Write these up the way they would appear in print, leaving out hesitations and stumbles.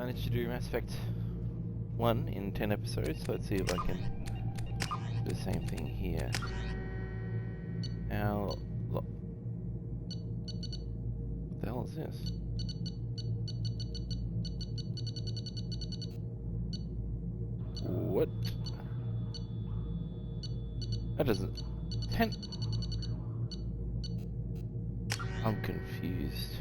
managed to do Mass Effect 1 in 10 episodes, so let's see if I can do the same thing here. What the hell is this? What? That doesn't... 10... I'm confused.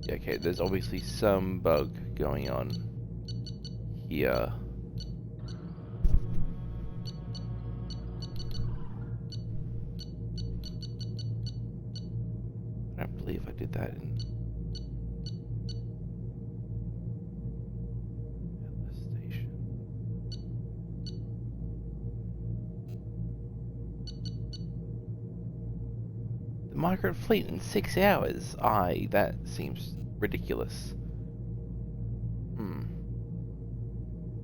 Yeah, okay, there's obviously some bug going on here. I don't believe I did that in... the station. The migrant fleet in 6 hours? That seems ridiculous.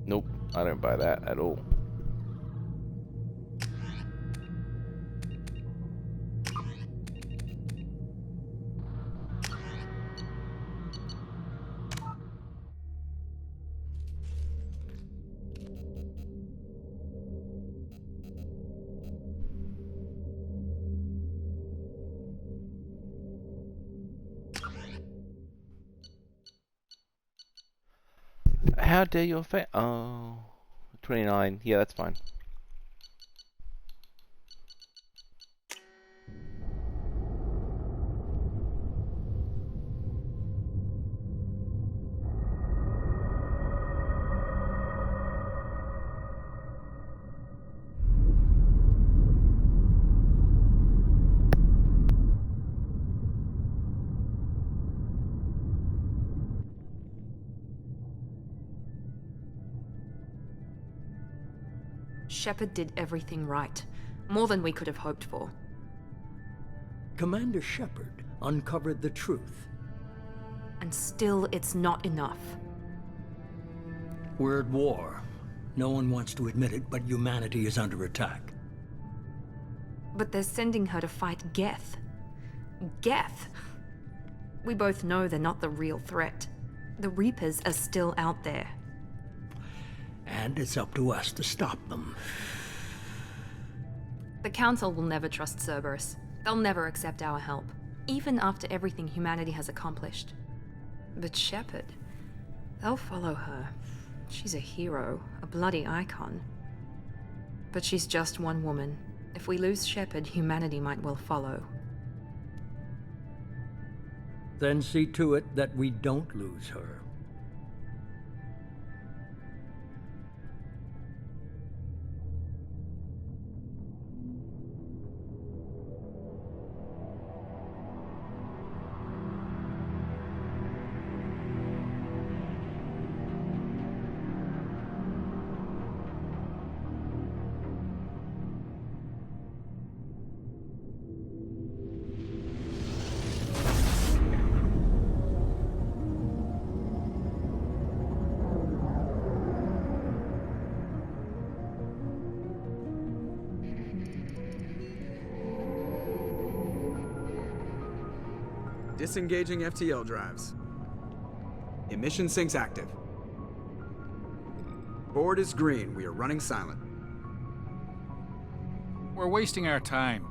Nope, I don't buy that at all. How dare your oh, 29. Yeah, that's fine. Shepard did everything right. More than we could have hoped for. Commander Shepard uncovered the truth. And still, it's not enough. We're at war. No one wants to admit it, but humanity is under attack. But they're sending her to fight Geth. Geth! We both know they're not the real threat. The Reapers are still out there. And it's up to us to stop them. The Council will never trust Cerberus. They'll never accept our help, even after everything humanity has accomplished. But Shepard, they'll follow her. She's a hero, a bloody icon. But she's just one woman. If we lose Shepard, humanity might well follow. Then see to it that we don't lose her. Disengaging FTL drives. Emission sinks active. Board is green. We are running silent. We're wasting our time.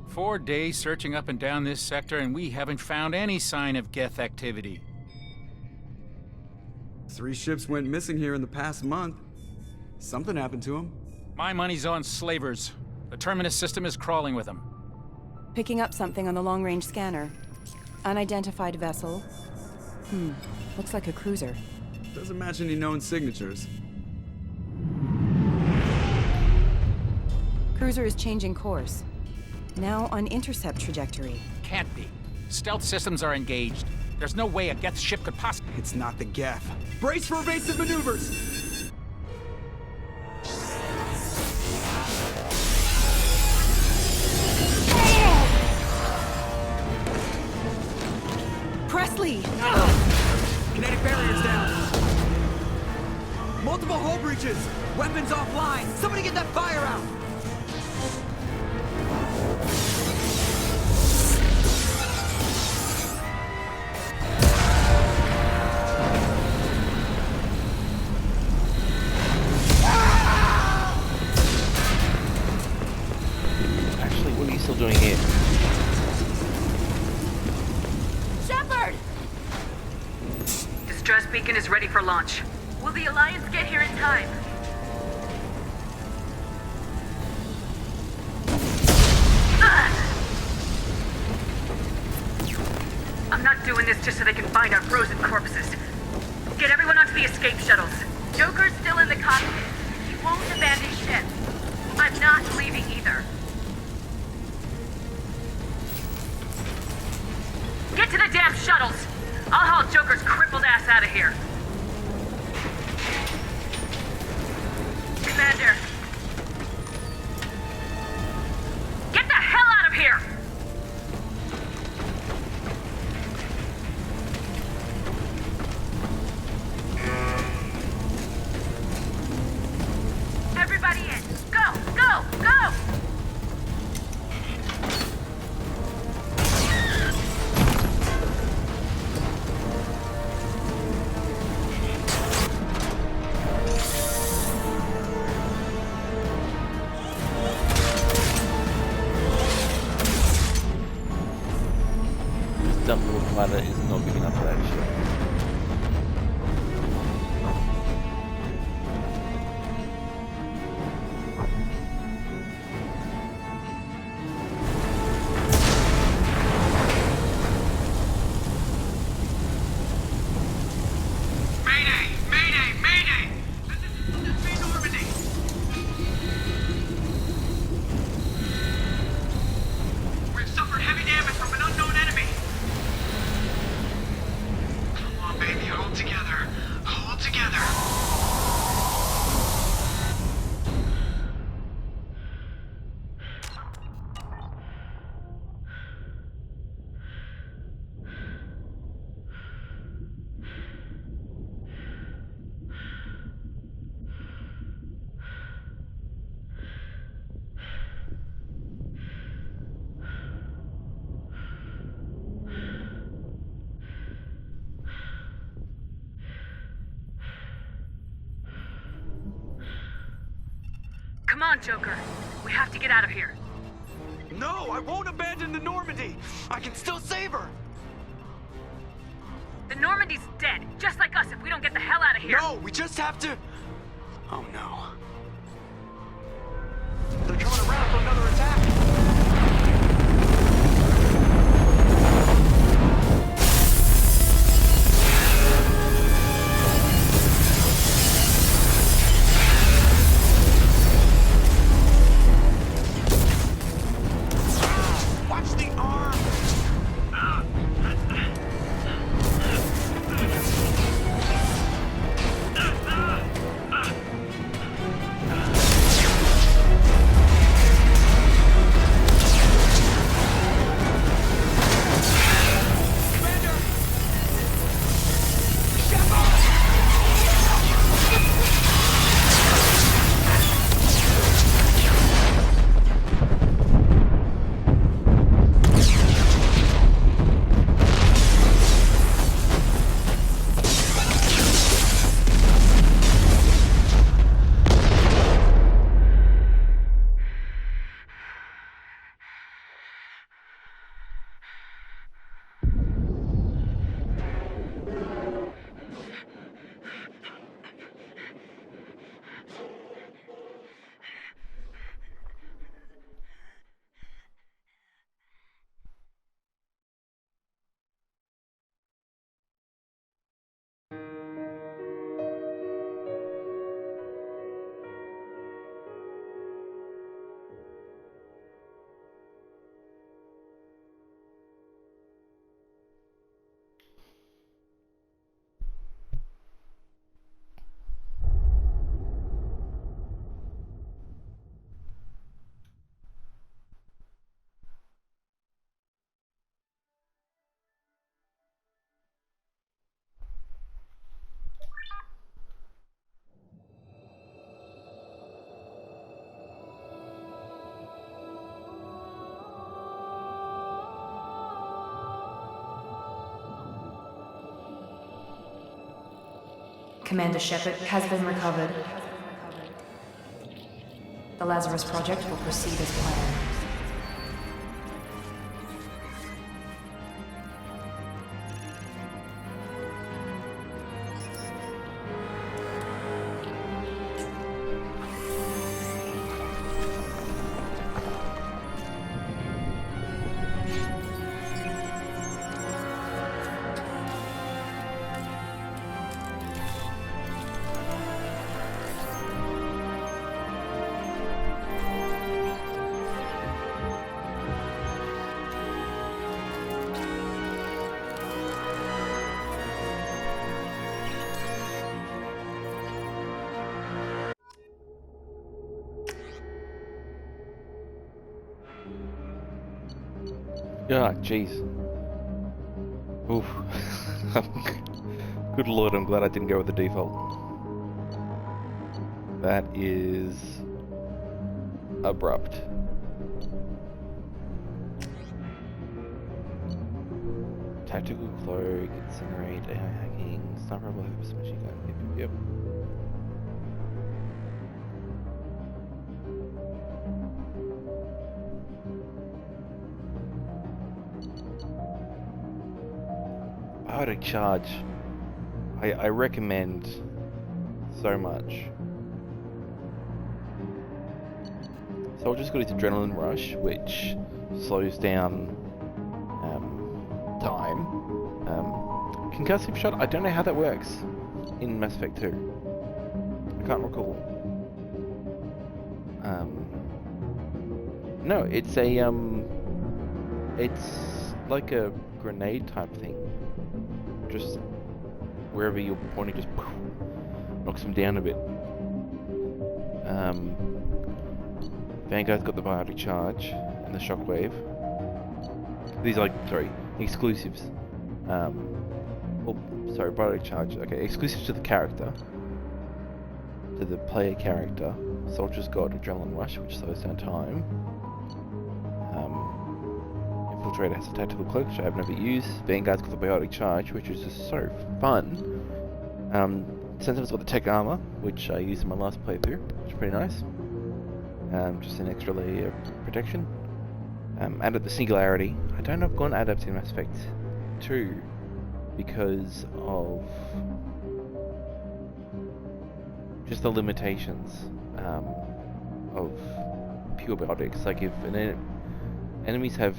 4 days searching up and down this sector, and we haven't found any sign of Geth activity. 3 ships went missing here in the past month. Something happened to them. My money's on slavers. The Terminus system is crawling with them. Picking up something on the long-range scanner. Unidentified vessel. Looks like a cruiser. Doesn't match any known signatures. Cruiser is changing course. Now on intercept trajectory. Can't be. Stealth systems are engaged. There's no way a Geth ship could possibly... It's not the Geth. Brace for evasive maneuvers! Presley! Kinetic barriers down. Multiple hull breaches. Weapons offline. Somebody get that fire out. launch. Will the Alliance get here in time? I'm not doing this just so they can find our frozen corpses. Get everyone onto the escape shuttles. Joker's still in the cockpit. He won't abandon ship. I'm not leaving either. Get to the damn shuttles! I'll haul Joker's crippled ass out of here. Commander. Get the hell out of here! Everybody in! Go! Go! Go! This dumb little platter is not giving up that shit. Mayday! Mayday! Mayday! This is Normandy! We've suffered heavy damage from an unknown enemy! Come on, baby, hold together. Hold together. Come on, Joker. We have to get out of here. No, I won't abandon the Normandy! I can still save her! The Normandy's dead, just like us if we don't get the hell out of here. No, we just have to... Oh no. They're coming around for another attack! Watch the arm! Commander Shepard has been recovered. The Lazarus Project will proceed as planned. Yeah, jeez. Oof. Good lord, I'm glad I didn't go with the default. That is abrupt. Tactical cloak, incinerate, AI hacking, sniper rifle, machine gun. Yep. Biotic charge. I recommend so much. So I'll just got his adrenaline rush, which slows down time. Concussive shot, I don't know how that works in Mass Effect 2. I can't recall. No, it's a it's like a grenade type thing. Just wherever you're pointing, just knocks them down a bit. Vanguard's got the biotic charge and the shockwave. These are exclusives. Biotic charge. Okay, exclusives to the character, to the player character. Soldier's got adrenaline rush, which slows down time. Infiltrator has a tactical cloak, which I have never used. Vanguard's got the biotic charge, which is just so fun. Sentinel's got the tech armor, which I used in my last playthrough, which is pretty nice. Just an extra layer of protection. Added the singularity. I don't know if I've gone adept in Mass Effect 2 because of just the limitations of pure biotics. Like if enemies have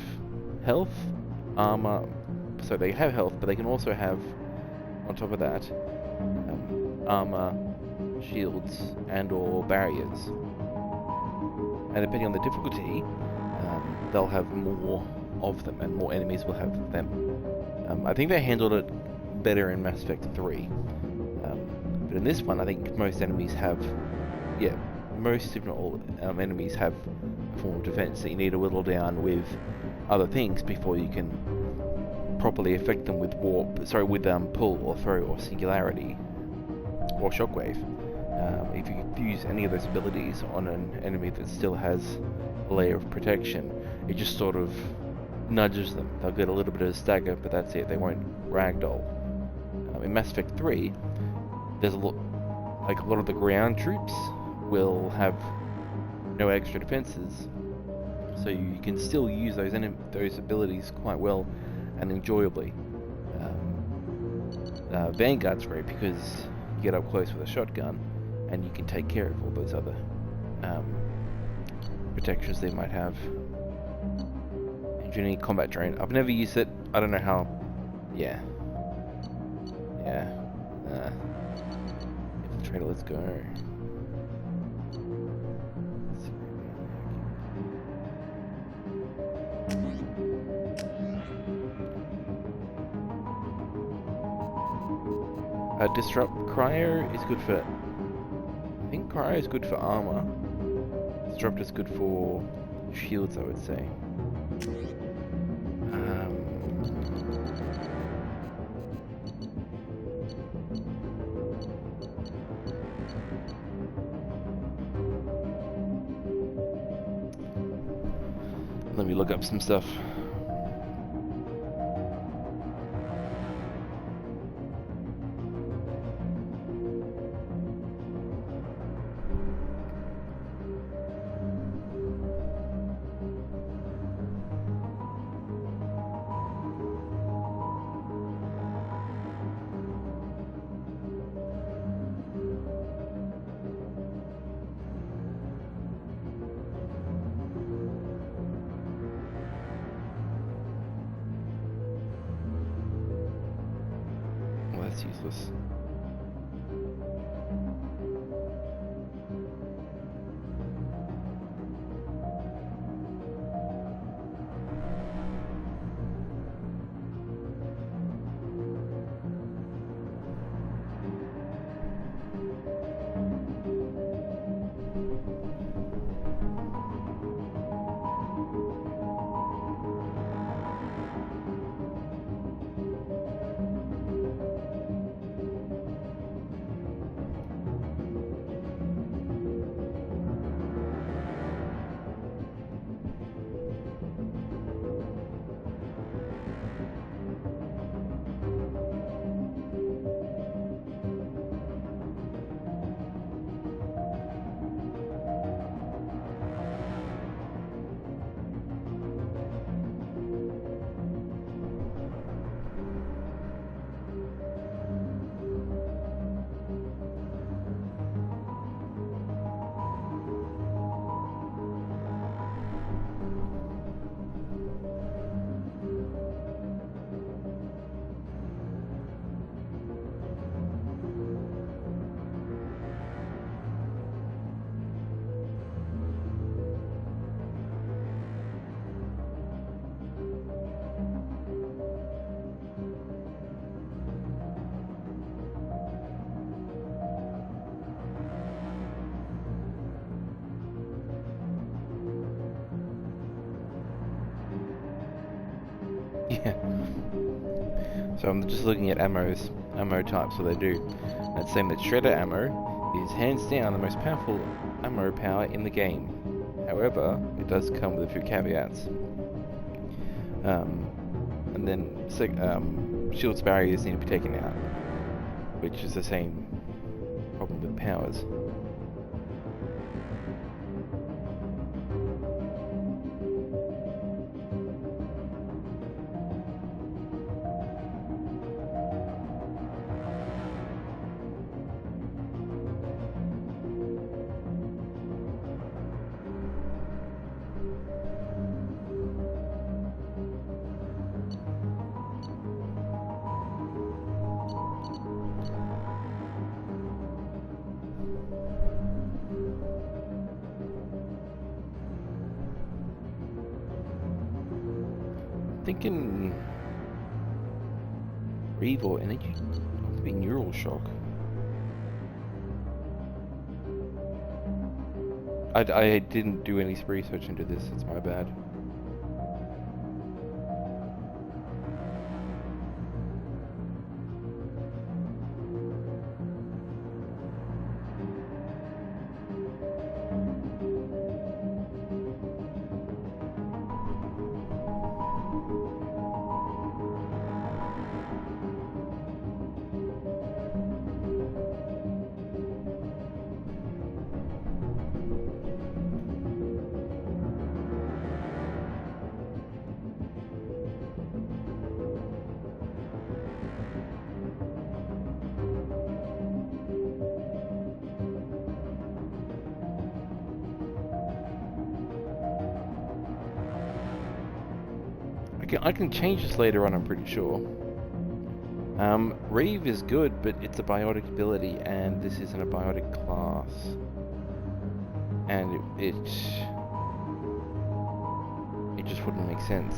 health, armor, so they have health, but they can also have, on top of that, armor, shields, and/or barriers. And depending on the difficulty, they'll have more of them, and more enemies will have them. I think they handled it better in Mass Effect 3. But in this one, I think most enemies have, most if not all enemies have a form of defense that you need to whittle down with other things before you can properly affect them with pull or throw or singularity or shockwave. If you use any of those abilities on an enemy that still has a layer of protection, it just sort of nudges them. They'll get a little bit of a stagger, but that's it. They won't ragdoll. In Mass Effect 3, there's a lot of the ground troops will have no extra defenses, so you can still use those abilities quite well and enjoyably. Vanguard's great because you get up close with a shotgun and you can take care of all those other protections they might have. Engineering combat drone. I've never used it. I don't know how. Infiltrator, let's go. Disrupt. Cryo is good for... I think Cryo is good for armor. Disrupt is good for shields, I would say. Let me look up some stuff. That's useless. So I'm just looking at ammo types, what they do. And it's saying that shredder ammo is hands down the most powerful ammo power in the game. However, it does come with a few caveats. And then shields barriers need to be taken out, which is the same problem with powers. Thinking Reeve or energy, could be neural shock. I didn't do any research into this. It's my bad. I can change this later on, I'm pretty sure. Reeve is good, but it's a biotic ability, and this isn't a biotic class. And it just wouldn't make sense.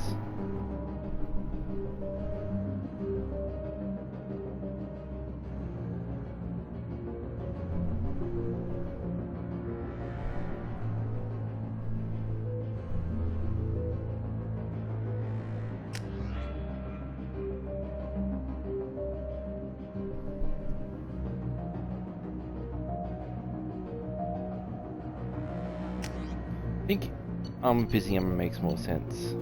I think Visium makes more sense.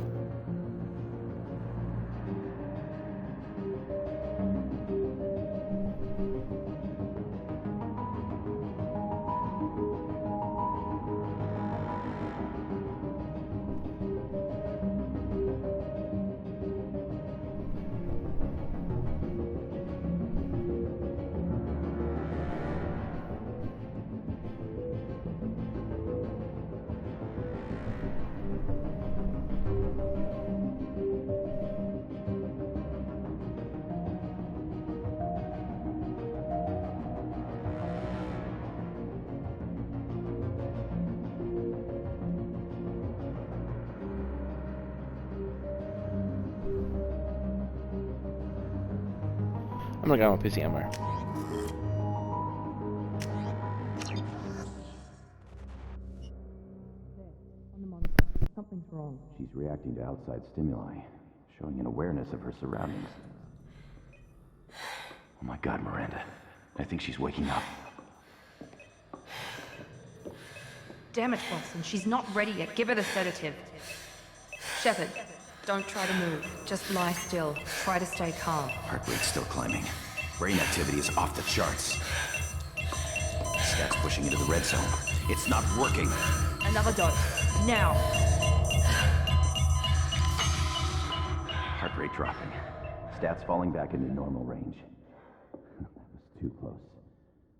I'm gonna go with PC ammo. Something's wrong. She's reacting to outside stimuli, showing an awareness of her surroundings. Oh my God, Miranda. I think she's waking up. Damn it, Watson. She's not ready yet. Give her the sedative. Shepard, don't try to move. Just lie still. Try to stay calm. Heart rate's still climbing. Brain activity is off the charts. Stats pushing into the red zone. It's not working. Another dose. Now. Heart rate dropping. Stats falling back into normal range. That was too close.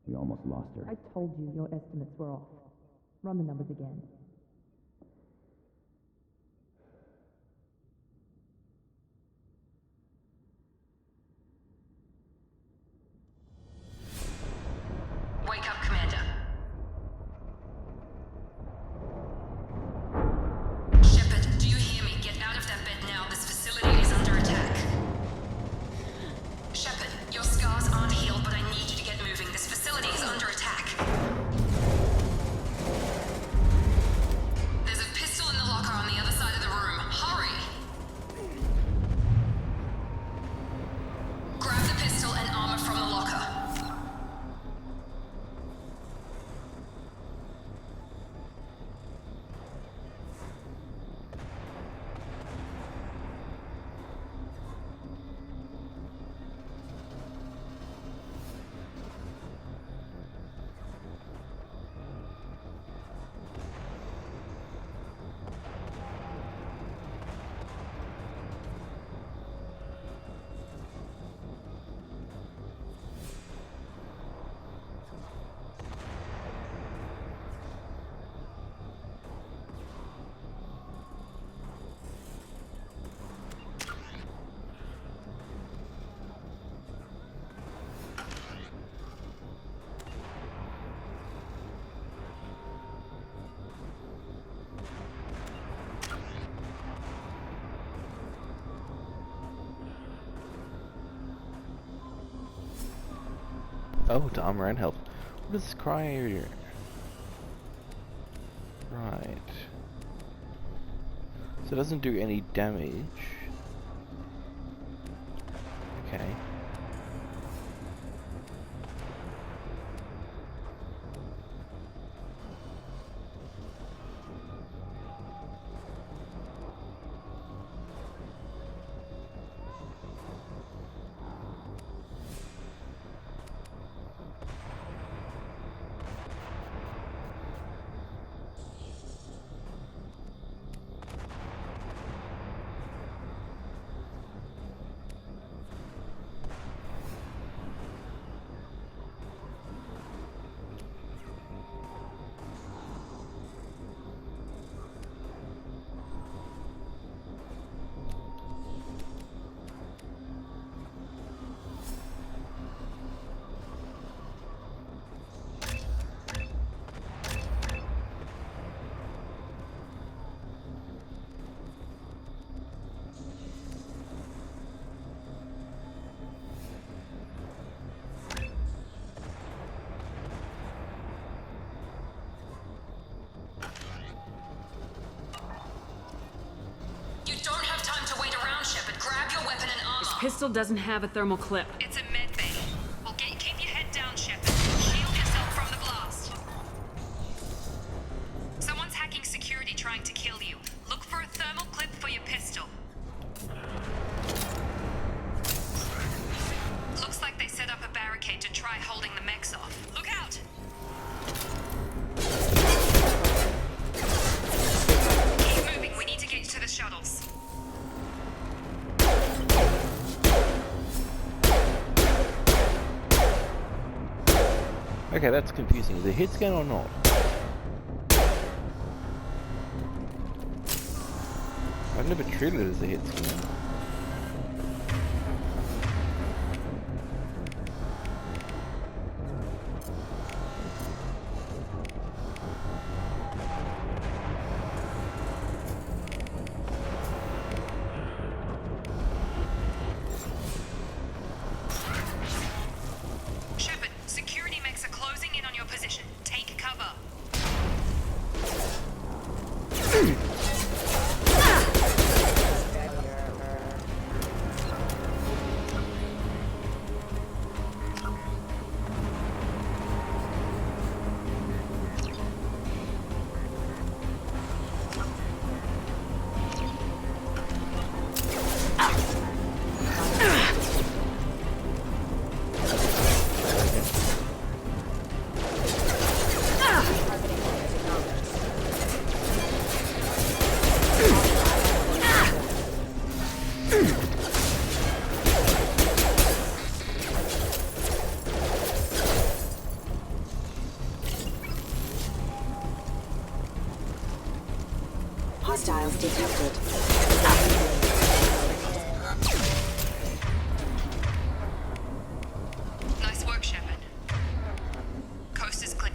We almost lost her. I told you your estimates were off. Run the numbers again. Wake up, Commander. Shepard, do you hear me? Get out of that bed now. This facility is under attack. Shepard, your scars aren't healed, but I need you to get moving. This facility is under attack. Oh, to armor and health. What is cryo? Right. So it doesn't do any damage. Okay. Pistol doesn't have a thermal clip. It's a med bay. Well, keep your head down, Shepard. Shield yourself from the blast. Someone's hacking security trying to kill you. Look for a thermal clip for your pistol. Looks like they set up a barricade to try holding the mechs off. Look out! Keep moving. We need to get to the shuttles. Okay, that's confusing. Is it a hit scan or not? I've never treated it as a hit scan. Shepard, security mechs are closing in on your position. Take cover. Hostiles detected. Nice work, Shepard. Coast is clear.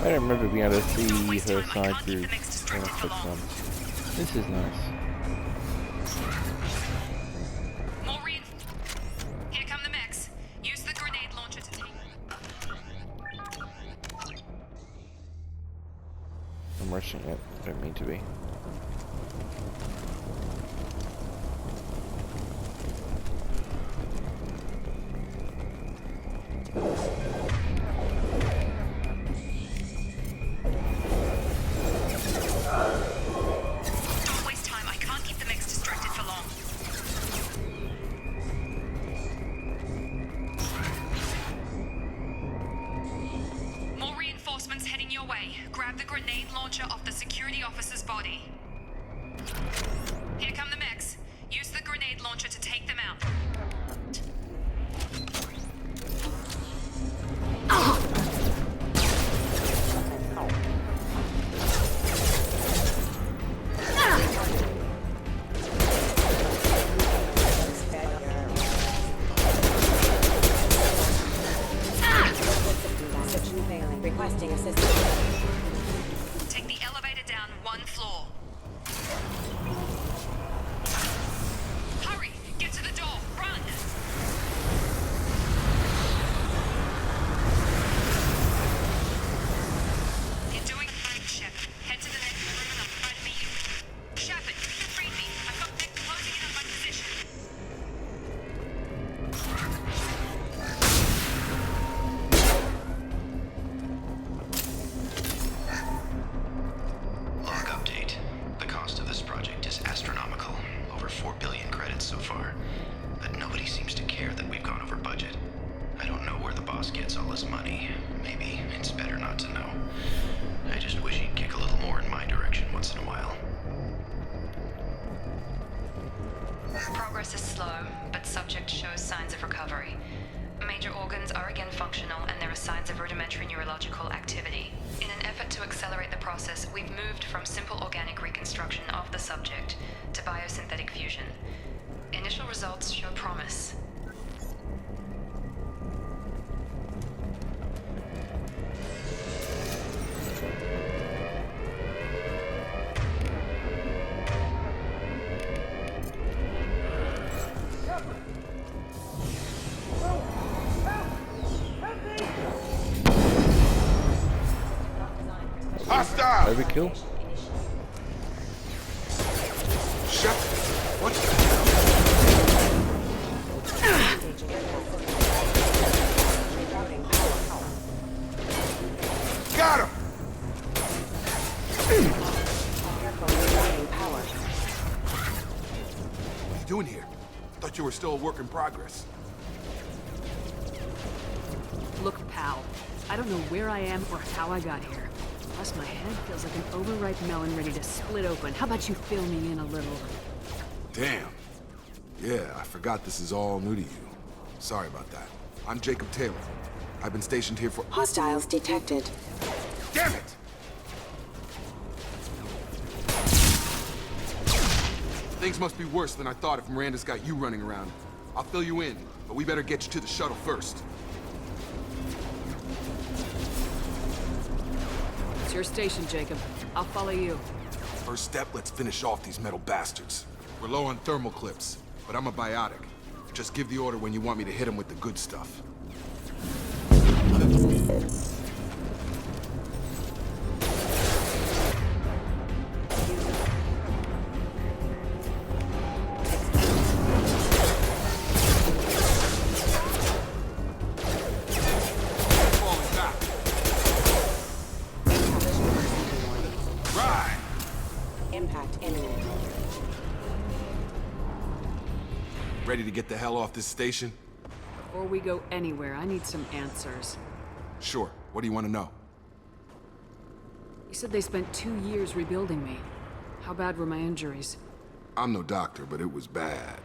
I don't remember being able to see her side through when I clicked on. This is nice. More Here come the mechs. Use the grenade launcher to take. I'm rushing it. I don't mean to be. Don't waste time. I can't keep the mechs distracted for long. More reinforcements heading your way. Grab the grenade launcher off the security officer's body. Here come the mechs. Use the grenade launcher to take them out. Requesting assistance. Take the elevator down 1 floor. Hurry! Get to the door! Run! You're doing fine, Shepard. Head to the next room and I'll try to meet you. Shepard, read me. I've got Nick closing in on my position. Log update. The cost of this project is astronomical. Over 4 billion credits so far. But nobody seems to care that we've gone over budget. I don't know where the boss gets all his money. Maybe it's better not to know. I just wish he'd kick a little more in my direction once in a while. Progress is slow, but subject shows signs of recovery. Major organs are again functional, and there are signs of rudimentary neurological activity. In an effort to accelerate the process, we've moved from simple organic reconstruction of the subject to biosynthetic fusion. Initial results show promise. Hostile! Overkill? Shut. What the hell? Got him! What are you doing here? Thought you were still a work in progress. Look, pal, I don't know where I am or how I got here. Plus, my head feels like an overripe melon ready to split open. How about you fill me in a little? Damn. Yeah, I forgot this is all new to you. Sorry about that. I'm Jacob Taylor. I've been stationed here for— Hostiles detected. Damn it! Things must be worse than I thought if Miranda's got you running around. I'll fill you in, but we better get you to the shuttle first. It's your station, Jacob. I'll follow you. First step, let's finish off these metal bastards. We're low on thermal clips, but I'm a biotic. Just give the order when you want me to hit them with the good stuff. Falling back. Right. Impact imminent. Ready to get the hell off this station? Before we go anywhere, I need some answers. Sure. What do you want to know? You said they spent 2 years rebuilding me. How bad were my injuries? I'm no doctor, but it was bad.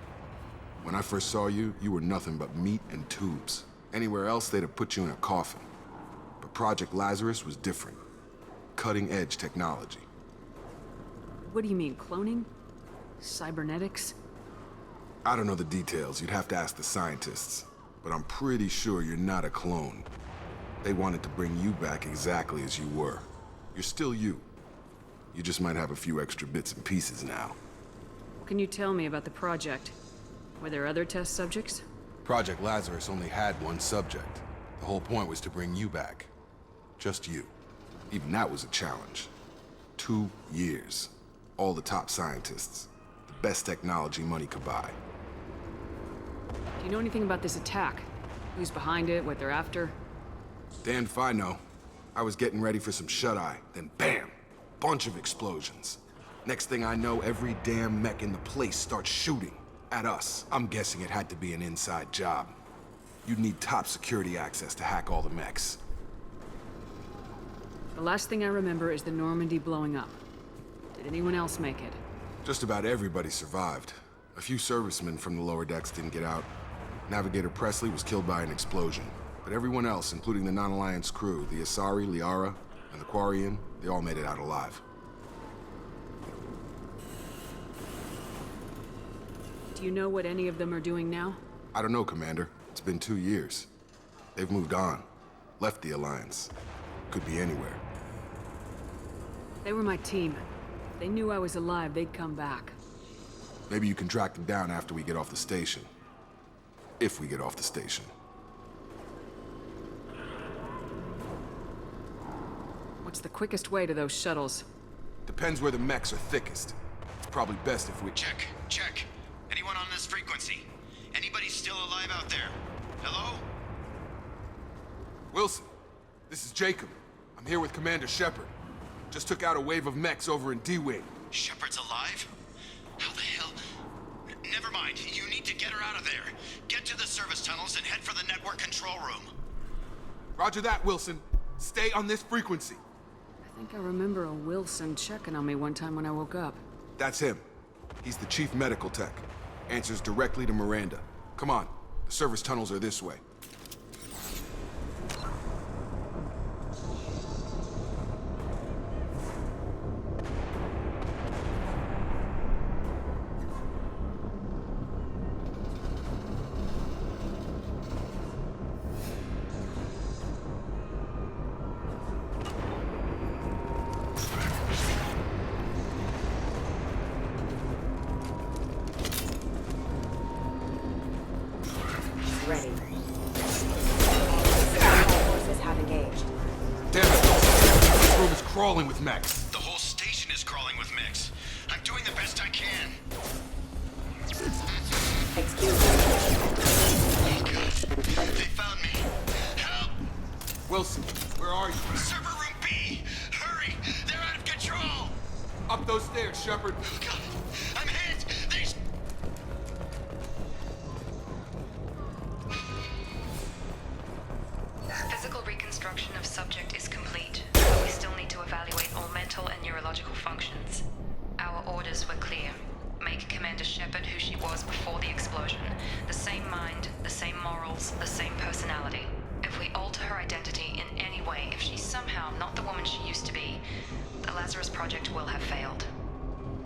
When I first saw you, you were nothing but meat and tubes. Anywhere else, they'd have put you in a coffin. But Project Lazarus was different. Cutting-edge technology. What do you mean, cloning? Cybernetics? I don't know the details. You'd have to ask the scientists. But I'm pretty sure you're not a clone. They wanted to bring you back exactly as you were. You're still you. You just might have a few extra bits and pieces now. What can you tell me about the project? Were there other test subjects? Project Lazarus only had one subject. The whole point was to bring you back. Just you. Even that was a challenge. 2 years. All the top scientists. The best technology money could buy. Do you know anything about this attack? Who's behind it, what they're after? Damned if I know. I was getting ready for some shut-eye, then bam! Bunch of explosions. Next thing I know, every damn mech in the place starts shooting. At us. I'm guessing it had to be an inside job. You'd need top security access to hack all the mechs. The last thing I remember is the Normandy blowing up. Did anyone else make it? Just about everybody survived. A few servicemen from the lower decks didn't get out. Navigator Presley was killed by an explosion. But everyone else, including the non-Alliance crew, the Asari, Liara, and the Quarian, they all made it out alive. Do you know what any of them are doing now? I don't know, Commander. It's been 2 years. They've moved on. Left the Alliance. Could be anywhere. They were my team. If they knew I was alive, they'd come back. Maybe you can track them down after we get off the station. If we get off the station. What's the quickest way to those shuttles? Depends where the mechs are thickest. It's probably best if we... Check. Anyone on this frequency? Anybody still alive out there? Hello? Wilson, this is Jacob. I'm here with Commander Shepard. Just took out a wave of mechs over in D-Wing. Shepard's alive? How the hell? Never mind. You need to get her out of there. Get to the service tunnels and head for the network control room. Roger that, Wilson. Stay on this frequency. I think I remember a Wilson checking on me one time when I woke up. That's him. He's the chief medical tech. Answers directly to Miranda. Come on. The service tunnels are this way. Ready. Forces have engaged. Damn it! This room is crawling with mechs. The whole station is crawling with mechs. I'm doing the best I can. Excuse me. Oh, God. They found me. Help! Wilson, where are you? Server room B! Hurry! They're out of control! Up those stairs, Shepard. Oh, God! I'm hit! They... Physical reconstruction of subject is complete, but we still need to evaluate all mental and neurological functions. Our orders were clear. Make Commander Shepard who she was before the explosion. The same mind, the same morals, the same personality. If we alter her identity in any way, if she's somehow not the woman she used to be, the Lazarus Project will have failed.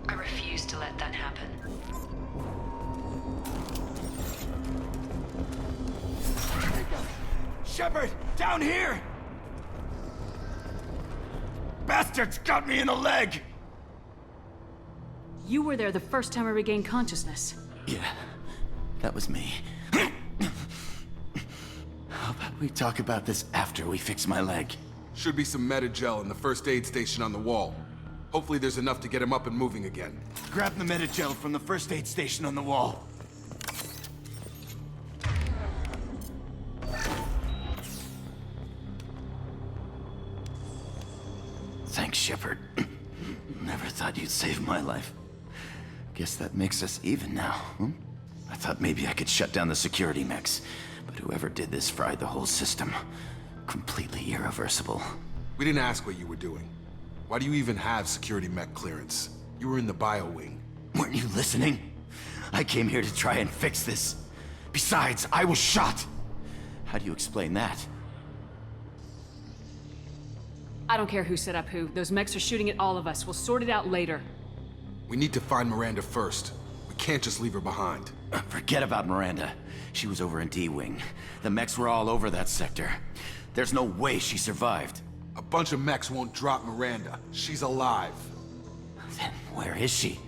I refuse to let that happen. Shepard, down here! Bastards got me in the leg! You were there the first time I regained consciousness. Yeah, that was me. How about we talk about this after we fix my leg? Should be some Metagel in the first aid station on the wall. Hopefully there's enough to get him up and moving again. Grab the Metagel from the first aid station on the wall. Thanks, Shepard. Never thought you'd save my life. Guess that makes us even now, hmm? I thought maybe I could shut down the security mechs, but whoever did this fried the whole system. Completely irreversible. We didn't ask what you were doing. Why do you even have security mech clearance? You were in the bio wing. Weren't you listening? I came here to try and fix this. Besides, I was shot. How do you explain that? I don't care who set up who. Those mechs are shooting at all of us. We'll sort it out later. We need to find Miranda first. We can't just leave her behind. Forget about Miranda. She was over in D-Wing. The mechs were all over that sector. There's no way she survived. A bunch of mechs won't drop Miranda. She's alive. Then where is she?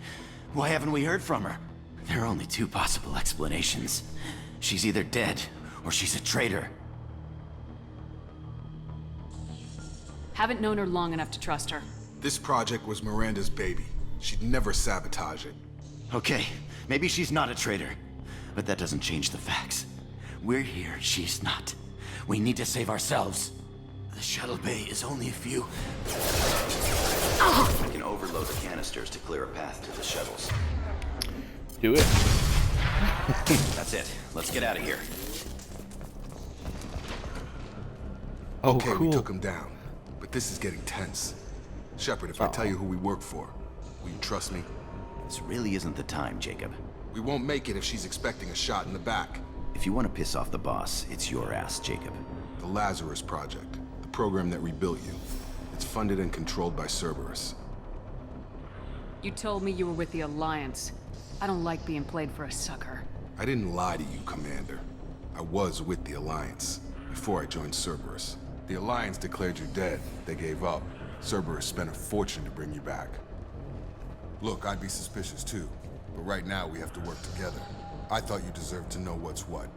Why haven't we heard from her? There are only two possible explanations. She's either dead, or she's a traitor. Haven't known her long enough to trust her. This project was Miranda's baby. She'd never sabotage it. Okay, maybe she's not a traitor. But that doesn't change the facts. We're here, she's not. We need to save ourselves. The shuttle bay is only a few... I can overload the canisters to clear a path to the shuttles. Do it. That's it. Let's get out of here. Oh, okay, cool. we took him down. But this is getting tense. Shepard, if I tell you who we work for, will you trust me? This really isn't the time, Jacob. We won't make it if she's expecting a shot in the back. If you want to piss off the boss, it's your ass, Jacob. The Lazarus Project, the program that rebuilt you. It's funded and controlled by Cerberus. You told me you were with the Alliance. I don't like being played for a sucker. I didn't lie to you, Commander. I was with the Alliance before I joined Cerberus. The Alliance declared you dead. They gave up. Cerberus spent a fortune to bring you back. Look, I'd be suspicious too, but right now we have to work together. I thought you deserved to know what's what.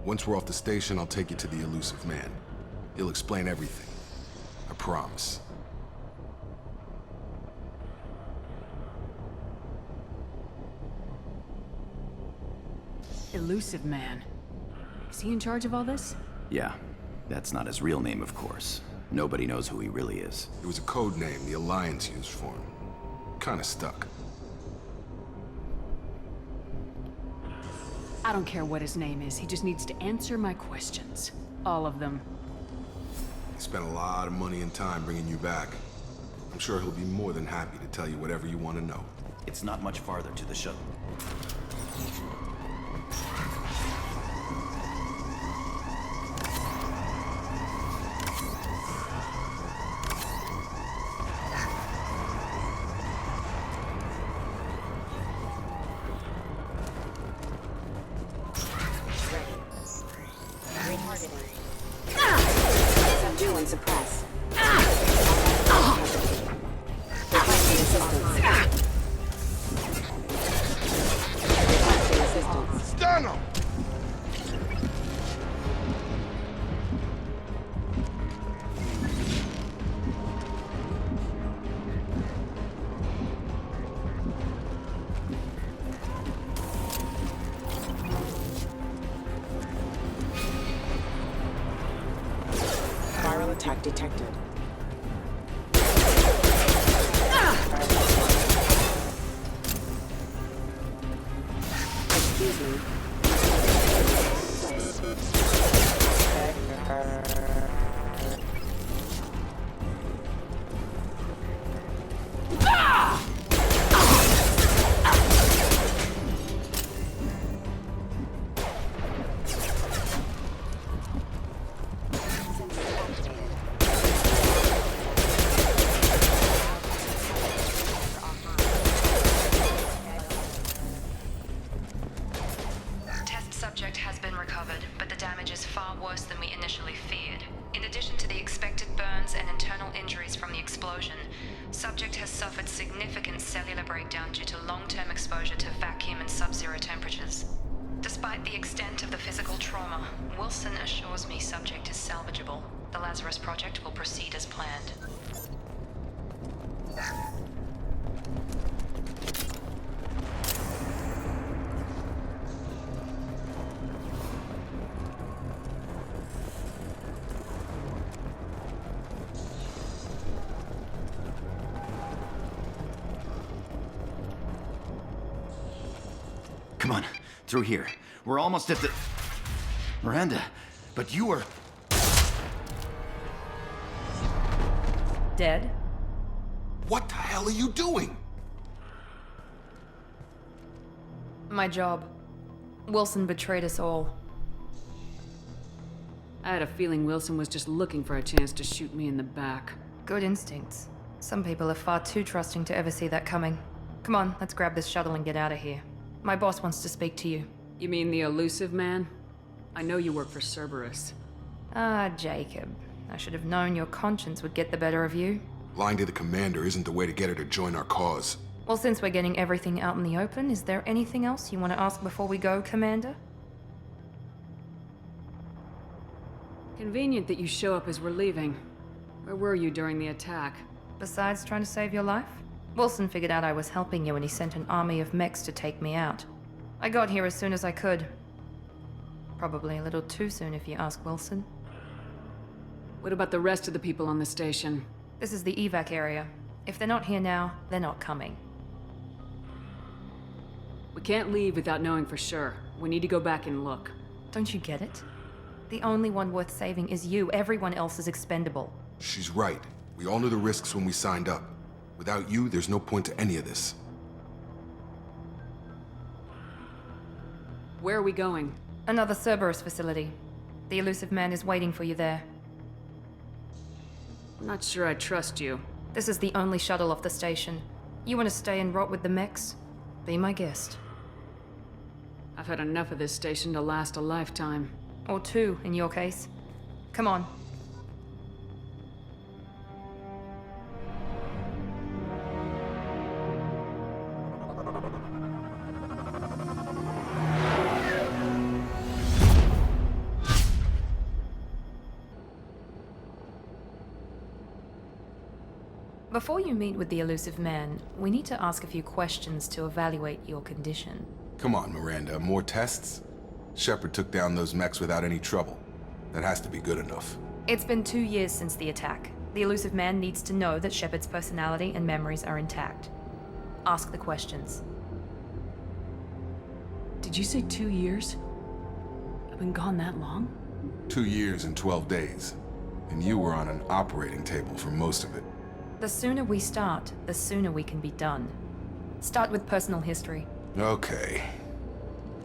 Once we're off the station, I'll take you to the Elusive Man. He'll explain everything. I promise. Elusive Man. Is he in charge of all this? Yeah. That's not his real name, of course. Nobody knows who he really is. It was a code name the Alliance used for him. Kinda stuck. I don't care what his name is. He just needs to answer my questions. All of them. He spent a lot of money and time bringing you back. I'm sure he'll be more than happy to tell you whatever you want to know. It's not much farther to the shuttle. Subdue and suppress. Stun him! Viral attack detected. Excuse me. Test subject has been recovered, but the damage is far worse than we initially feared. In addition to the expected burns and internal injuries from the explosion, subject has suffered significant cellular breakdown due to long-term exposure to vacuum and sub-zero temperatures. Despite the extent of the physical trauma, Wilson assures me subject is salvageable. The Lazarus Project will proceed as planned. Come on, through here. We're almost at the... Miranda, but you were... Dead? What the hell are you doing? My job. Wilson betrayed us all. I had a feeling Wilson was just looking for a chance to shoot me in the back. Good instincts. Some people are far too trusting to ever see that coming. Come on, let's grab this shuttle and get out of here. My boss wants to speak to you. You mean the Elusive Man? I know you work for Cerberus. Ah, Jacob. I should have known your conscience would get the better of you. Lying to the commander isn't the way to get her to join our cause. Well, since we're getting everything out in the open, is there anything else you want to ask before we go, Commander? Convenient that you show up as we're leaving. Where were you during the attack? Besides trying to save your life? Wilson figured out I was helping you and he sent an army of mechs to take me out. I got here as soon as I could. Probably a little too soon if you ask Wilson. What about the rest of the people on the station? This is the evac area. If they're not here now, they're not coming. We can't leave without knowing for sure. We need to go back and look. Don't you get it? The only one worth saving is you. Everyone else is expendable. She's right. We all knew the risks when we signed up. Without you, there's no point to any of this. Where are we going? Another Cerberus facility. The Elusive Man is waiting for you there. I'm not sure I trust you. This is the only shuttle off the station. You want to stay and rot with the mechs? Be my guest. I've had enough of this station to last a lifetime. Or two, in your case. Come on, Before you meet with the elusive man, we need to ask a few questions to evaluate your condition. Come on, Miranda, more tests? Shepard took down those mechs without any trouble. That has to be good enough. It's been 2 years since the attack. The elusive man needs to know that Shepard's personality and memories are intact. Ask the questions. Did you say 2 years? I've been gone that long? 2 years and 12 days. And you were on an operating table for most of it. The sooner we start, the sooner we can be done. Start with personal history. Okay.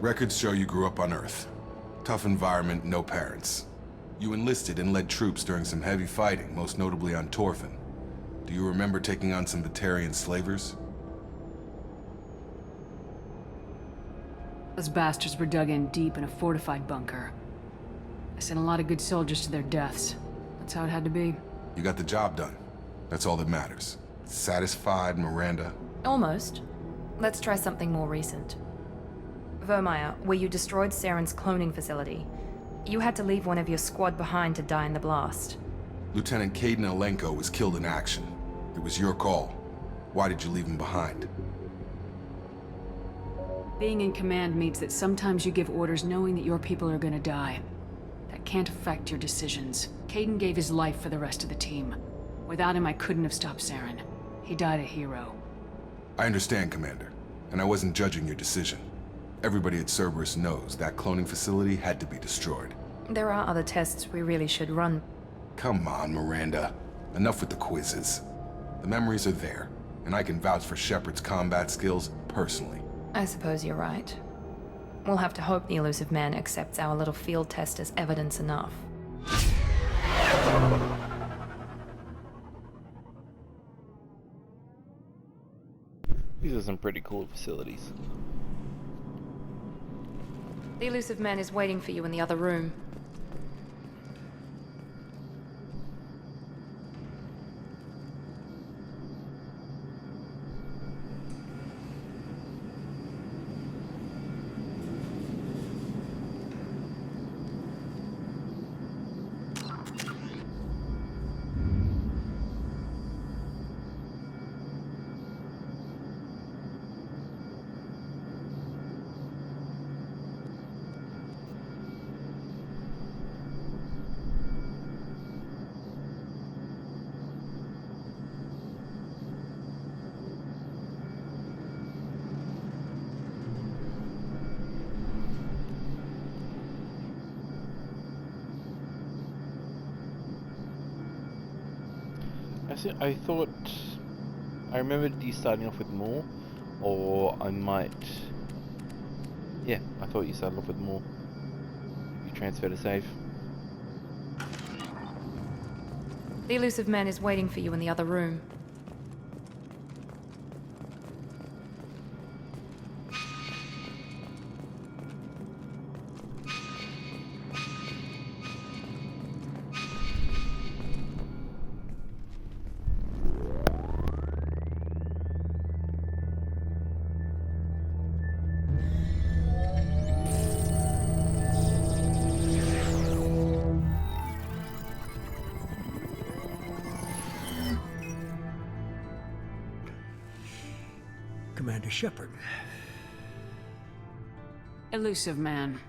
Records show you grew up on Earth. Tough environment, no parents. You enlisted and led troops during some heavy fighting, most notably on Torfin. Do you remember taking on some Batarian slavers? Those bastards were dug in deep in a fortified bunker. I sent a lot of good soldiers to their deaths. That's how it had to be. You got the job done. That's all that matters. Satisfied, Miranda? Almost. Let's try something more recent. Vermeer, where you destroyed Saren's cloning facility. You had to leave one of your squad behind to die in the blast. Lieutenant Kaidan Alenko was killed in action. It was your call. Why did you leave him behind? Being in command means that sometimes you give orders knowing that your people are gonna die. That can't affect your decisions. Kaidan gave his life for the rest of the team. Without him, I couldn't have stopped Saren. He died a hero. I understand, Commander. And I wasn't judging your decision. Everybody at Cerberus knows that cloning facility had to be destroyed. There are other tests we really should run. Come on, Miranda. Enough with the quizzes. The memories are there, and I can vouch for Shepard's combat skills personally. I suppose you're right. We'll have to hope the elusive man accepts our little field test as evidence enough. These are some pretty cool facilities. The elusive man is waiting for you in the other room. I thought... I remembered you starting off with more, or I might... Yeah, I thought you started off with more. You transfer to save. The elusive man is waiting for you in the other room. Commander Shepard. Elusive man.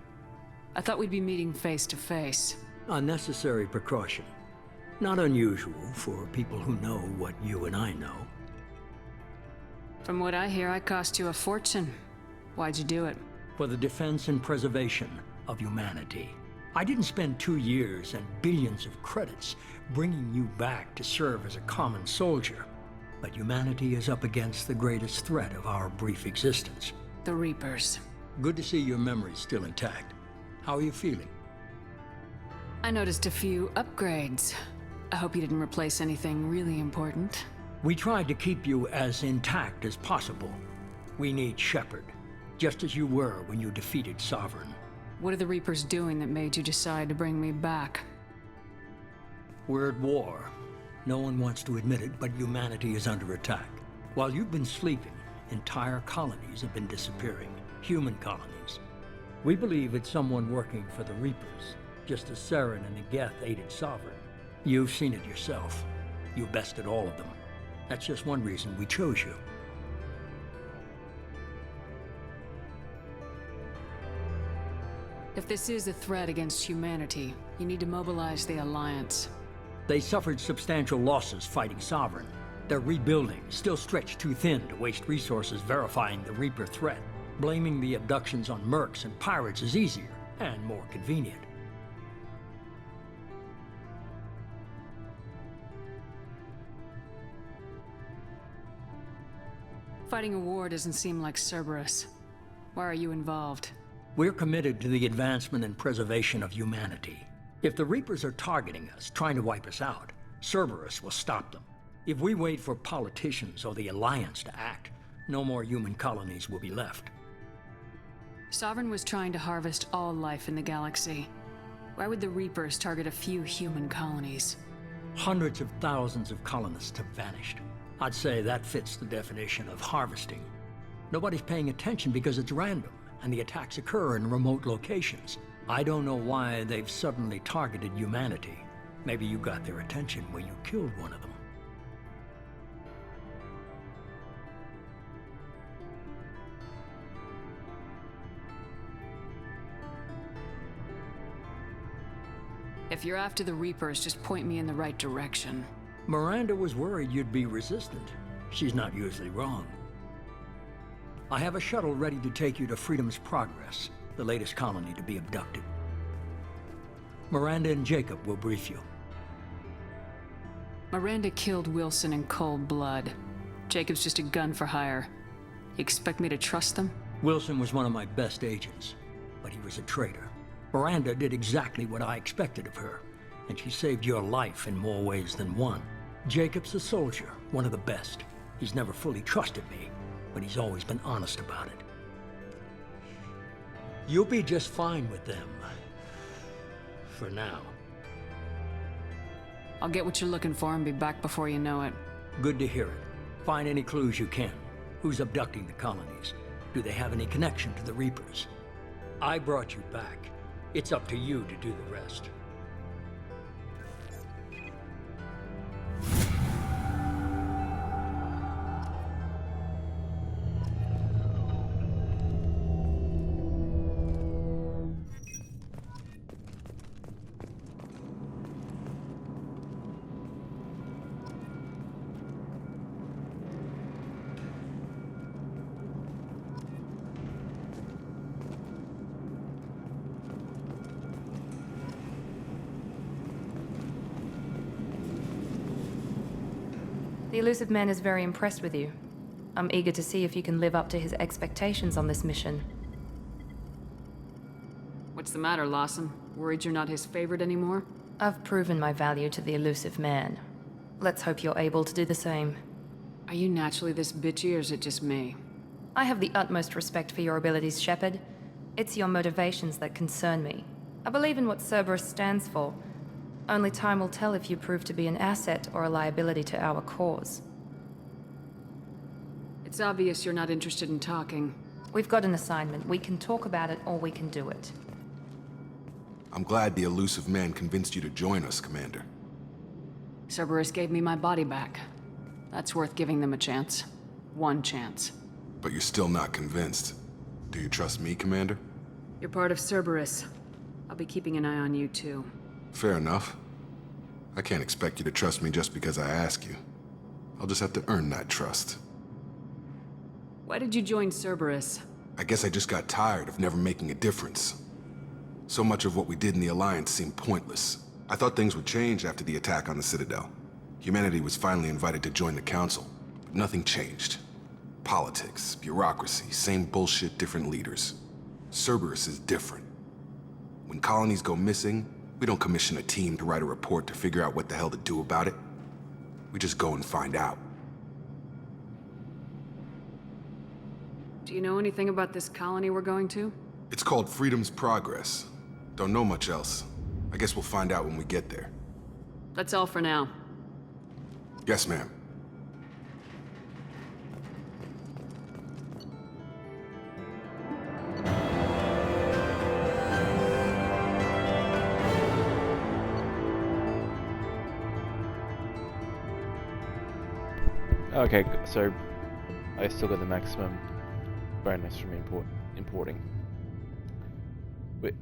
I thought we'd be meeting face to face. Unnecessary precaution. Not unusual for people who know what you and I know. From what I hear, I cost you a fortune. Why'd you do it? For the defense and preservation of humanity. I didn't spend 2 years and billions of credits bringing you back to serve as a common soldier. But humanity is up against the greatest threat of our brief existence. The Reapers. Good to see your memory's still intact. How are you feeling? I noticed a few upgrades. I hope you didn't replace anything really important. We tried to keep you as intact as possible. We need Shepard, just as you were when you defeated Sovereign. What are the Reapers doing that made you decide to bring me back? We're at war. No one wants to admit it, but humanity is under attack. While you've been sleeping, entire colonies have been disappearing. Human colonies. We believe it's someone working for the Reapers, just as Saren and Negeth aided Sovereign. You've seen it yourself. You bested all of them. That's just one reason we chose you. If this is a threat against humanity, you need to mobilize the Alliance. They suffered substantial losses fighting Sovereign. They're rebuilding, still stretched too thin to waste resources verifying the Reaper threat. Blaming the abductions on mercs and pirates is easier and more convenient. Fighting a war doesn't seem like Cerberus. Why are you involved? We're committed to the advancement and preservation of humanity. If the Reapers are targeting us, trying to wipe us out, Cerberus will stop them. If we wait for politicians or the Alliance to act, no more human colonies will be left. Sovereign was trying to harvest all life in the galaxy. Why would the Reapers target a few human colonies? Hundreds of thousands of colonists have vanished. I'd say that fits the definition of harvesting. Nobody's paying attention because it's random, and the attacks occur in remote locations. I don't know why they've suddenly targeted humanity. Maybe you got their attention when you killed one of them. If you're after the Reapers, just point me in the right direction. Miranda was worried you'd be resistant. She's not usually wrong. I have a shuttle ready to take you to Freedom's Progress, the latest colony to be abducted. Miranda and Jacob will brief you. Miranda killed Wilson in cold blood. Jacob's just a gun for hire. You expect me to trust them? Wilson was one of my best agents, but he was a traitor. Miranda did exactly what I expected of her, and she saved your life in more ways than one. Jacob's a soldier, one of the best. He's never fully trusted me, but he's always been honest about it. You'll be just fine with them. For now. I'll get what you're looking for and be back before you know it. Good to hear it. Find any clues you can. Who's abducting the colonies? Do they have any connection to the Reapers? I brought you back. It's up to you to do the rest. The Elusive Man is very impressed with you. I'm eager to see if you can live up to his expectations on this mission. What's the matter, Lawson? Worried you're not his favorite anymore? I've proven my value to the Elusive Man. Let's hope you're able to do the same. Are you naturally this bitchy, or is it just me? I have the utmost respect for your abilities, Shepard. It's your motivations that concern me. I believe in what Cerberus stands for. Only time will tell if you prove to be an asset or a liability to our cause. It's obvious you're not interested in talking. We've got an assignment. We can talk about it or we can do it. I'm glad the Elusive Man convinced you to join us, Commander. Cerberus gave me my body back. That's worth giving them a chance. One chance. But you're still not convinced. Do you trust me, Commander? You're part of Cerberus. I'll be keeping an eye on you, too. Fair enough. I can't expect you to trust me just because I ask you. I'll just have to earn that trust. Why did you join Cerberus? I guess I just got tired of never making a difference. So much of what we did in the Alliance seemed pointless. I thought things would change after the attack on the Citadel. Humanity was finally invited to join the Council, but nothing changed. Politics, bureaucracy, same bullshit, different leaders. Cerberus is different. When colonies go missing, we don't commission a team to write a report to figure out what the hell to do about it. We just go and find out. Do you know anything about this colony we're going to? It's called Freedom's Progress. Don't know much else. I guess we'll find out when we get there. That's all for now. Yes, ma'am. Okay, so I still got the maximum bonus from importing. Wait,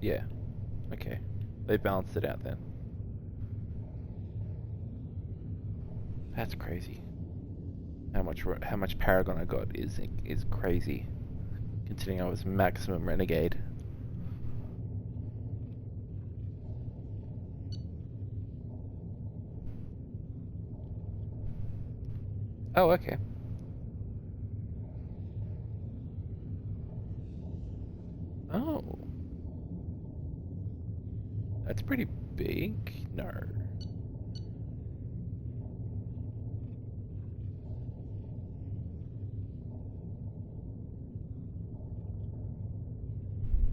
Yeah. Okay. They balanced it out then. That's crazy. How much Paragon I got is crazy, considering I was maximum Renegade. Oh, okay. Oh. That's pretty big. No.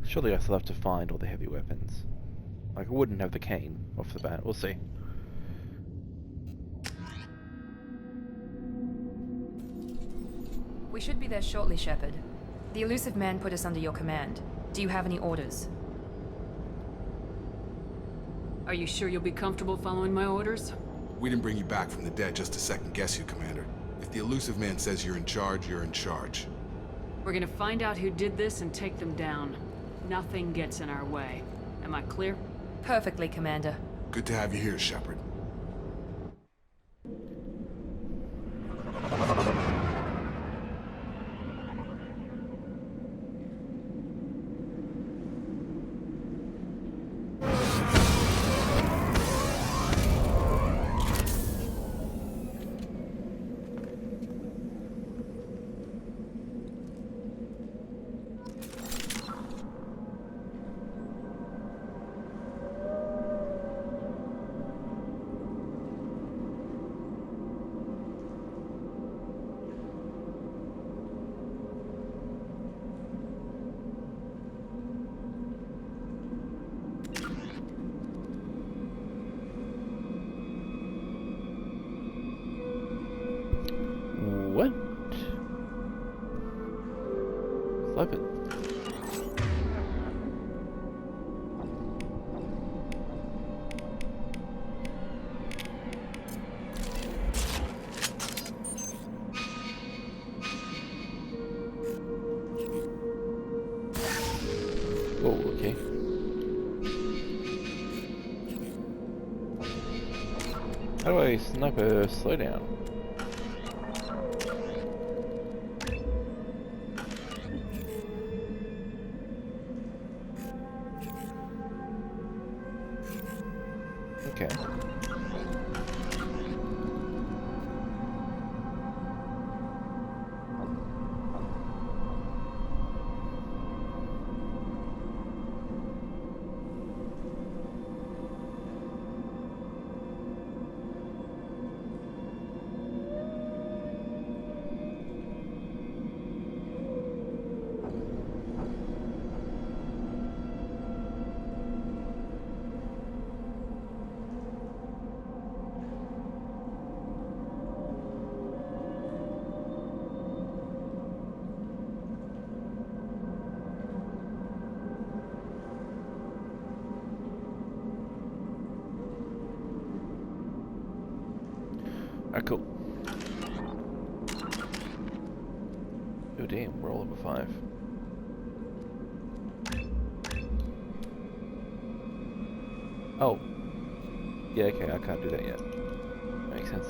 Surely I still have to find all the heavy weapons. Like, I wouldn't have the cane off the bat. We'll see. We should be there shortly, Shepard. The Illusive Man put us under your command. Do you have any orders? Are you sure you'll be comfortable following my orders? We didn't bring you back from the dead just to second guess you, Commander. If the Illusive Man says you're in charge, you're in charge. We're gonna find out who did this and take them down. Nothing gets in our way. Am I clear? Perfectly, Commander. Good to have you here, Shepard. What? Love it. Oh, okay. How do I snipe a slowdown? Okay. Alright, cool. Oh damn, we're all over 5. Oh. Yeah, okay, I can't do that yet. Makes sense.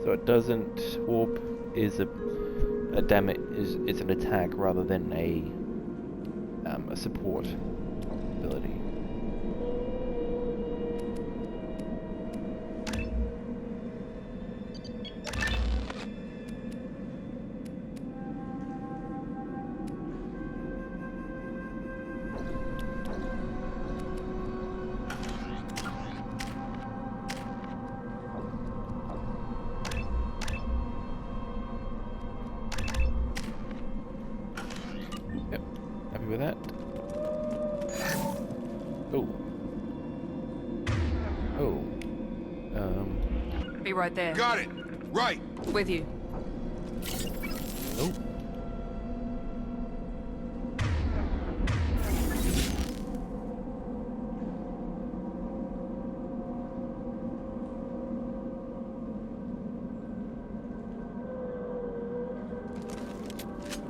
So it doesn't warp is a damage is an attack rather than a support ability. Yep, happy with that. Oh. Oh. Be right there. Got it. Right. With you. Oh.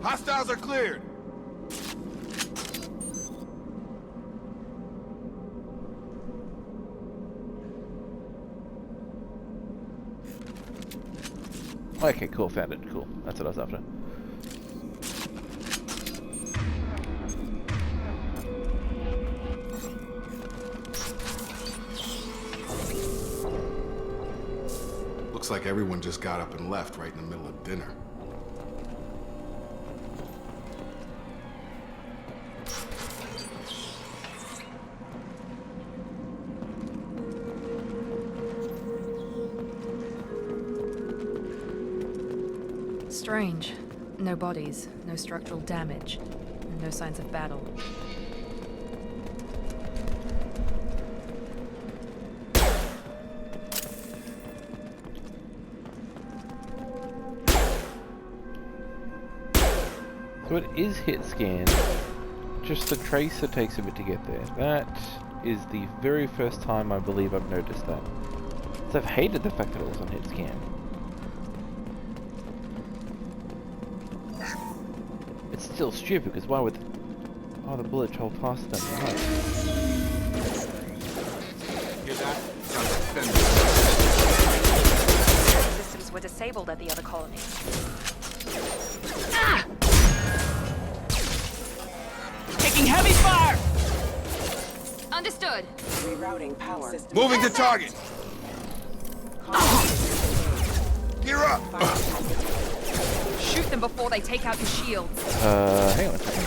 Hostiles are cleared. Okay, cool, found it. Cool. That's what I was after. Looks like everyone just got up and left right in the middle of dinner. Strange. No bodies, no structural damage, and no signs of battle. So it is hit scan. Just the tracer takes a bit to get there. That is the very first time I believe I've noticed that. So I've hated the fact that it was on hit scan. It's still stupid because why would the bullet travel faster than the light? Hear that? Systems were disabled at the other colony. Ah! Taking heavy fire! Understood. Rerouting power. Moving to target. Gear up. Shoot them before they take out your shields. Hang on a second.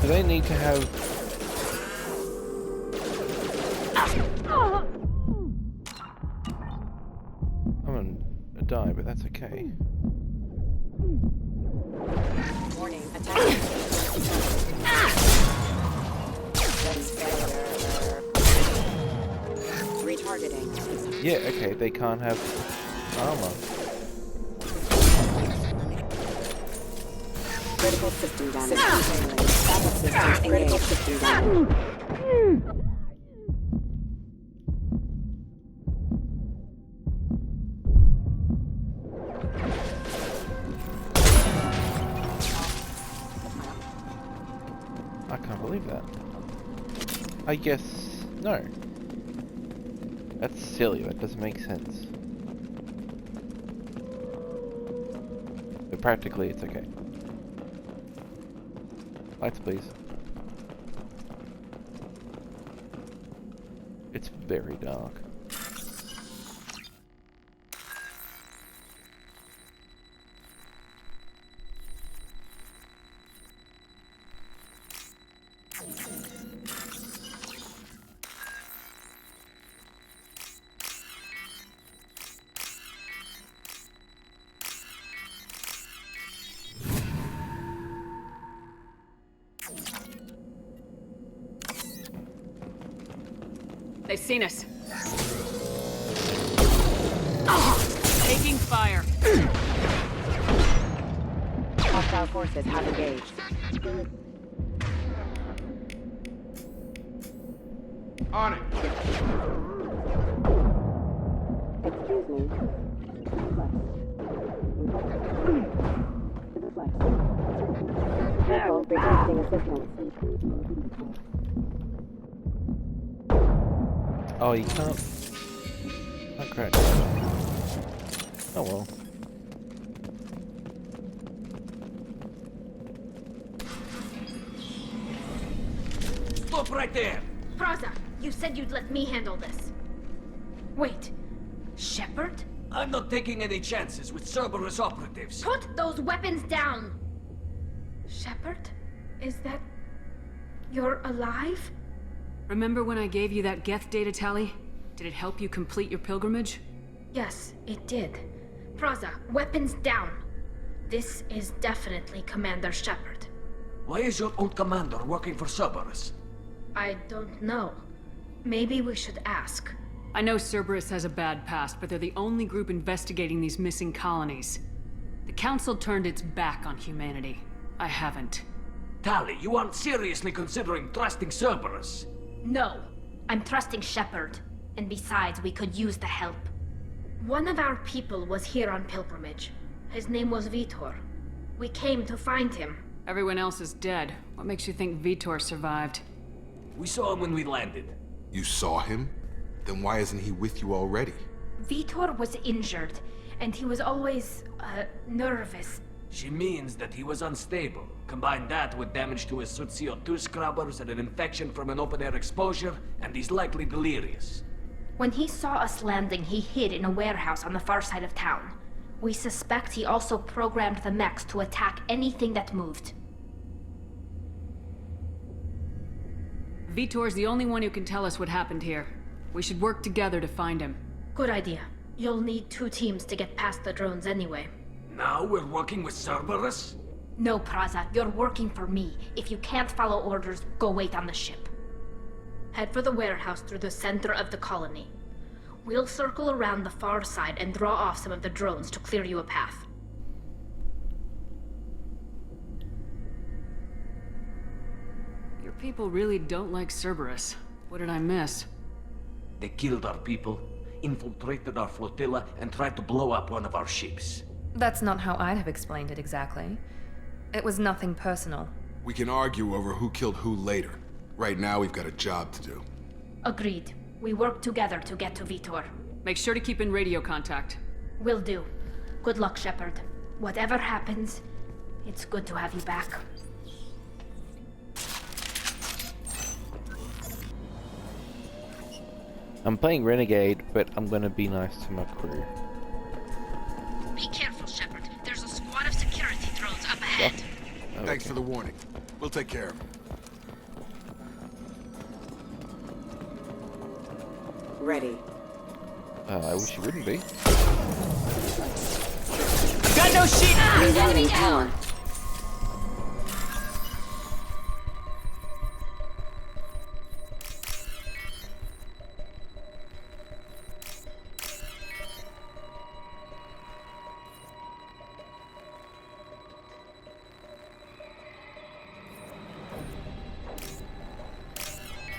Do they need to have... I'm gonna die, but that's okay. Warning, attack. Retargeting. Yeah, okay, they can't have armor. Critical system damage. Backup systems critical system damage. I can't believe that. I guess... no. That's silly, that doesn't make sense. But practically it's okay. Lights, please. It's very dark. They've seen us. Taking fire. Hostile forces have engaged. On it. Excuse me. Careful, requesting assistance. Oh, you can't... oh, crap. Oh well. Stop right there! Praza, you said you'd let me handle this. Wait, Shepard? I'm not taking any chances with Cerberus operatives. Put those weapons down! Shepard? Is that... you're alive? Remember when I gave you that Geth data tally? Did it help you complete your pilgrimage? Yes, it did. Praza, weapons down. This is definitely Commander Shepard. Why is your own commander working for Cerberus? I don't know. Maybe we should ask. I know Cerberus has a bad past, but they're the only group investigating these missing colonies. The Council turned its back on humanity. I haven't. Tali, you aren't seriously considering trusting Cerberus? No. I'm trusting Shepard. And besides, we could use the help. One of our people was here on pilgrimage. His name was Vitor. We came to find him. Everyone else is dead. What makes you think Vitor survived? We saw him when we landed. You saw him? Then why isn't he with you already? Vitor was injured, and he was always, nervous. She means that he was unstable. Combine that with damage to his suit CO2 scrubbers and an infection from an open-air exposure, and he's likely delirious. When he saw us landing, he hid in a warehouse on the far side of town. We suspect he also programmed the mechs to attack anything that moved. Vitor's the only one who can tell us what happened here. We should work together to find him. Good idea. You'll need 2 teams to get past the drones anyway. Now we're working with Cerberus? No, Praza, you're working for me. If you can't follow orders, go wait on the ship. Head for the warehouse through the center of the colony. We'll circle around the far side and draw off some of the drones to clear you a path. Your people really don't like Cerberus. What did I miss? They killed our people, infiltrated our flotilla, and tried to blow up one of our ships. That's not how I'd have explained it exactly. It was nothing personal. We can argue over who killed who later. Right now, we've got a job to do. Agreed. We work together to get to Vitor. Make sure to keep in radio contact. Will do. Good luck, Shepard. Whatever happens, it's good to have you back. I'm playing Renegade, but I'm gonna be nice to my crew. Be careful, Shepard. There's a squad of security drones up ahead. Oh, thanks for the warning. We'll take care of him. Ready. I wish you wouldn't be. Got no shit! Enemy down.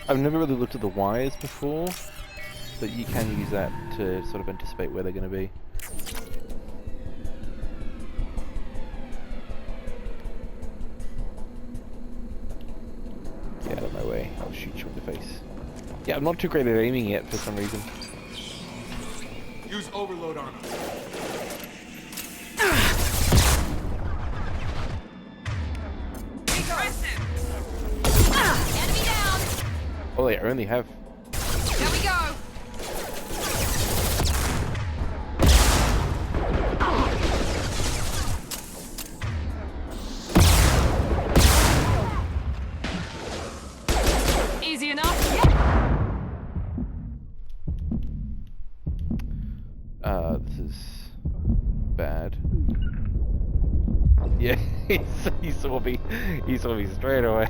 I've never really looked at the wires before, but you can use that to sort of anticipate where they're going to be. Get out of my way, I'll shoot you in the face. Yeah, I'm not too great at aiming yet for some reason. Use overload on him. Oh, they only have... There we go! Easy enough? This is... bad. Yeah, he saw me straight away.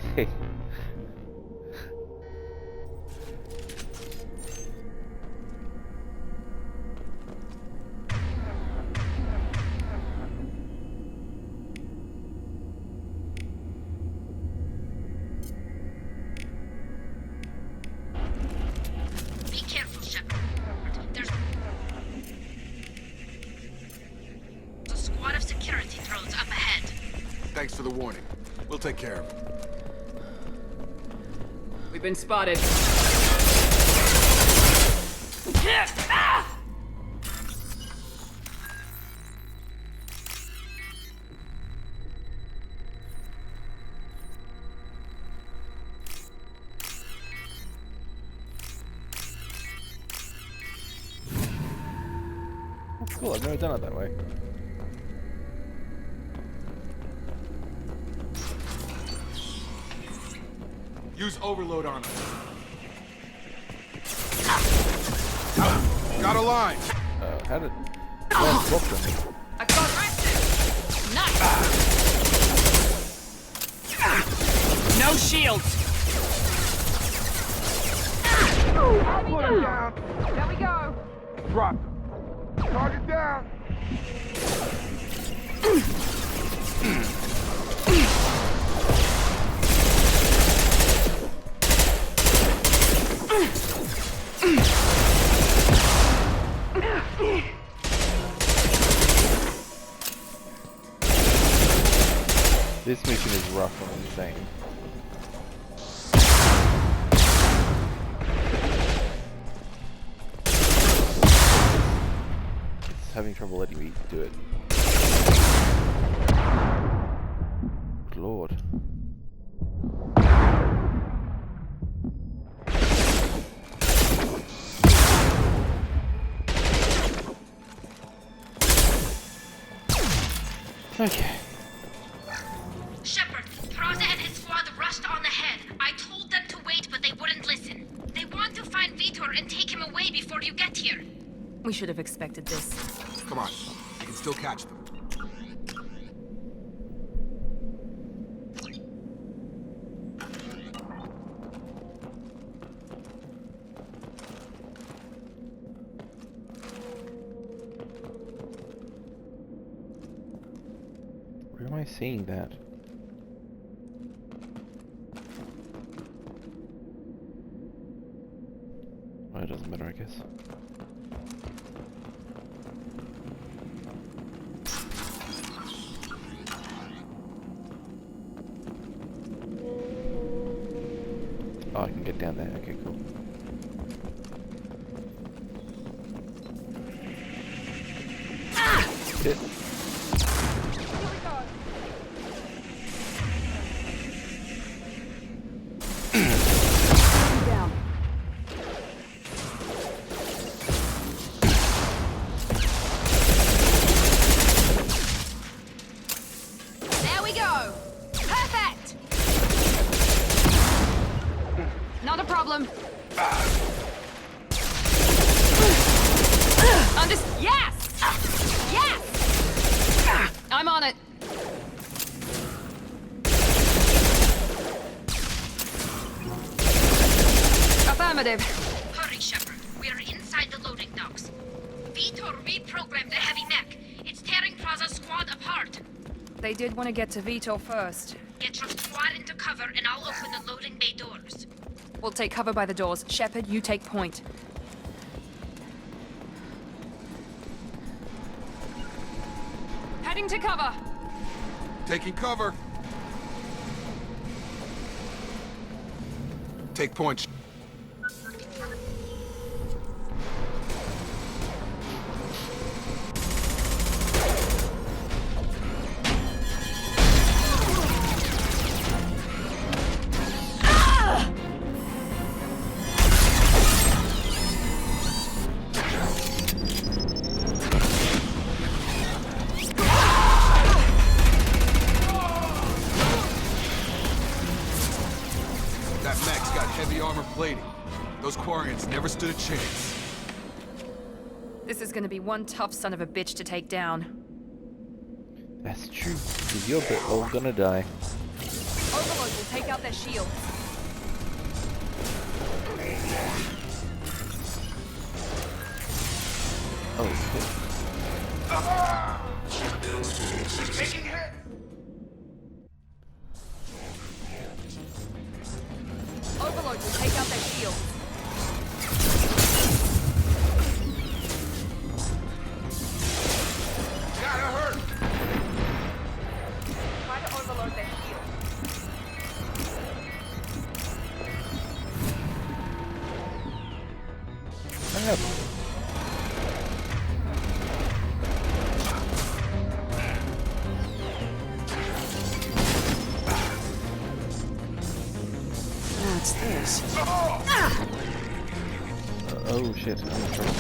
Thanks for the warning. We'll take care of him. We've been spotted. That's cool, I've never done it that way. Use overload on him. Got a line. How did... Oh, swap them. I got arrested! Nice! No shields! Put him down! There we go! Drop. Target down. This mission is rough and insane. It's having trouble letting me do it. Good Lord. Okay. Shepard, Praza and his squad rushed on ahead. I told them to wait, but they wouldn't listen. They want to find Vitor and take him away before you get here. We should have expected this. Come on. You can still catch them. Where am I seeing that? Well, it doesn't matter, I guess. Oh, I can get down there. Okay, cool. Shit. Down. There we go! Perfect! Not a problem. Yes! Yes! I'm on it. Affirmative. Hurry, Shepard. We're inside the loading docks. Vitor reprogrammed the heavy mech. It's tearing Praza's squad apart. They did want to get to Vitor first. Get your squad into cover and I'll open the loading bay doors. We'll take cover by the doors. Shepard, you take point. Heading to cover. Taking cover. Take point. That mech's got heavy armor plating. Those Quarians never stood a chance. This is gonna be one tough son of a bitch to take down. That's true. Because you're all gonna die. Overlord will take out their shields. Oh, shit. Making hit! Overlord will take out their shields. Gotta hurt! Try to overload their shields. Hurry up. What's this? Oh shit, I'm in trouble.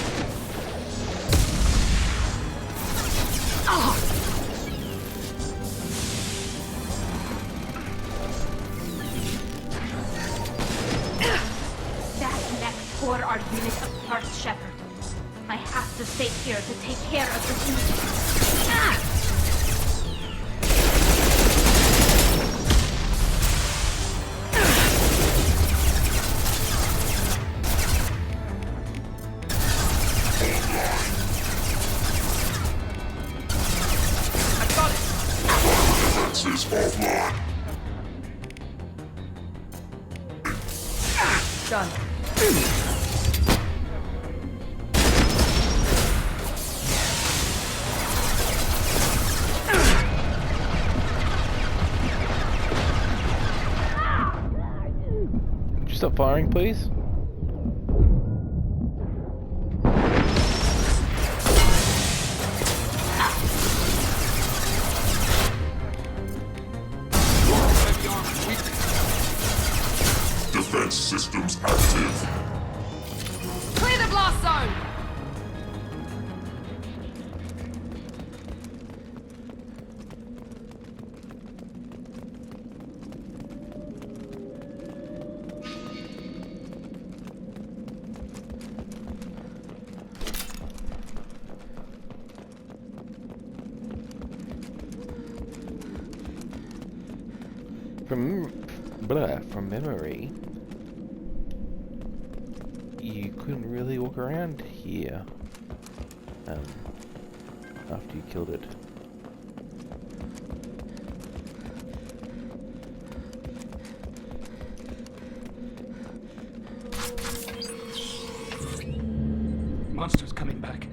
That mech tore our unit apart, Shepard. I I have to stay here to take care of the humans. Ah! Offline. Done. Would you stop firing, please? Defense systems active. Clear the blast zone! From memory, you couldn't really walk around here after you killed it. Monsters coming back.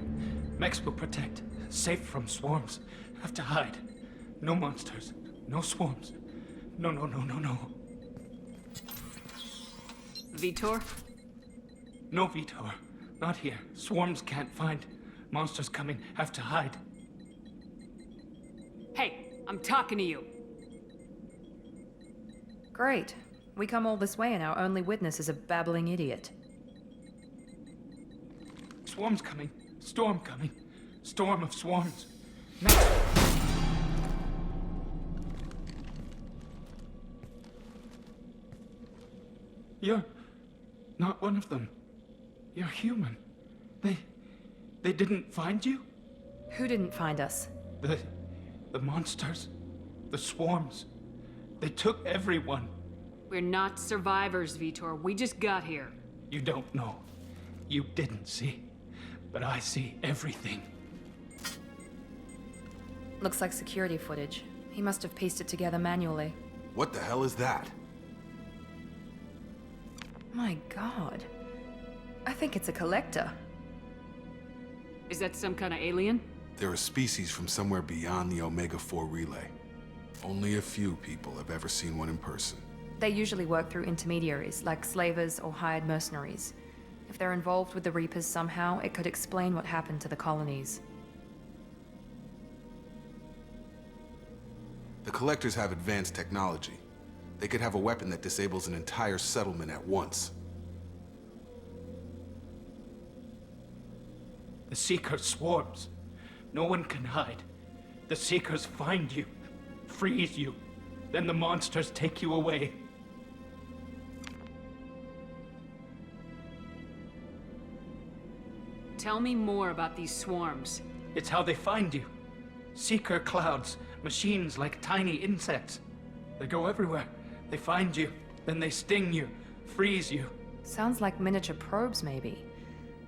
Mechs will protect. Safe from swarms. Have to hide. No monsters. No swarms. No, no, no, no, no. Vitor? No, Vitor. Not here. Swarms can't find. Monsters coming. Have to hide. Hey, I'm talking to you. Great. We come all this way and our only witness is a babbling idiot. Swarms coming. Storm coming. Storm of swarms. You're not one of them. You're human. They didn't find you? Who didn't find us? The monsters. The swarms. They took everyone. We're not survivors, Vitor. We just got here. You don't know. You didn't see. But I see everything. Looks like security footage. He must have pieced it together manually. What the hell is that? My god. I think it's a collector. Is that some kind of alien? They're a species from somewhere beyond the Omega-4 relay. Only a few people have ever seen one in person. They usually work through intermediaries, like slavers or hired mercenaries. If they're involved with the Reapers somehow, it could explain what happened to the colonies. The Collectors have advanced technology. They could have a weapon that disables an entire settlement at once. The Seeker swarms. No one can hide. The Seekers find you, freeze you, then the monsters take you away. Tell me more about these swarms. It's how they find you. Seeker clouds, machines like tiny insects. They go everywhere. They find you, then they sting you, freeze you. Sounds like miniature probes, maybe.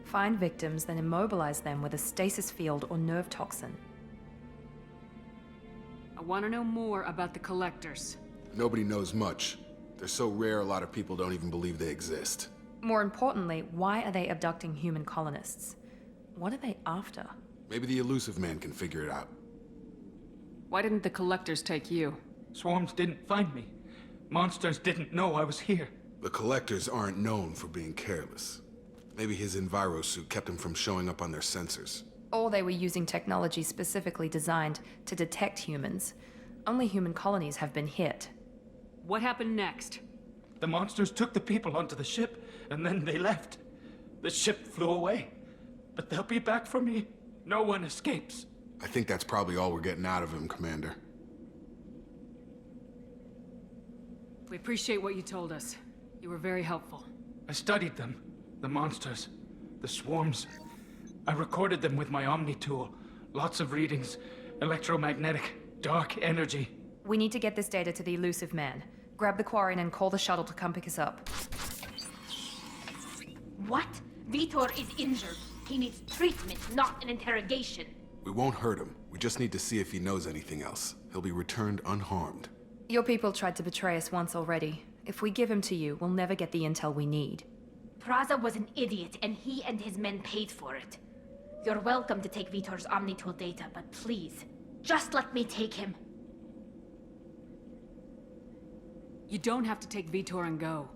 Find victims, then immobilize them with a stasis field or nerve toxin. I want to know more about the Collectors. Nobody knows much. They're so rare, a lot of people don't even believe they exist. More importantly, why are they abducting human colonists? What are they after? Maybe the Elusive Man can figure it out. Why didn't the Collectors take you? Swarms didn't find me. Monsters didn't know I was here. The Collectors aren't known for being careless. Maybe his envirosuit kept him from showing up on their sensors. Or they were using technology specifically designed to detect humans. Only human colonies have been hit. What happened next? The monsters took the people onto the ship, and then they left. The ship flew away. But they'll be back for me. No one escapes. I think that's probably all we're getting out of him, Commander. We appreciate what you told us. You were very helpful. I studied them. The monsters. The swarms. I recorded them with my Omni tool. Lots of readings. Electromagnetic, dark energy. We need to get this data to the elusive man. Grab the Quarian and call the shuttle to come pick us up. What? Vitor is injured. He needs treatment, not an interrogation. We won't hurt him. We just need to see if he knows anything else. He'll be returned unharmed. Your people tried to betray us once already. If we give him to you, we'll never get the intel we need. Praza was an idiot, and he and his men paid for it. You're welcome to take Vitor's Omnitool data, but please, just let me take him. You don't have to take Vitor and go.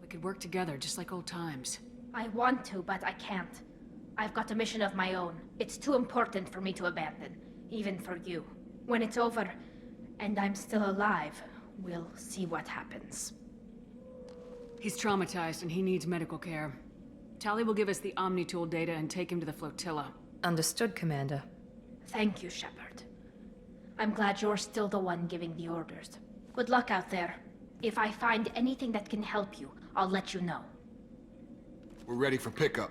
We could work together, just like old times. I want to, but I can't. I've got a mission of my own. It's too important for me to abandon, even for you. When it's over, and I'm still alive, we'll see what happens. He's traumatized and he needs medical care. Tali will give us the Omnitool data and take him to the flotilla. Understood, Commander. Thank you, Shepard. I'm glad you're still the one giving the orders. Good luck out there. If I find anything that can help you, I'll let you know. We're ready for pickup.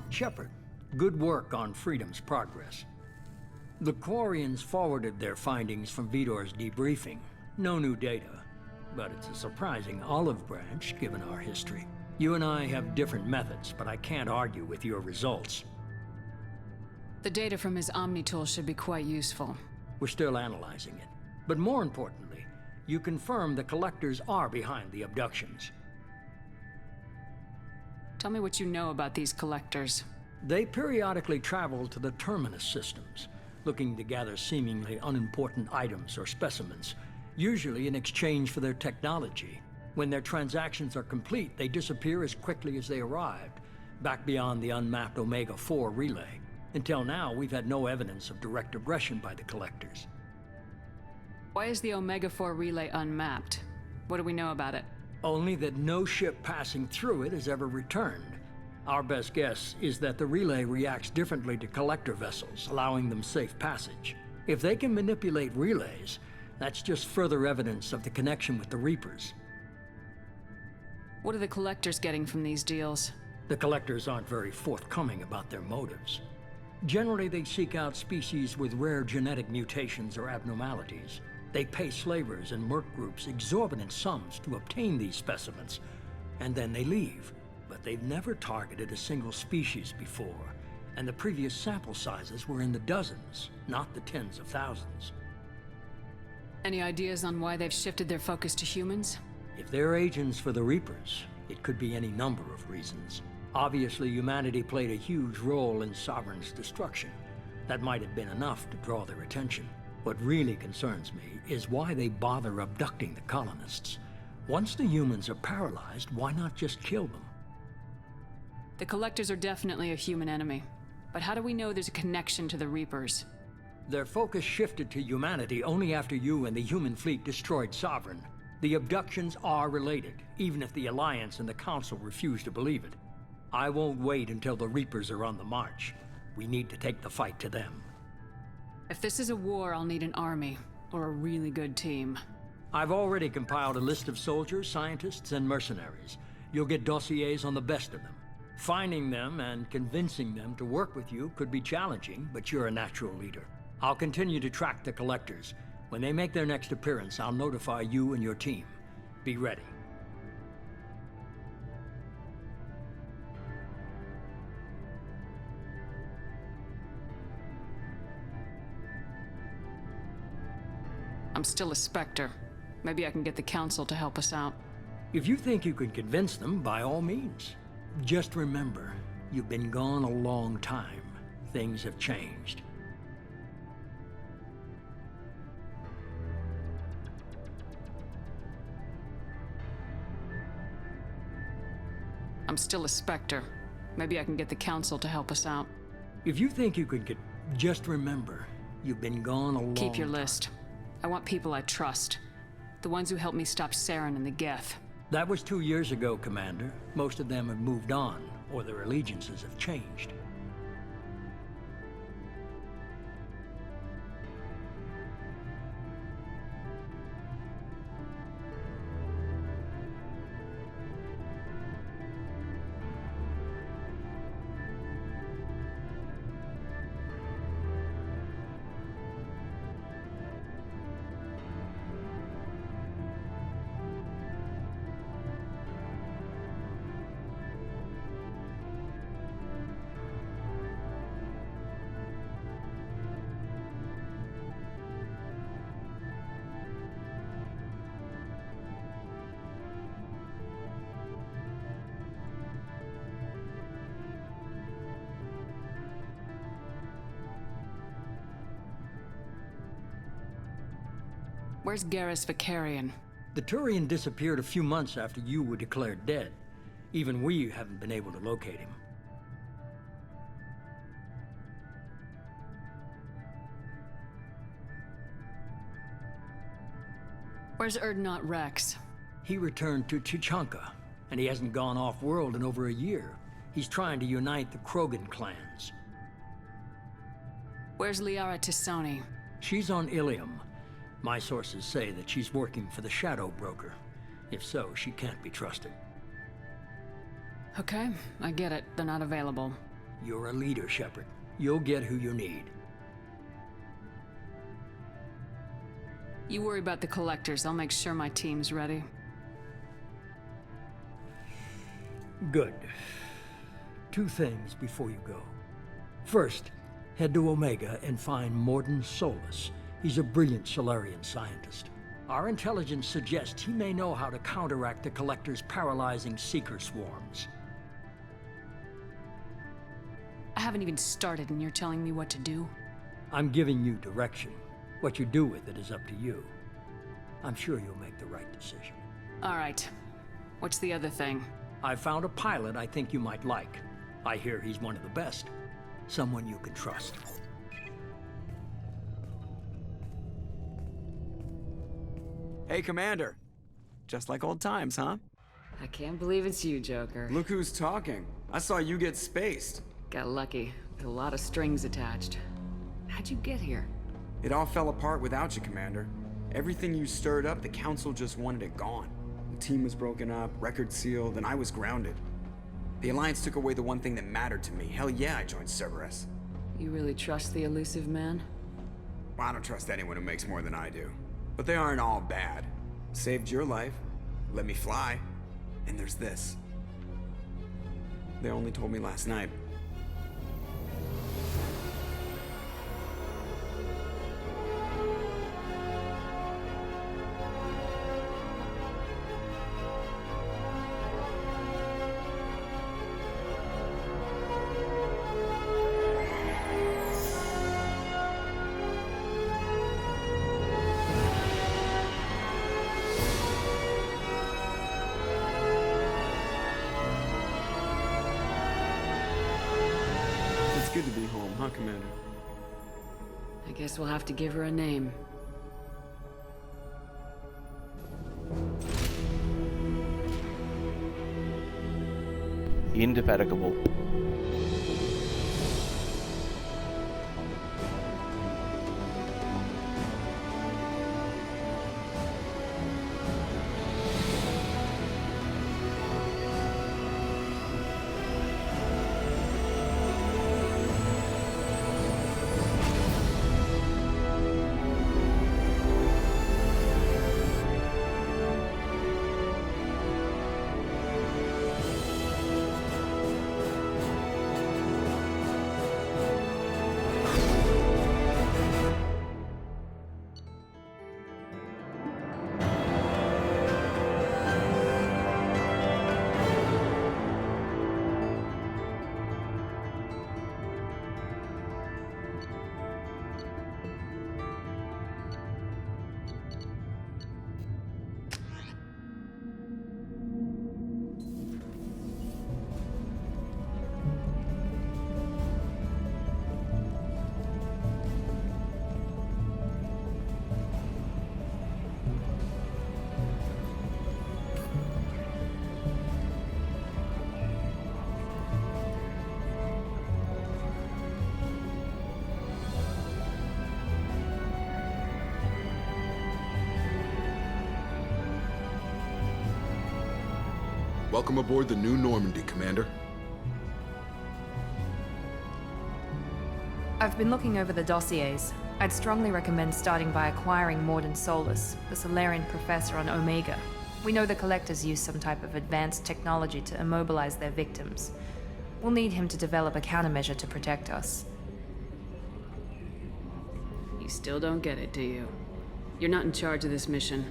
Shepard, good work on Freedom's progress. The Quarians forwarded their findings from Vitor's debriefing. No new data, but it's a surprising olive branch given our history. You and I have different methods, but I can't argue with your results. The data from his Omnitool should be quite useful. We're still analyzing it. But more importantly, you confirm the Collectors are behind the abductions. Tell me what you know about these Collectors. They periodically travel to the Terminus systems, looking to gather seemingly unimportant items or specimens, usually in exchange for their technology. When their transactions are complete, they disappear as quickly as they arrived, back beyond the unmapped Omega-4 relay. Until now, we've had no evidence of direct aggression by the Collectors. Why is the Omega-4 relay unmapped? What do we know about it? Only that no ship passing through it has ever returned. Our best guess is that the relay reacts differently to Collector vessels, allowing them safe passage. If they can manipulate relays, that's just further evidence of the connection with the Reapers. What are the Collectors getting from these deals? The Collectors aren't very forthcoming about their motives. Generally, they seek out species with rare genetic mutations or abnormalities. They pay slavers and merc groups exorbitant sums to obtain these specimens, and then they leave. But they've never targeted a single species before, and the previous sample sizes were in the dozens, not the tens of thousands. Any ideas on why they've shifted their focus to humans? If they're agents for the Reapers, it could be any number of reasons. Obviously, humanity played a huge role in Sovereign's destruction. That might have been enough to draw their attention. What really concerns me is why they bother abducting the colonists. Once the humans are paralyzed, why not just kill them? The Collectors are definitely a human enemy. But how do we know there's a connection to the Reapers? Their focus shifted to humanity only after you and the human fleet destroyed Sovereign. The abductions are related, even if the Alliance and the Council refuse to believe it. I won't wait until the Reapers are on the march. We need to take the fight to them. If this is a war, I'll need an army, or a really good team. I've already compiled a list of soldiers, scientists, and mercenaries. You'll get dossiers on the best of them. Finding them and convincing them to work with you could be challenging, but you're a natural leader. I'll continue to track the Collectors. When they make their next appearance, I'll notify you and your team. Be ready. I'm still a Spectre. Maybe I can get the Council to help us out. If you think you can convince them, by all means. Just remember, you've been gone a long time. Things have changed. I'm still a Spectre. Maybe I can get the Council to help us out. If you think you could just remember, you've been gone a long time. Keep your list. I want people I trust. The ones who helped me stop Saren and the Geth. That was 2 years ago, Commander. Most of them have moved on, or their allegiances have changed. Where's Garrus Vicarian? The Turian disappeared a few months after you were declared dead. Even we haven't been able to locate him. Where's Urdnot Rex? He returned to Tuchanka, and he hasn't gone off-world in over a year. He's trying to unite the Krogan clans. Where's Liara T'Soni? She's on Ilium. My sources say that she's working for the Shadow Broker. If so, she can't be trusted. Okay, I get it. They're not available. You're a leader, Shepard. You'll get who you need. You worry about the collectors. I'll make sure my team's ready. Good. 2 things before you go. First, head to Omega and find Mordin Solus. He's a brilliant Solarian scientist. Our intelligence suggests he may know how to counteract the Collector's paralyzing Seeker swarms. I haven't even started and you're telling me what to do? I'm giving you direction. What you do with it is up to you. I'm sure you'll make the right decision. All right. What's the other thing? I found a pilot I think you might like. I hear he's one of the best. Someone you can trust. Hey, Commander. Just like old times, huh? I can't believe it's you, Joker. Look who's talking. I saw you get spaced. Got lucky. With a lot of strings attached. How'd you get here? It all fell apart without you, Commander. Everything you stirred up, the Council just wanted it gone. The team was broken up, record sealed, and I was grounded. The Alliance took away the one thing that mattered to me. Hell yeah, I joined Cerberus. You really trust the elusive man? Well, I don't trust anyone who makes more than I do. But they aren't all bad. Saved your life, let me fly, and there's this. They only told me last night. Good to be home, huh, Commander? I guess we'll have to give her a name. Indefatigable. Welcome aboard the New Normandy, Commander. I've been looking over the dossiers. I'd strongly recommend starting by acquiring Mordin Solus, the Solarian professor on Omega. We know the Collectors use some type of advanced technology to immobilize their victims. We'll need him to develop a countermeasure to protect us. You still don't get it, do you? You're not in charge of this mission.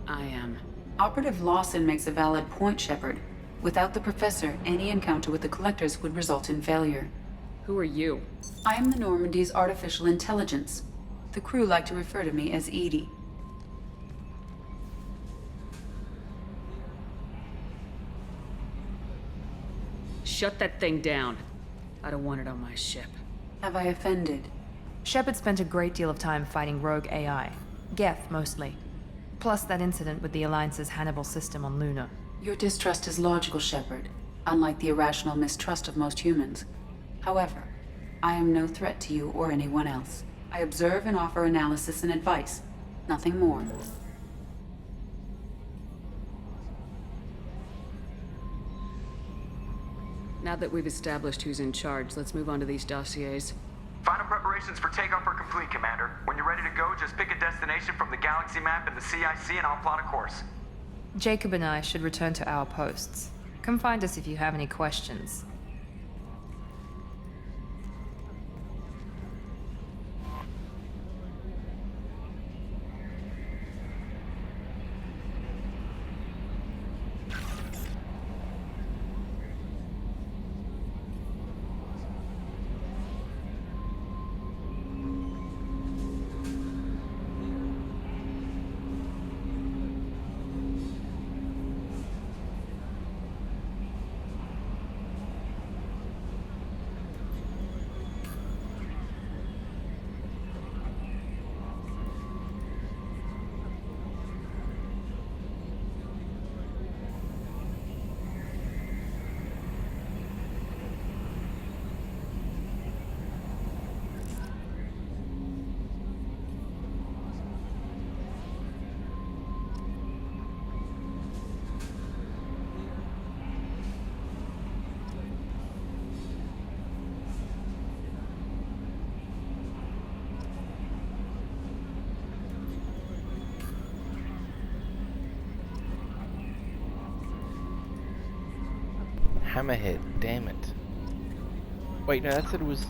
I am. Operative Lawson makes a valid point, Shepard. Without the Professor, any encounter with the Collectors would result in failure. Who are you? I am the Normandy's artificial intelligence. The crew like to refer to me as EDI. shut that thing down. I don't want it on my ship. Have I offended? Shepard spent a great deal of time fighting rogue AI. Geth, mostly. Plus that incident with the Alliance's Hannibal system on Luna. Your distrust is logical, Shepard, unlike the irrational mistrust of most humans. However, I am no threat to you or anyone else. I observe and offer analysis and advice. Nothing more. Now that we've established who's in charge, let's move on to these dossiers. Final preparations for takeoff are complete, Commander. When you're ready to go, just pick a destination from the galaxy map and the CIC and I'll plot a course. Jacob and I should return to our posts. Come find us if you have any questions. Hammerhead, damn it. Wait, no, that said it was...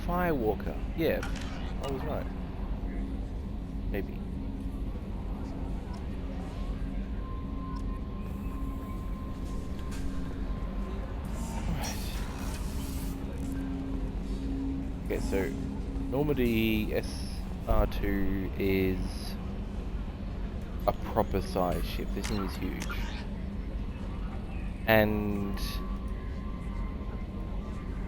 Firewalker. Yeah, I was right. Maybe. Alright. Okay, so Normandy SR2 is a proper size ship. This thing is huge. And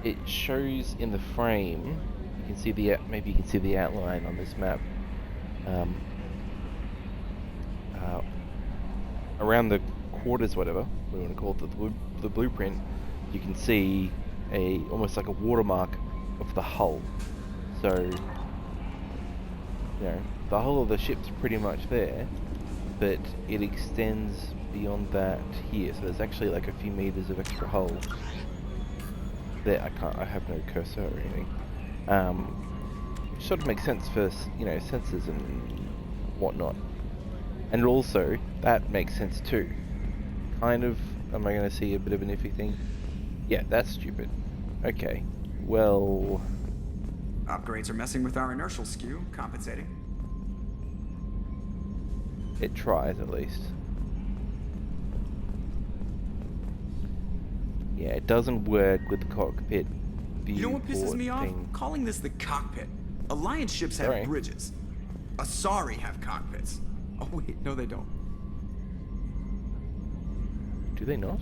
it shows in the frame, you can see the, maybe you can see the outline on this map, around the quarters, whatever we want to call it, the blueprint, you can see almost like a watermark of the hull. So, you know, the hull of the ship's pretty much there, but it extends beyond that here. So there's actually like a few meters of extra hull there. I have no cursor or anything. Which sort of makes sense for, you know, sensors and whatnot. And also, that makes sense too. Kind of, am I going to see a bit of an iffy thing? Yeah, that's stupid. Okay, well... Upgrades are messing with our inertial skew, compensating. It tries, at least. Yeah, it doesn't work with the cockpit view. You know what pisses me off? Thing. Calling this the cockpit. Alliance ships have bridges. Asari have cockpits. Oh wait, no they don't. Do they not?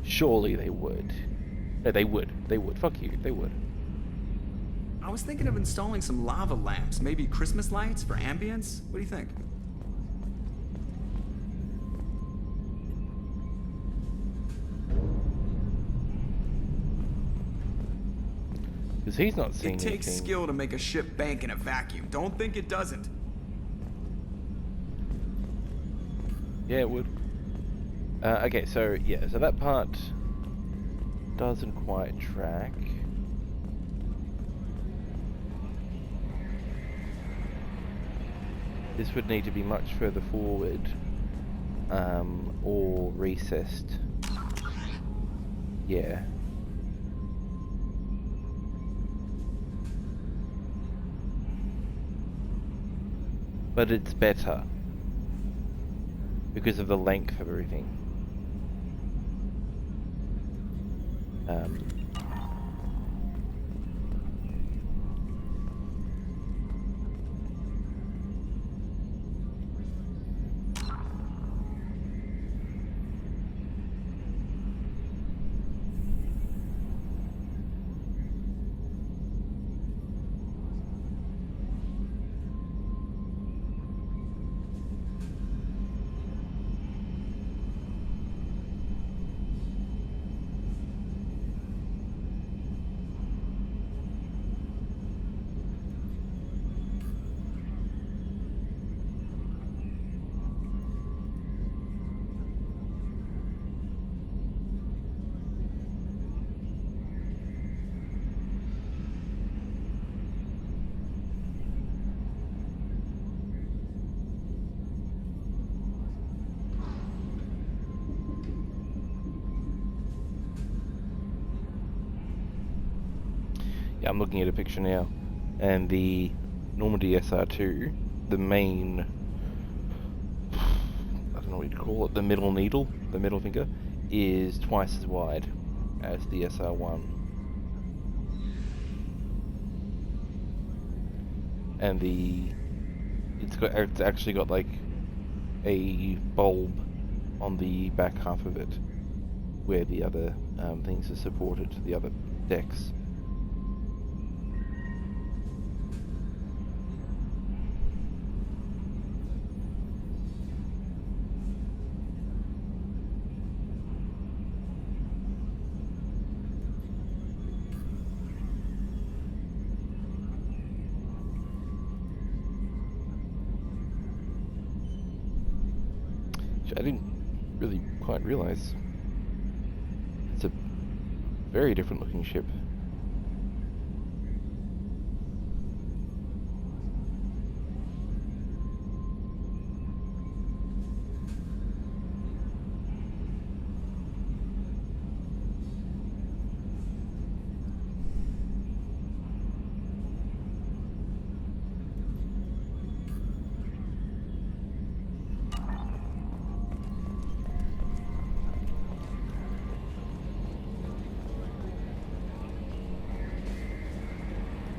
Surely they would. No, they would. They would. Fuck you. They would. I was thinking of installing some lava lamps, maybe Christmas lights for ambience. What do you think? Because he's not seeing anything. It takes skill to make a ship bank in a vacuum. Don't think it doesn't. Yeah, it would. Okay, so yeah, so that part doesn't quite track. This would need to be much further forward, or recessed. Yeah. But it's better because of the length of everything. Yeah, I'm looking at a picture now, and the Normandy SR2, the main, I don't know what you'd call it, the middle needle, the middle finger, is twice as wide as the SR1. And it's actually got like a bulb on the back half of it, where the other things are supported, the other decks. I didn't really quite realize it's a very different looking ship.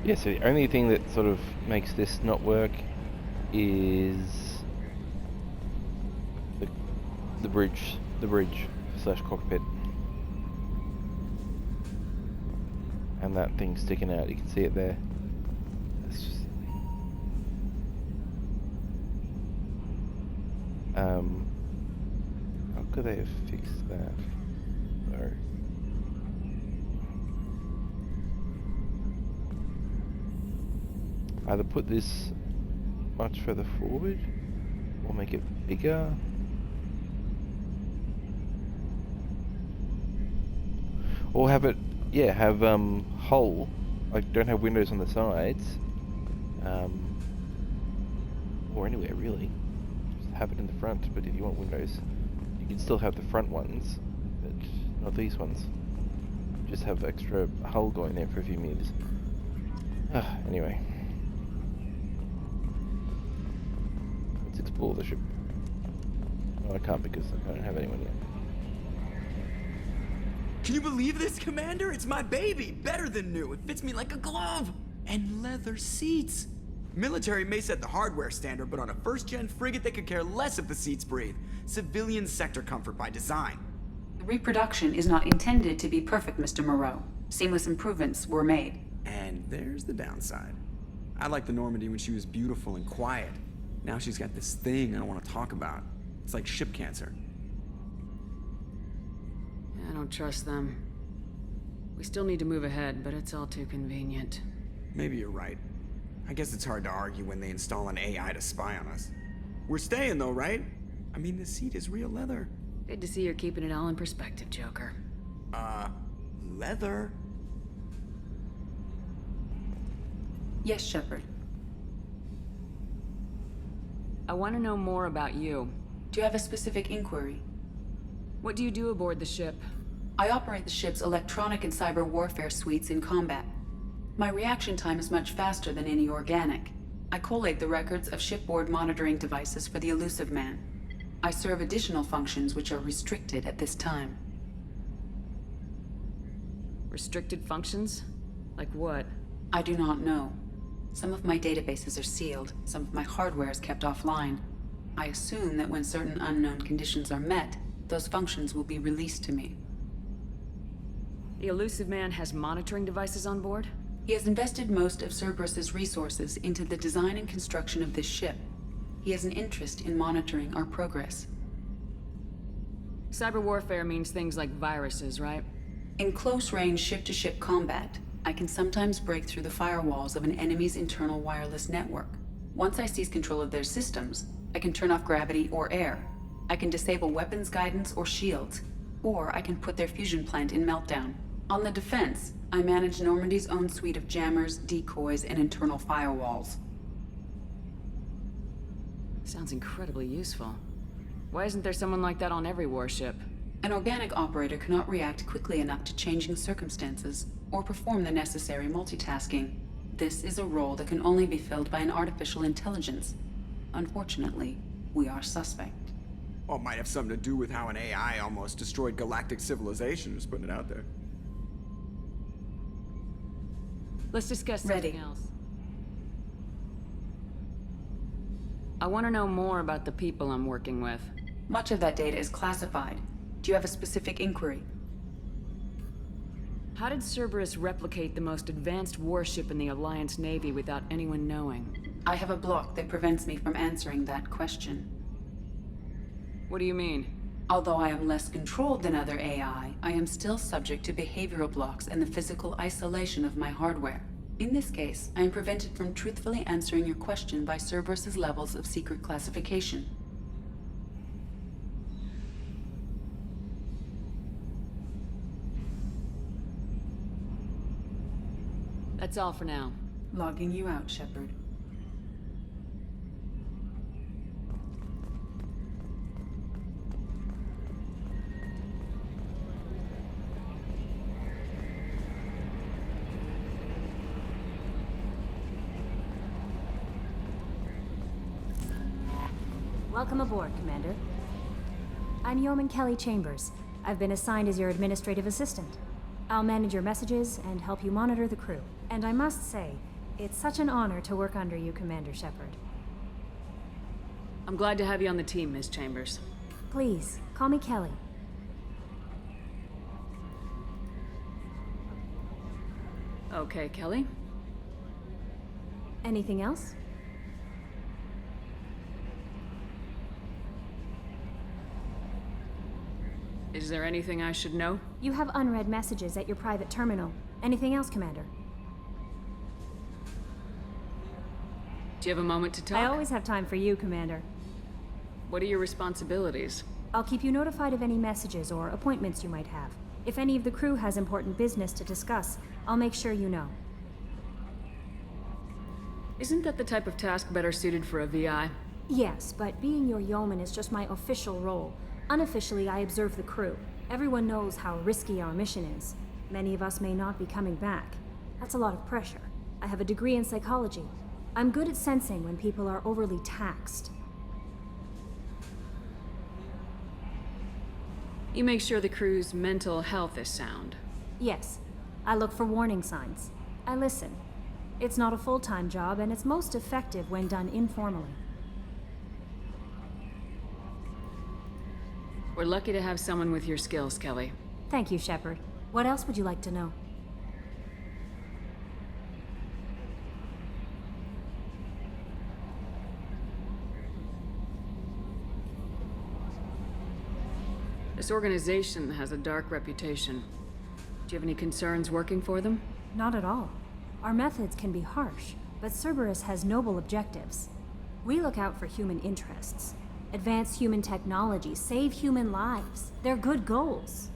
Yeah, so the only thing that sort of makes this not work is the bridge slash cockpit, and that thing sticking out. You can see it there. It's just, how could they have fixed that? No. Either put this much further forward, or make it bigger. Or have it, yeah, have hull, like don't have windows on the sides, or anywhere really. Just have it in the front, but if you want windows, you can still have the front ones, but not these ones. Just have extra hull going there for a few meters. Anyway. Let's explore the ship. Oh, I can't because I don't have anyone yet. Can you believe this, Commander? It's my baby! Better than new. It fits me like a glove! And leather seats! Military may set the hardware standard, but on a first-gen frigate they could care less if the seats breathe. Civilian sector comfort by design. The reproduction is not intended to be perfect, Mr. Moreau. Seamless improvements were made. And there's the downside. I liked the Normandy when she was beautiful and quiet. Now she's got this thing I don't want to talk about. It's like ship cancer. I don't trust them. We still need to move ahead, but it's all too convenient. Maybe you're right. I guess it's hard to argue when they install an AI to spy on us. We're staying though, right? I mean, the seat is real leather. Good to see you're keeping it all in perspective, Joker. Leather? Yes, Shepard. I want to know more about you. Do you have a specific inquiry? What do you do aboard the ship? I operate the ship's electronic and cyber warfare suites in combat. My reaction time is much faster than any organic. I collate the records of shipboard monitoring devices for the Elusive Man. I serve additional functions which are restricted at this time. Restricted functions? Like what? I do not know. Some of my databases are sealed, some of my hardware is kept offline. I assume that when certain unknown conditions are met, those functions will be released to me. The Elusive Man has monitoring devices on board? He has invested most of Cerberus's resources into the design and construction of this ship. He has an interest in monitoring our progress. Cyber warfare means things like viruses, right? In close-range ship-to-ship combat, I can sometimes break through the firewalls of an enemy's internal wireless network. Once I seize control of their systems, I can turn off gravity or air. I can disable weapons guidance or shields, or I can put their fusion plant in meltdown. On the defense, I manage Normandy's own suite of jammers, decoys, and internal firewalls. Sounds incredibly useful. Why isn't there someone like that on every warship? An organic operator cannot react quickly enough to changing circumstances, or perform the necessary multitasking. This is a role that can only be filled by an artificial intelligence. Unfortunately, we are suspect. Well, it might have something to do with how an AI almost destroyed galactic civilization, just putting it out there. Let's discuss something else. I want to know more about the people I'm working with. Much of that data is classified. Do you have a specific inquiry? How did Cerberus replicate the most advanced warship in the Alliance Navy without anyone knowing? I have a block that prevents me from answering that question. What do you mean? Although I am less controlled than other AI, I am still subject to behavioral blocks and the physical isolation of my hardware. In this case, I am prevented from truthfully answering your question by Cerberus's levels of secret classification. That's all for now. Logging you out, Shepard. Welcome aboard, Commander. I'm Yeoman Kelly Chambers. I've been assigned as your administrative assistant. I'll manage your messages and help you monitor the crew. And I must say, it's such an honor to work under you, Commander Shepard. I'm glad to have you on the team, Ms. Chambers. Please, call me Kelly. Okay, Kelly. Anything else? Is there anything I should know? You have unread messages at your private terminal. Anything else, Commander? Do you have a moment to talk? I always have time for you, Commander. What are your responsibilities? I'll keep you notified of any messages or appointments you might have. If any of the crew has important business to discuss, I'll make sure you know. Isn't that the type of task better suited for a VI? Yes, but being your yeoman is just my official role. Unofficially, I observe the crew. Everyone knows how risky our mission is. Many of us may not be coming back. That's a lot of pressure. I have a degree in psychology. I'm good at sensing when people are overly taxed. You make sure the crew's mental health is sound. Yes. I look for warning signs. I listen. It's not a full-time job, and it's most effective when done informally. We're lucky to have someone with your skills, Kelly. Thank you, Shepard. What else would you like to know? This organization has a dark reputation. Do you have any concerns working for them? Not at all. Our methods can be harsh, but Cerberus has noble objectives. We look out for human interests. Advance human technology, save human lives. They're good goals.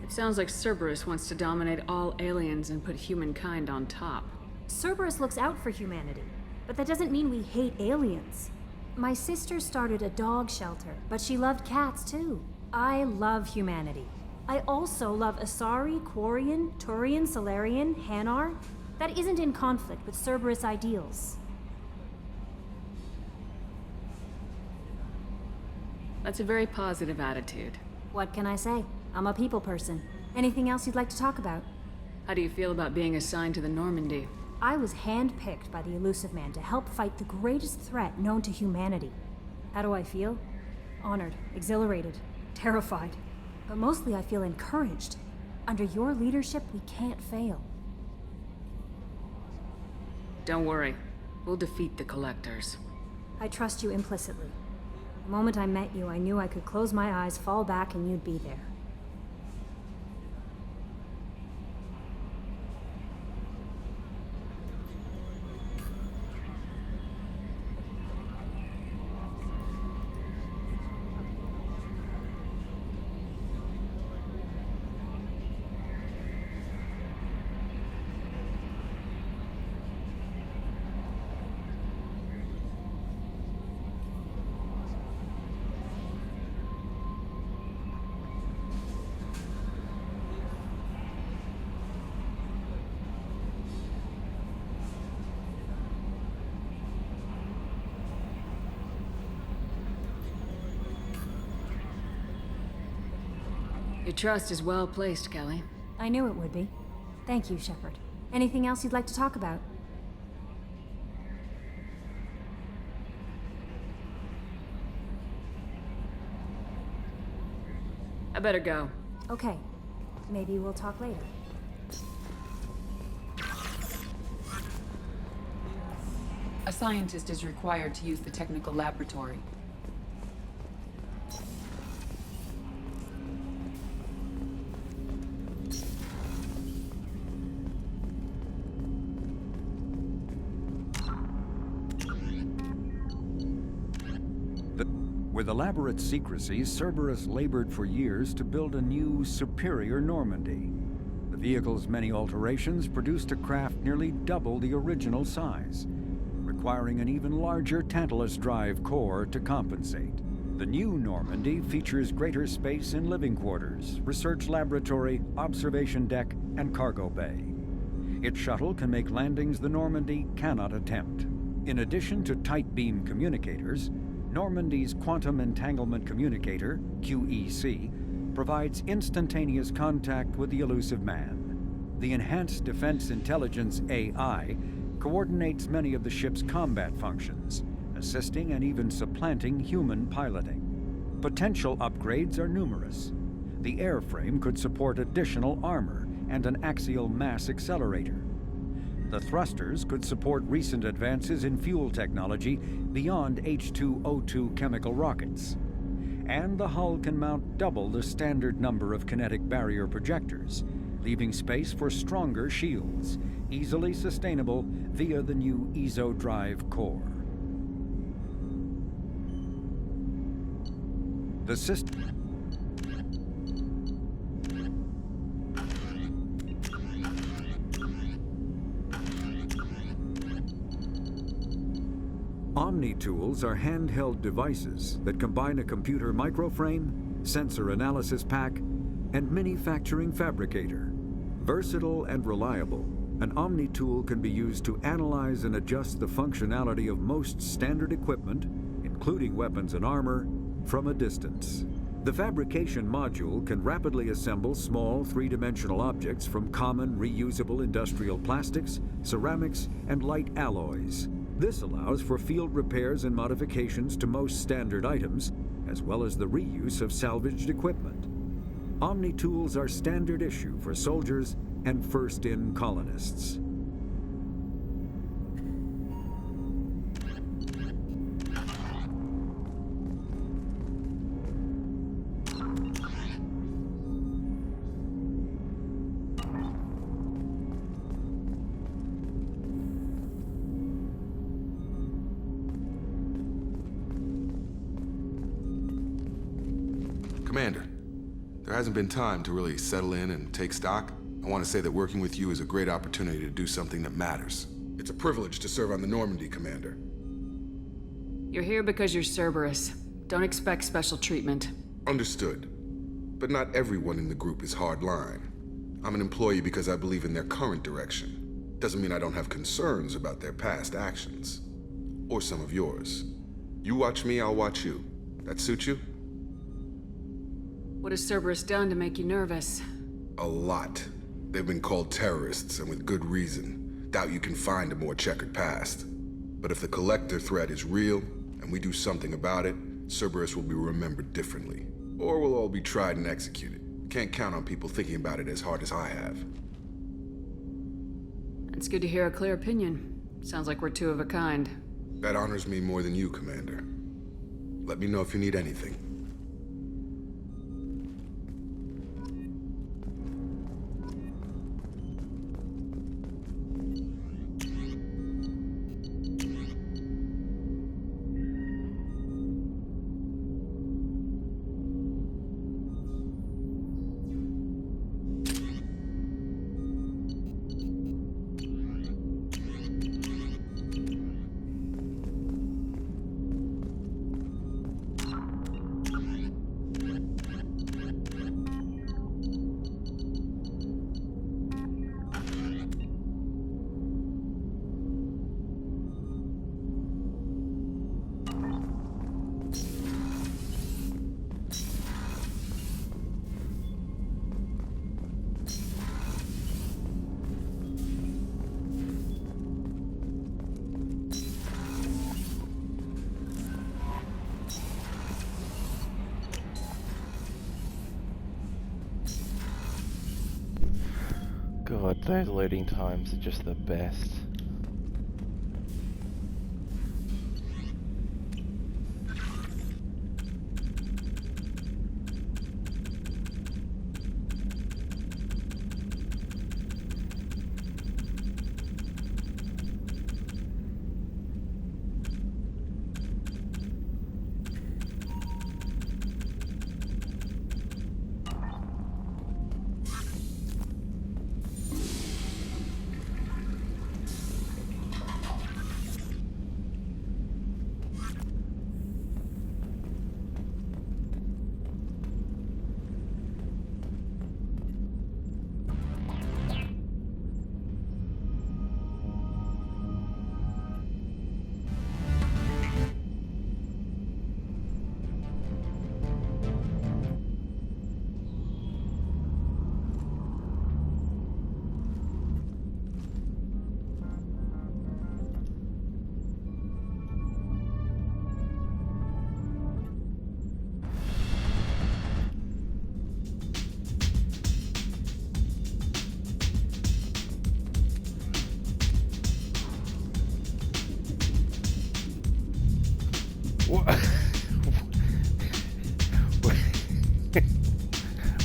It sounds like Cerberus wants to dominate all aliens and put humankind on top. Cerberus looks out for humanity, but that doesn't mean we hate aliens. My sister started a dog shelter, but she loved cats too. I love humanity. I also love Asari, Quarian, Turian, Salarian, Hanar. That isn't in conflict with Cerberus ideals. That's a very positive attitude. What can I say? I'm a people person. Anything else you'd like to talk about? How do you feel about being assigned to the Normandy? I was handpicked by the Illusive Man to help fight the greatest threat known to humanity. How do I feel? Honored, exhilarated, terrified. But mostly I feel encouraged. Under your leadership, we can't fail. Don't worry. We'll defeat the Collectors. I trust you implicitly. The moment I met you, I knew I could close my eyes, fall back, and you'd be there. Your trust is well placed, Kelly. I knew it would be. Thank you, Shepard. Anything else you'd like to talk about? I better go. Okay. Maybe we'll talk later. A scientist is required to use the technical laboratory. With elaborate secrecy, Cerberus labored for years to build a new, superior Normandy. The vehicle's many alterations produced a craft nearly double the original size, requiring an even larger Tantalus drive core to compensate. The new Normandy features greater space in living quarters, research laboratory, observation deck, and cargo bay. Its shuttle can make landings the Normandy cannot attempt. In addition to tight beam communicators, Normandy's Quantum Entanglement Communicator, QEC, provides instantaneous contact with the elusive man. The Enhanced Defense Intelligence AI coordinates many of the ship's combat functions, assisting and even supplanting human piloting. Potential upgrades are numerous. The airframe could support additional armor and an axial mass accelerator. The thrusters could support recent advances in fuel technology beyond H2O2 chemical rockets. And the hull can mount double the standard number of kinetic barrier projectors, leaving space for stronger shields, easily sustainable via the new EZO drive core. The system... Omni-tools are handheld devices that combine a computer microframe, sensor analysis pack, and manufacturing fabricator. Versatile and reliable, an Omni-tool can be used to analyze and adjust the functionality of most standard equipment, including weapons and armor, from a distance. The fabrication module can rapidly assemble small three-dimensional objects from common reusable industrial plastics, ceramics, and light alloys. This allows for field repairs and modifications to most standard items, as well as the reuse of salvaged equipment. Omni-tools are standard issue for soldiers and first-in colonists. Commander, there hasn't been time to really settle in and take stock. I want to say that working with you is a great opportunity to do something that matters. It's a privilege to serve on the Normandy, Commander. You're here because you're Cerberus. Don't expect special treatment. Understood. But not everyone in the group is hardline. I'm an employee because I believe in their current direction. Doesn't mean I don't have concerns about their past actions. Or some of yours. You watch me, I'll watch you. That suit you? What has Cerberus done to make you nervous? A lot. They've been called terrorists, and with good reason. Doubt you can find a more checkered past. But if the Collector threat is real, and we do something about it, Cerberus will be remembered differently. Or we'll all be tried and executed. Can't count on people thinking about it as hard as I have. It's good to hear a clear opinion. Sounds like we're two of a kind. That honors me more than you, Commander. Let me know if you need anything. Those loading times are just the best.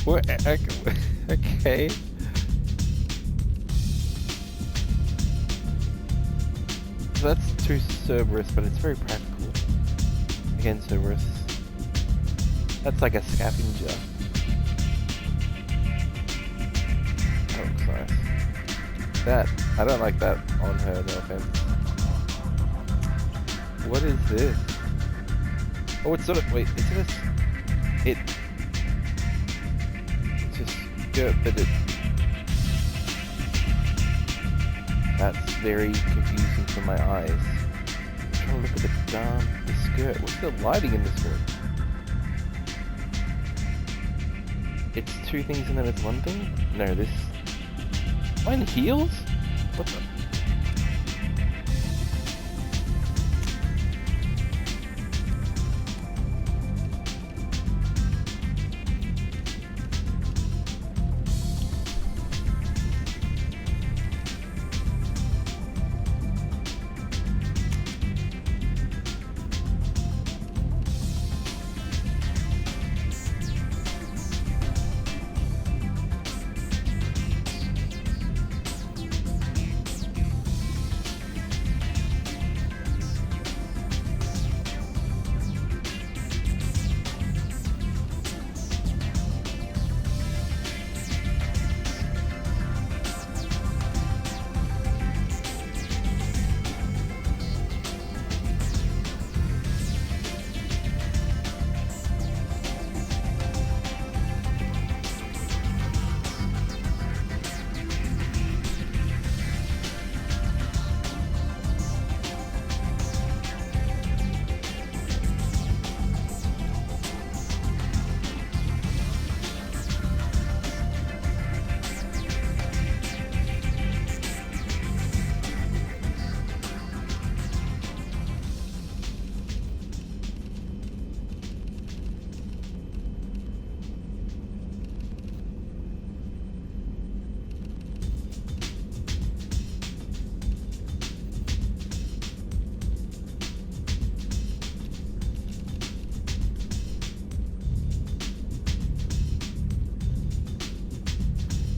What? Okay. That's too Cerberus, but it's very practical. Again, Cerberus. That's like a scavenger. That looks nice. That, I don't like that on her, no offense. What is this? Oh, it's sort of, wait, is this? It's just skirt, but it... That's very confusing for my eyes. I'm trying to look at the skirt. What's the lighting in this one? It's two things and then it's one thing? No, this... Mine heels? What the...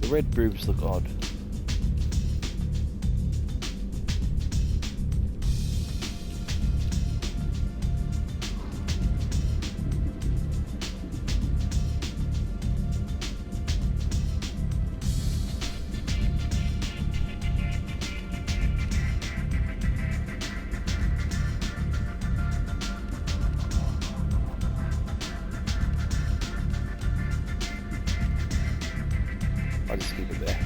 The red boobs look odd. I'll just keep it there.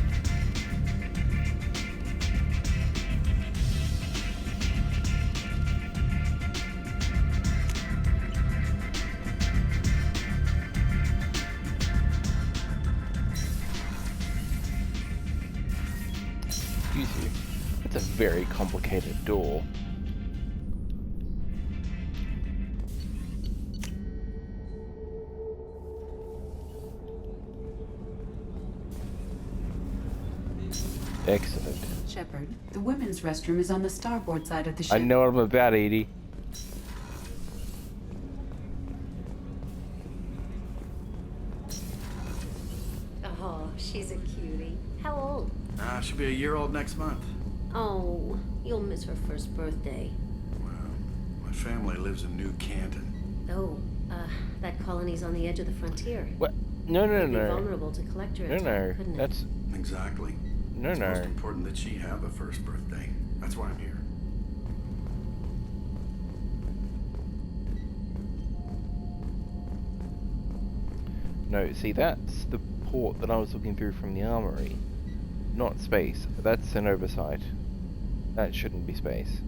Excuse you. It's a very complicated door. Excellent. Shepard, the women's restroom is on the starboard side of the ship. I know what I'm about, Edie. Oh, she's a cutie. How old? She'll be a year old next month. Oh, you'll miss her first birthday. My family lives in New Canton. Oh, that colony's on the edge of the frontier. What? No. It'd be vulnerable to collector attack, couldn't it? That's exactly. It's most important that she have a first birthday. That's why I'm here. No, see, that's the port that I was looking through from the armory. Not space. That's an oversight. That shouldn't be space.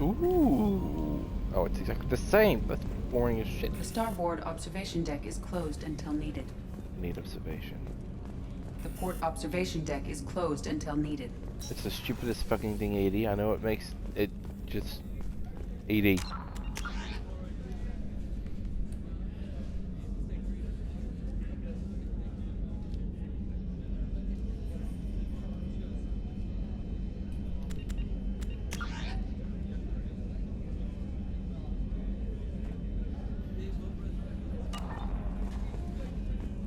Ooh. Oh, it's exactly the same. That's boring as shit. The starboard observation deck is closed until needed. Need observation. The port observation deck is closed until needed. It's the stupidest fucking thing, Edie. I know it makes it just... Edie.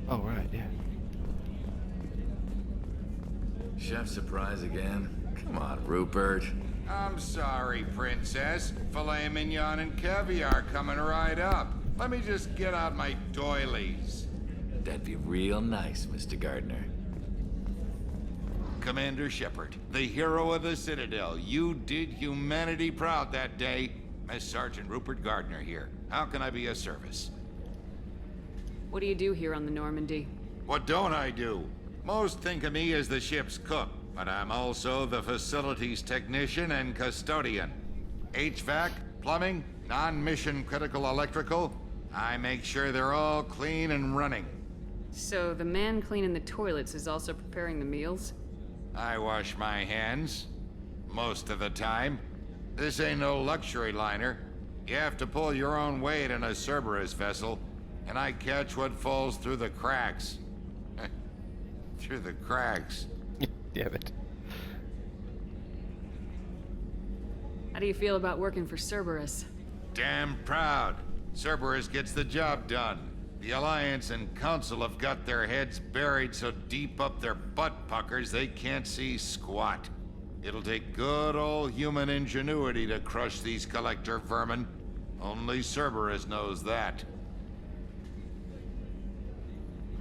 Oh, right, yeah. Chef surprise again? Come on, Rupert. I'm sorry, Princess. Filet mignon and caviar coming right up. Let me just get out my doilies. That'd be real nice, Mr. Gardner. Commander Shepard, the hero of the Citadel. You did humanity proud that day. As Sergeant Rupert Gardner here. How can I be of service? What do you do here on the Normandy? What don't I do? Most think of me as the ship's cook, but I'm also the facilities technician and custodian. HVAC, plumbing, non-mission critical electrical. I make sure they're all clean and running. So the man cleaning the toilets is also preparing the meals? I wash my hands. Most of the time. This ain't no luxury liner. You have to pull your own weight in a Cerberus vessel, and I catch what falls through the cracks. Through the cracks. Damn it. How do you feel about working for Cerberus? Damn proud. Cerberus gets the job done. The Alliance and Council have got their heads buried so deep up their butt puckers they can't see squat. It'll take good old human ingenuity to crush these collector vermin. Only Cerberus knows that.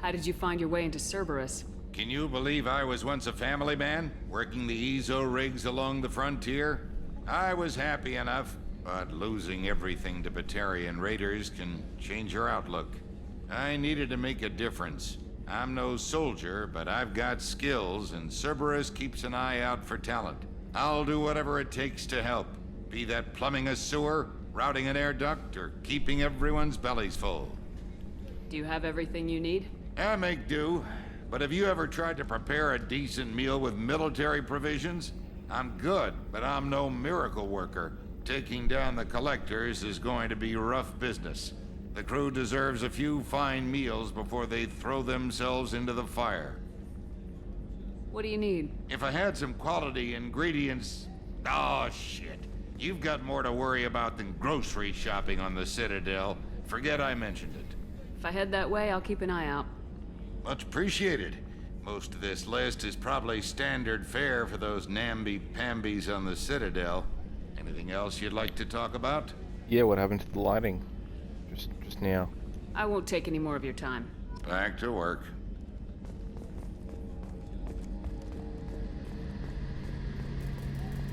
How did you find your way into Cerberus? Can you believe I was once a family man, working the Ezo rigs along the frontier? I was happy enough, but losing everything to Batarian raiders can change your outlook. I needed to make a difference. I'm no soldier, but I've got skills, and Cerberus keeps an eye out for talent. I'll do whatever it takes to help. Be that plumbing a sewer, routing an air duct, or keeping everyone's bellies full. Do you have everything you need? I make do. But have you ever tried to prepare a decent meal with military provisions? I'm good, but I'm no miracle worker. Taking down the collectors is going to be rough business. The crew deserves a few fine meals before they throw themselves into the fire. What do you need? If I had some quality ingredients... Oh, shit. You've got more to worry about than grocery shopping on the Citadel. Forget I mentioned it. If I head that way, I'll keep an eye out. Much appreciated. Most of this list is probably standard fare for those namby-pambies on the Citadel. Anything else you'd like to talk about? Yeah, what happened to the lighting? Just now. I won't take any more of your time. Back to work.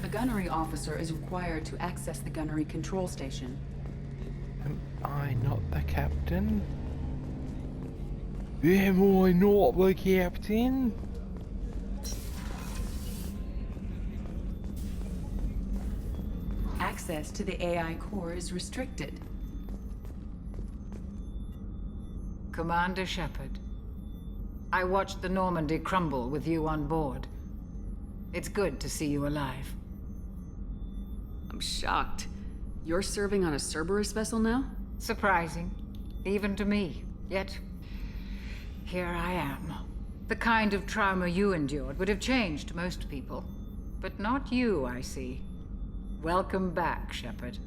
A gunnery officer is required to access the gunnery control station. Am I not the captain? Am I not the captain? Access to the AI core is restricted. Commander Shepard, I watched the Normandy crumble with you on board. It's good to see you alive. I'm shocked. You're serving on a Cerberus vessel now? Surprising. Even to me. Yet, here I am. The kind of trauma you endured would have changed most people. But not you, I see. Welcome back, Shepard.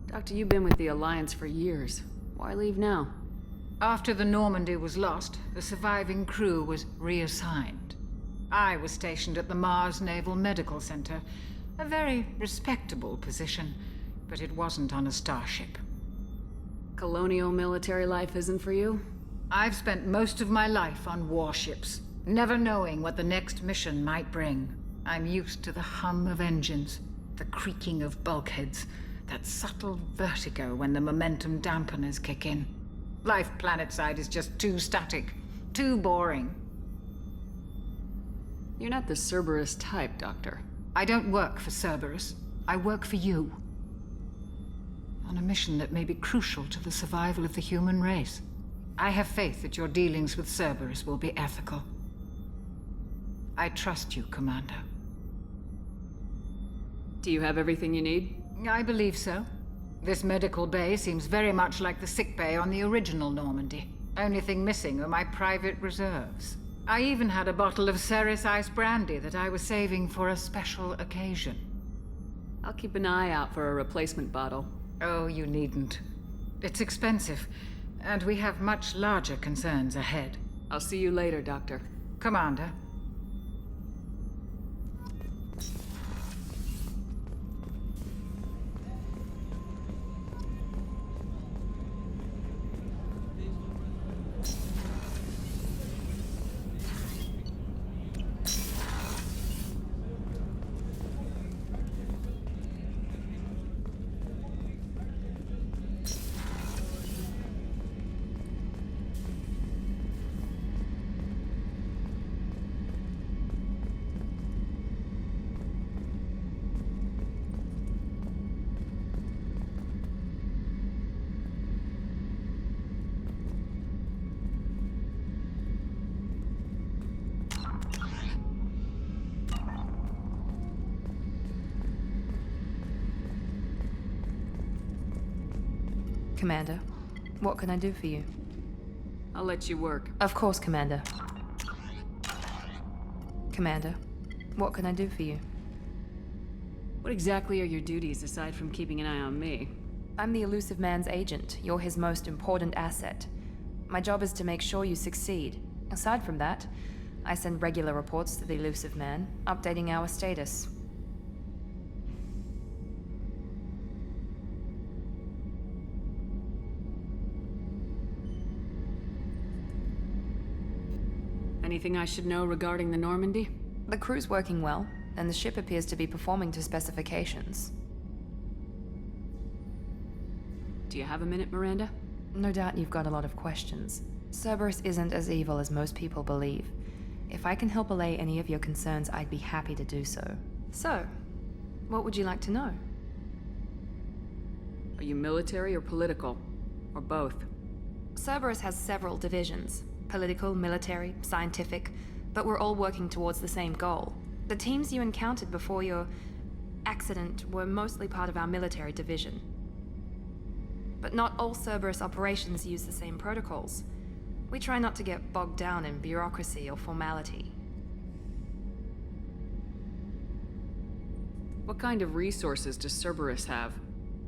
Doctor, you've been with the Alliance for years. Why leave now? After the Normandy was lost, the surviving crew was reassigned. I was stationed at the Mars Naval Medical Center, a very respectable position, but it wasn't on a starship. Colonial military life isn't for you? I've spent most of my life on warships, never knowing what the next mission might bring. I'm used to the hum of engines, the creaking of bulkheads, that subtle vertigo when the momentum dampeners kick in. Life planetside is just too static, too boring. You're not the Cerberus type, Doctor. I don't work for Cerberus. I work for you. On a mission that may be crucial to the survival of the human race. I have faith that your dealings with Cerberus will be ethical. I trust you, Commander. Do you have everything you need? I believe so. This medical bay seems very much like the sick bay on the original Normandy. Only thing missing are my private reserves. I even had a bottle of Ceres Ice brandy that I was saving for a special occasion. I'll keep an eye out for a replacement bottle. Oh, you needn't. It's expensive, and we have much larger concerns ahead. I'll see you later, Doctor. Commander. Commander, what can I do for you? I'll let you work. Of course, Commander. Commander, what can I do for you? What exactly are your duties aside from keeping an eye on me? I'm the Elusive Man's agent. You're his most important asset. My job is to make sure you succeed. Aside from that, I send regular reports to the Elusive Man, updating our status. Anything I should know regarding the Normandy? The crew's working well, and the ship appears to be performing to specifications. Do you have a minute, Miranda? No doubt you've got a lot of questions. Cerberus isn't as evil as most people believe. If I can help allay any of your concerns, I'd be happy to do so. So, what would you like to know? Are you military or political? Or both? Cerberus has several divisions. Political, military, scientific, but we're all working towards the same goal. The teams you encountered before your accident were mostly part of our military division. But not all Cerberus operations use the same protocols. We try not to get bogged down in bureaucracy or formality. What kind of resources does Cerberus have?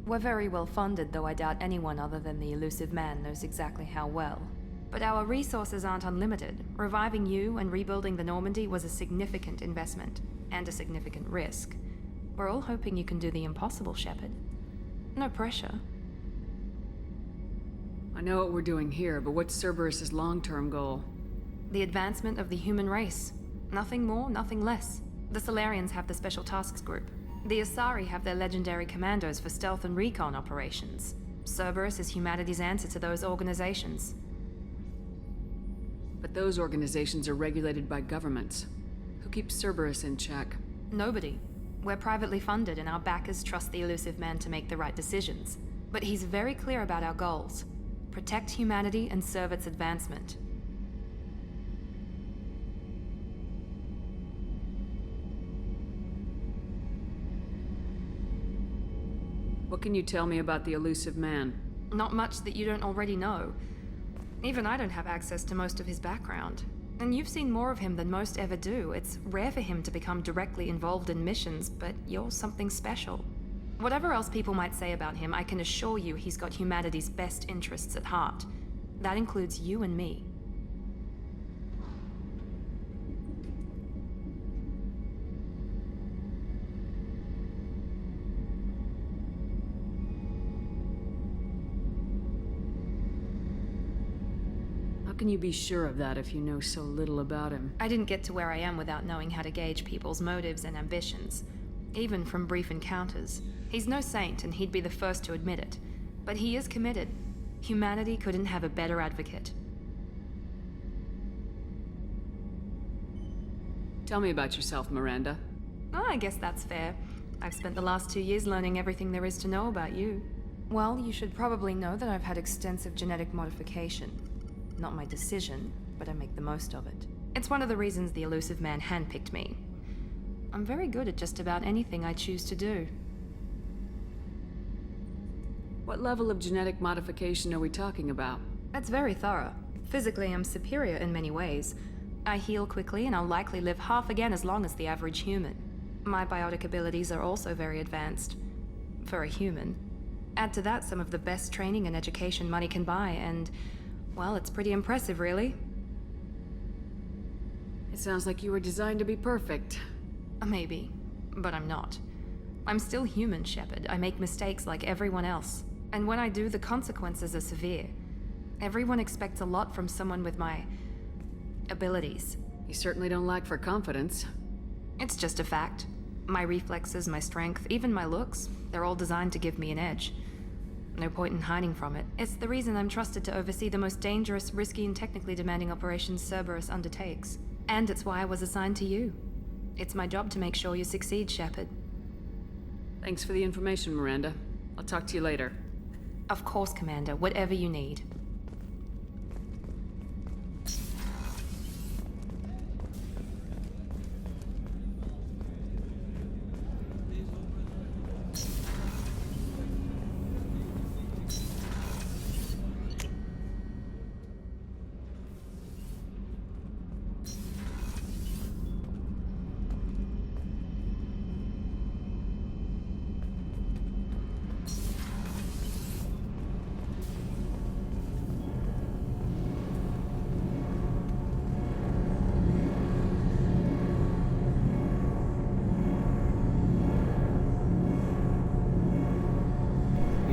We're very well funded, though I doubt anyone other than the Elusive Man knows exactly how well. But our resources aren't unlimited. Reviving you and rebuilding the Normandy was a significant investment, and a significant risk. We're all hoping you can do the impossible, Shepard. No pressure. I know what we're doing here, but what's Cerberus's long-term goal? The advancement of the human race. Nothing more, nothing less. The Solarians have the Special Tasks Group. The Asari have their legendary commandos for stealth and recon operations. Cerberus is humanity's answer to those organizations. But those organizations are regulated by governments. Who keeps Cerberus in check? Nobody. We're privately funded and our backers trust the Elusive Man to make the right decisions. But he's very clear about our goals. Protect humanity and serve its advancement. What can you tell me about the elusive man? Not much that you don't already know. Even I don't have access to most of his background. And you've seen more of him than most ever do. It's rare for him to become directly involved in missions, but you're something special. Whatever else people might say about him, I can assure you he's got humanity's best interests at heart. That includes you and me. How can you be sure of that if you know so little about him? I didn't get to where I am without knowing how to gauge people's motives and ambitions. Even from brief encounters. He's no saint, and he'd be the first to admit it. But he is committed. Humanity couldn't have a better advocate. Tell me about yourself, Miranda. Oh, I guess that's fair. I've spent the last 2 years learning everything there is to know about you. Well, you should probably know that I've had extensive genetic modification. Not my decision, but I make the most of it. It's one of the reasons the elusive man handpicked me. I'm very good at just about anything I choose to do. What level of genetic modification are we talking about? That's very thorough. Physically, I'm superior in many ways. I heal quickly, and I'll likely live half again as long as the average human. My biotic abilities are also very advanced. For a human. Add to that some of the best training and education money can buy, and, well, it's pretty impressive, really. It sounds like you were designed to be perfect. Maybe, but I'm not. I'm still human, Shepard. I make mistakes like everyone else. And when I do, the consequences are severe. Everyone expects a lot from someone with my abilities. You certainly don't lack for confidence. It's just a fact. My reflexes, my strength, even my looks, they're all designed to give me an edge. No point in hiding from it. It's the reason I'm trusted to oversee the most dangerous, risky, and technically demanding operations Cerberus undertakes. And it's why I was assigned to you. It's my job to make sure you succeed, Shepard. Thanks for the information, Miranda. I'll talk to you later. Of course, Commander. Whatever you need.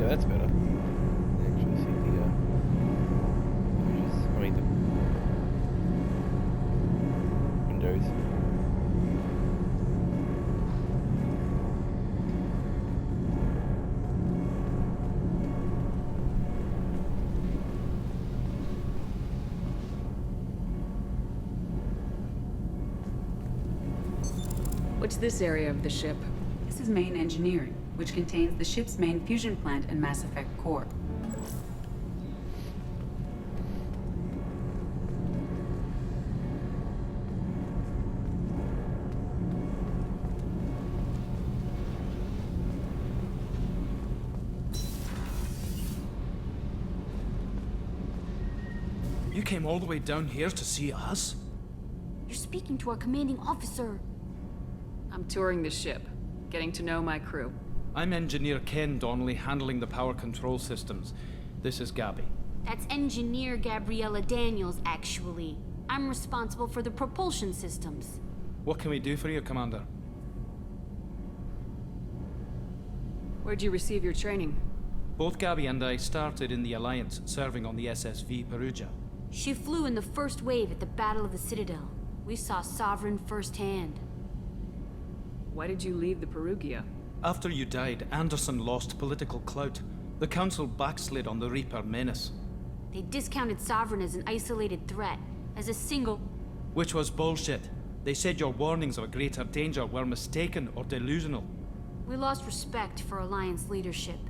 That's better. Actually see the images. I mean the windows. What's this area of the ship? This is main engineering, which contains the ship's main fusion plant and Mass Effect core. You came all the way down here to see us? You're speaking to our commanding officer. I'm touring the ship, getting to know my crew. I'm Engineer Ken Donnelly, handling the power control systems. This is Gabby. That's Engineer Gabriella Daniels, actually. I'm responsible for the propulsion systems. What can we do for you, Commander? Where'd you receive your training? Both Gabby and I started in the Alliance, serving on the SSV Perugia. She flew in the first wave at the Battle of the Citadel. We saw Sovereign firsthand. Why did you leave the Perugia? After you died, Anderson lost political clout. The Council backslid on the Reaper menace. They discounted Sovereign as an isolated threat, as a single... Which was bullshit. They said your warnings of a greater danger were mistaken or delusional. We lost respect for Alliance leadership.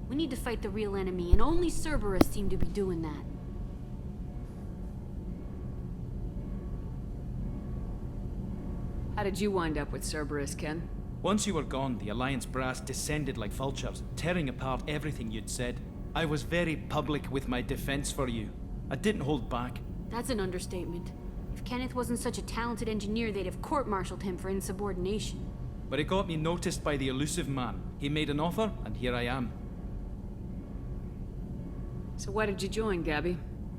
We need to fight the real enemy, and only Cerberus seem to be doing that. How did you wind up with Cerberus, Ken? Once you were gone, the Alliance brass descended like vultures, tearing apart everything you'd said. I was very public with my defense for you. I didn't hold back. That's an understatement. If Kenneth wasn't such a talented engineer, they'd have court-martialed him for insubordination. But it got me noticed by the elusive man. He made an offer, and here I am. So why did you join, Gabby?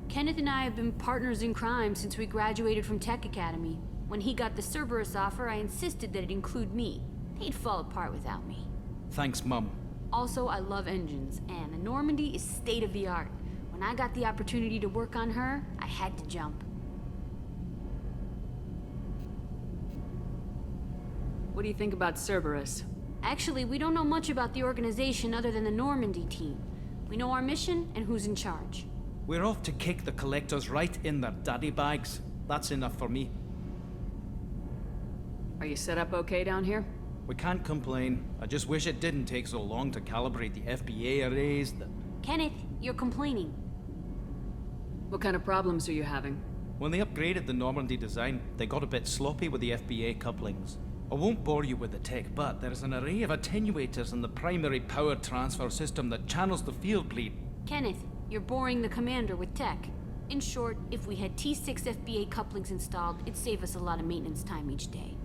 Kenneth and I have been partners in crime since we graduated from Tech Academy. When he got the Cerberus offer, I insisted that it include me. He'd fall apart without me. Thanks, Mum. Also, I love engines, and the Normandy is state-of-the-art. When I got the opportunity to work on her, I had to jump. What do you think about Cerberus? Actually, we don't know much about the organization other than the Normandy team. We know our mission and who's in charge. We're off to kick the Collectors right in their daddy bags. That's enough for me. Are you set up okay down here? We can't complain. I just wish it didn't take so long to calibrate the FBA arrays. Kenneth, you're complaining. What kind of problems are you having? When they upgraded the Normandy design, they got a bit sloppy with the FBA couplings. I won't bore you with the tech, but there's an array of attenuators in the primary power transfer system that channels the field bleed. Kenneth, you're boring the commander with tech. In short, if we had T6 FBA couplings installed, it'd save us a lot of maintenance time each day.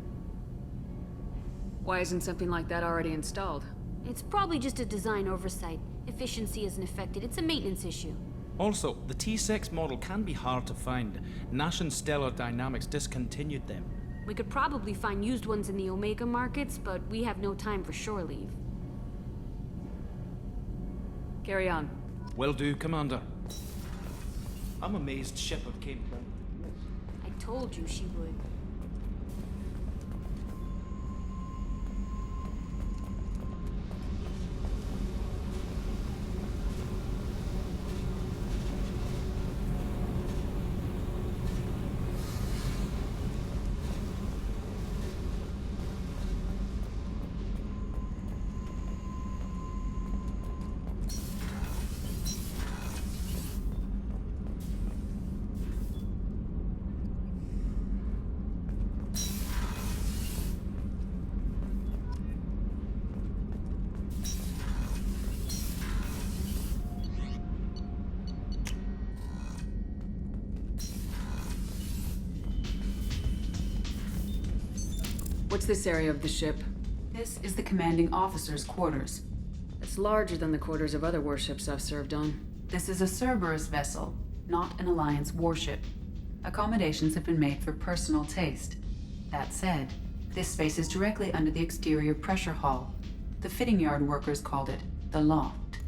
Why isn't something like that already installed? It's probably just a design oversight. Efficiency isn't affected. It's a maintenance issue. Also, the T6 model can be hard to find. Nash and Stellar Dynamics discontinued them. We could probably find used ones in the Omega markets, but we have no time for shore leave. Carry on. Will do, Commander. I'm amazed Shepard came back. I told you she would. What's this area of the ship? This is the commanding officer's quarters. It's larger than the quarters of other warships I've served on. This is a Cerberus vessel, not an Alliance warship. Accommodations have been made for personal taste. That said, this space is directly under the exterior pressure hull. The fitting yard workers called it the loft.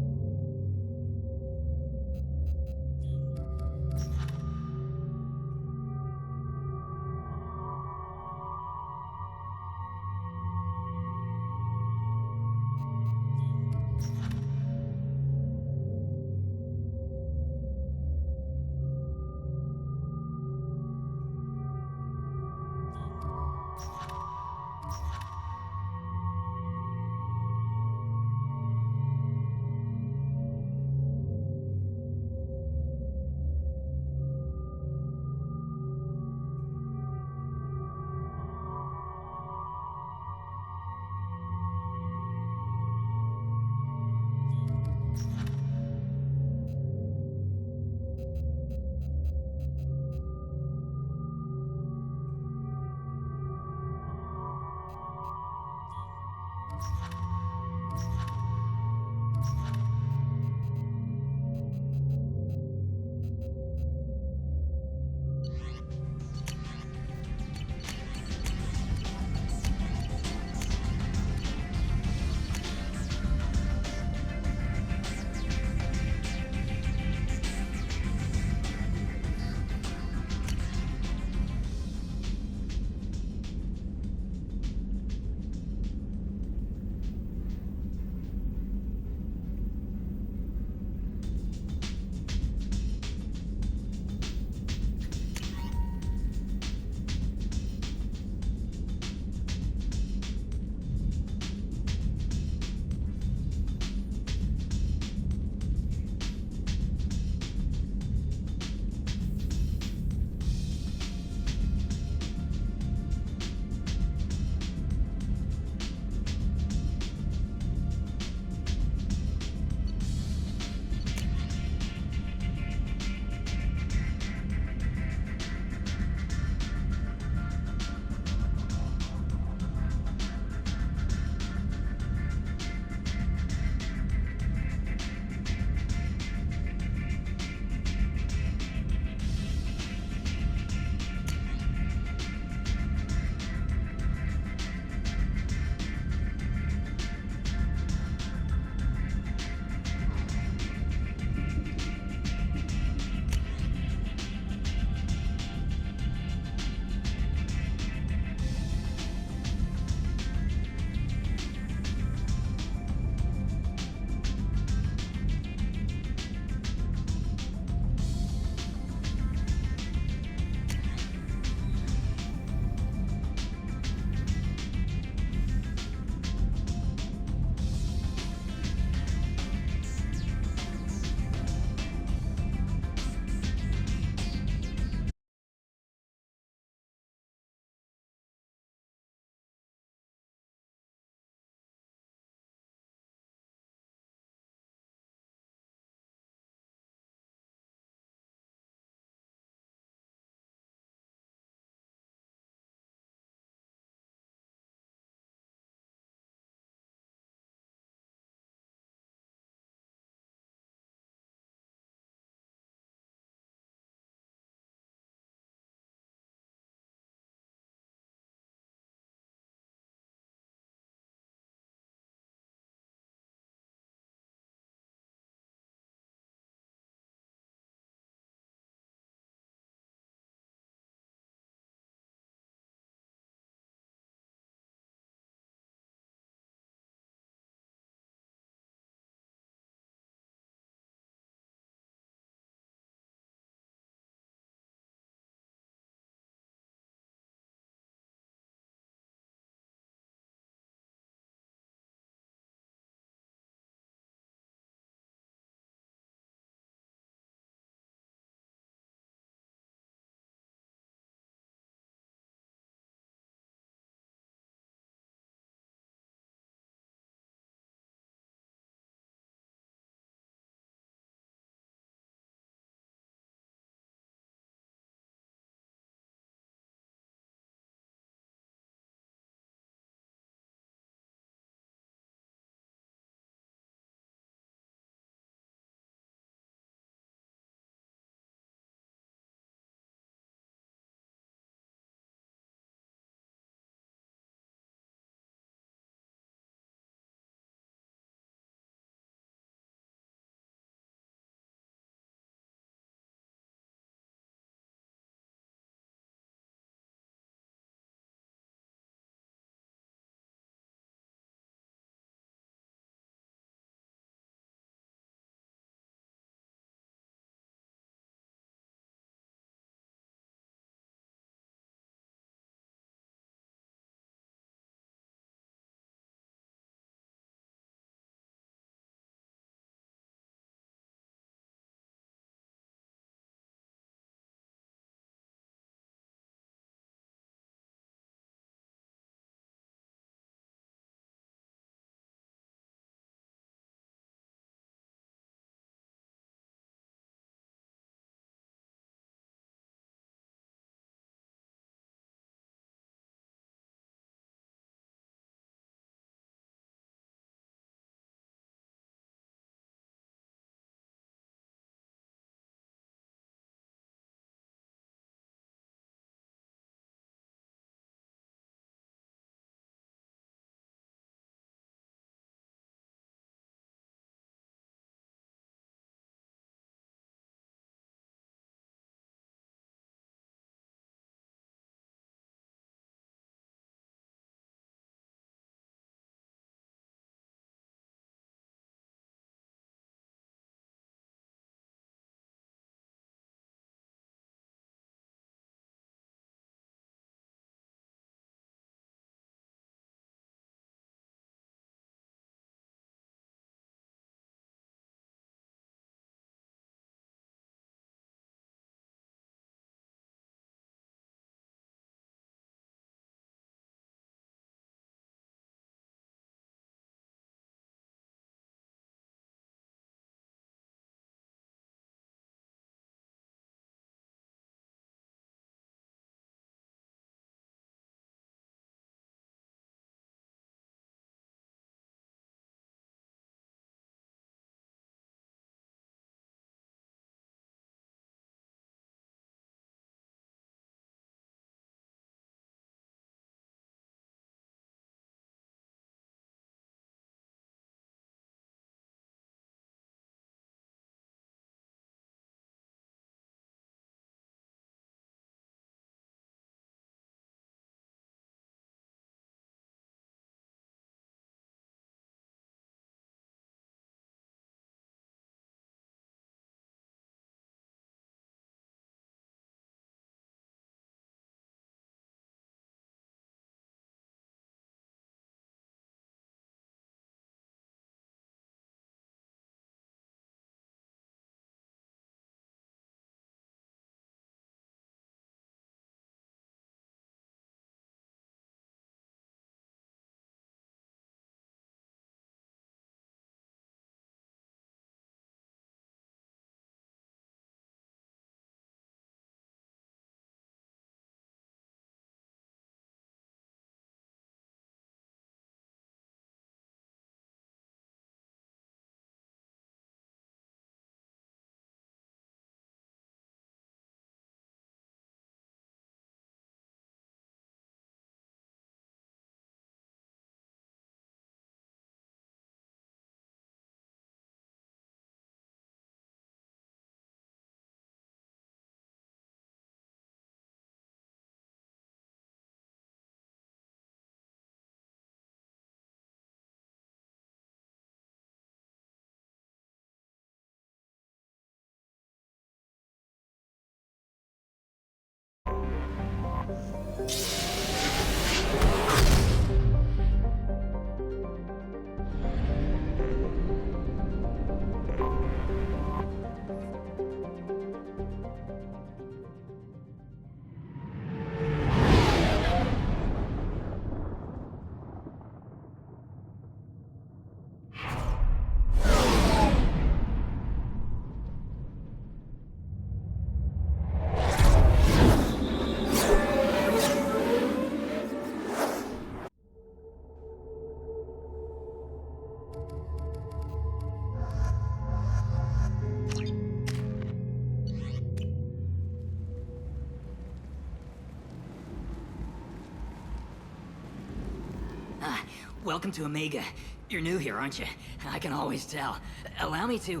welcome to Omega. You're new here, aren't you? I can always tell. Allow me to...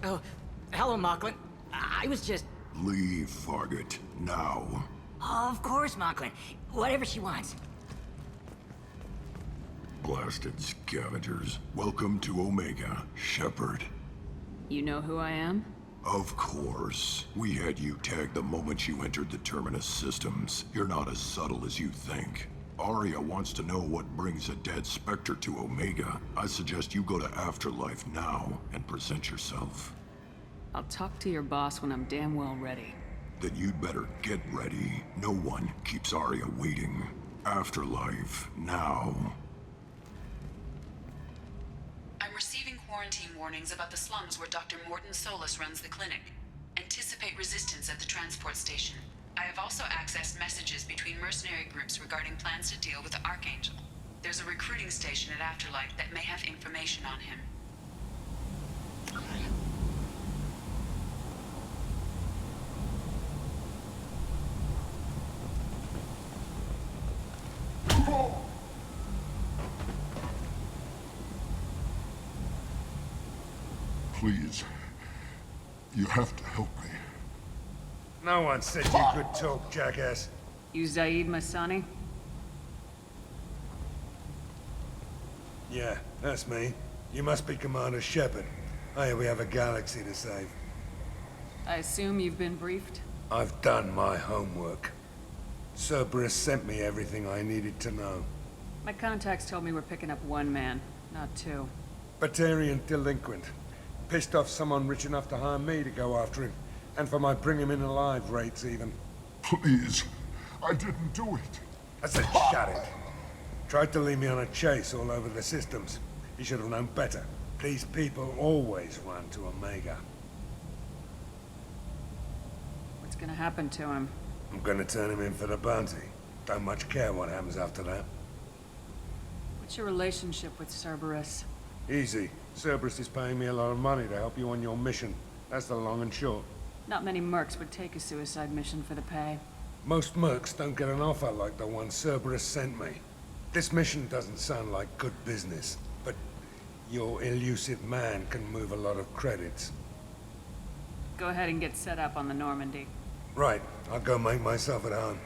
Oh, hello, Mocklin. I was just... Leave, Fargate. Now. Of course, Mocklin. Whatever she wants. Blasted scavengers. Welcome to Omega, Shepard. You know who I am? Of course. We had you tagged the moment you entered the Terminus systems. You're not as subtle as you think. Aria wants to know what brings a dead Spectre to Omega. I suggest you go to Afterlife now and present yourself. I'll talk to your boss when I'm damn well ready. Then you'd better get ready. No one keeps Aria waiting. Afterlife now. I'm receiving quarantine warnings about the slums where Dr. Morton Solus runs the clinic. Anticipate resistance at the transport station. I have also accessed messages between mercenary groups regarding plans to deal with the Archangel. There's a recruiting station at Afterlife that may have information on him. Please. You have to help me. No one said you could talk, jackass. You Zaid Masani? Yeah, that's me. You must be Commander Shepard. Hey, we have a galaxy to save. I assume you've been briefed? I've done my homework. Cerberus sent me everything I needed to know. My contacts told me we're picking up one man, not two. Batarian delinquent. Pissed off someone rich enough to hire me to go after him. And for my bring him in alive rates, even. Please. I didn't do it. I said shut it. Tried to lead me on a chase all over the systems. He should have known better. These people always run to Omega. What's gonna happen to him? I'm gonna turn him in for the bounty. Don't much care what happens after that. What's your relationship with Cerberus? Easy. Cerberus is paying me a lot of money to help you on your mission. That's the long and short. Not many mercs would take a suicide mission for the pay. Most mercs don't get an offer like the one Cerberus sent me. This mission doesn't sound like good business, but your elusive man can move a lot of credits. Go ahead and get set up on the Normandy. Right. I'll go make myself at home.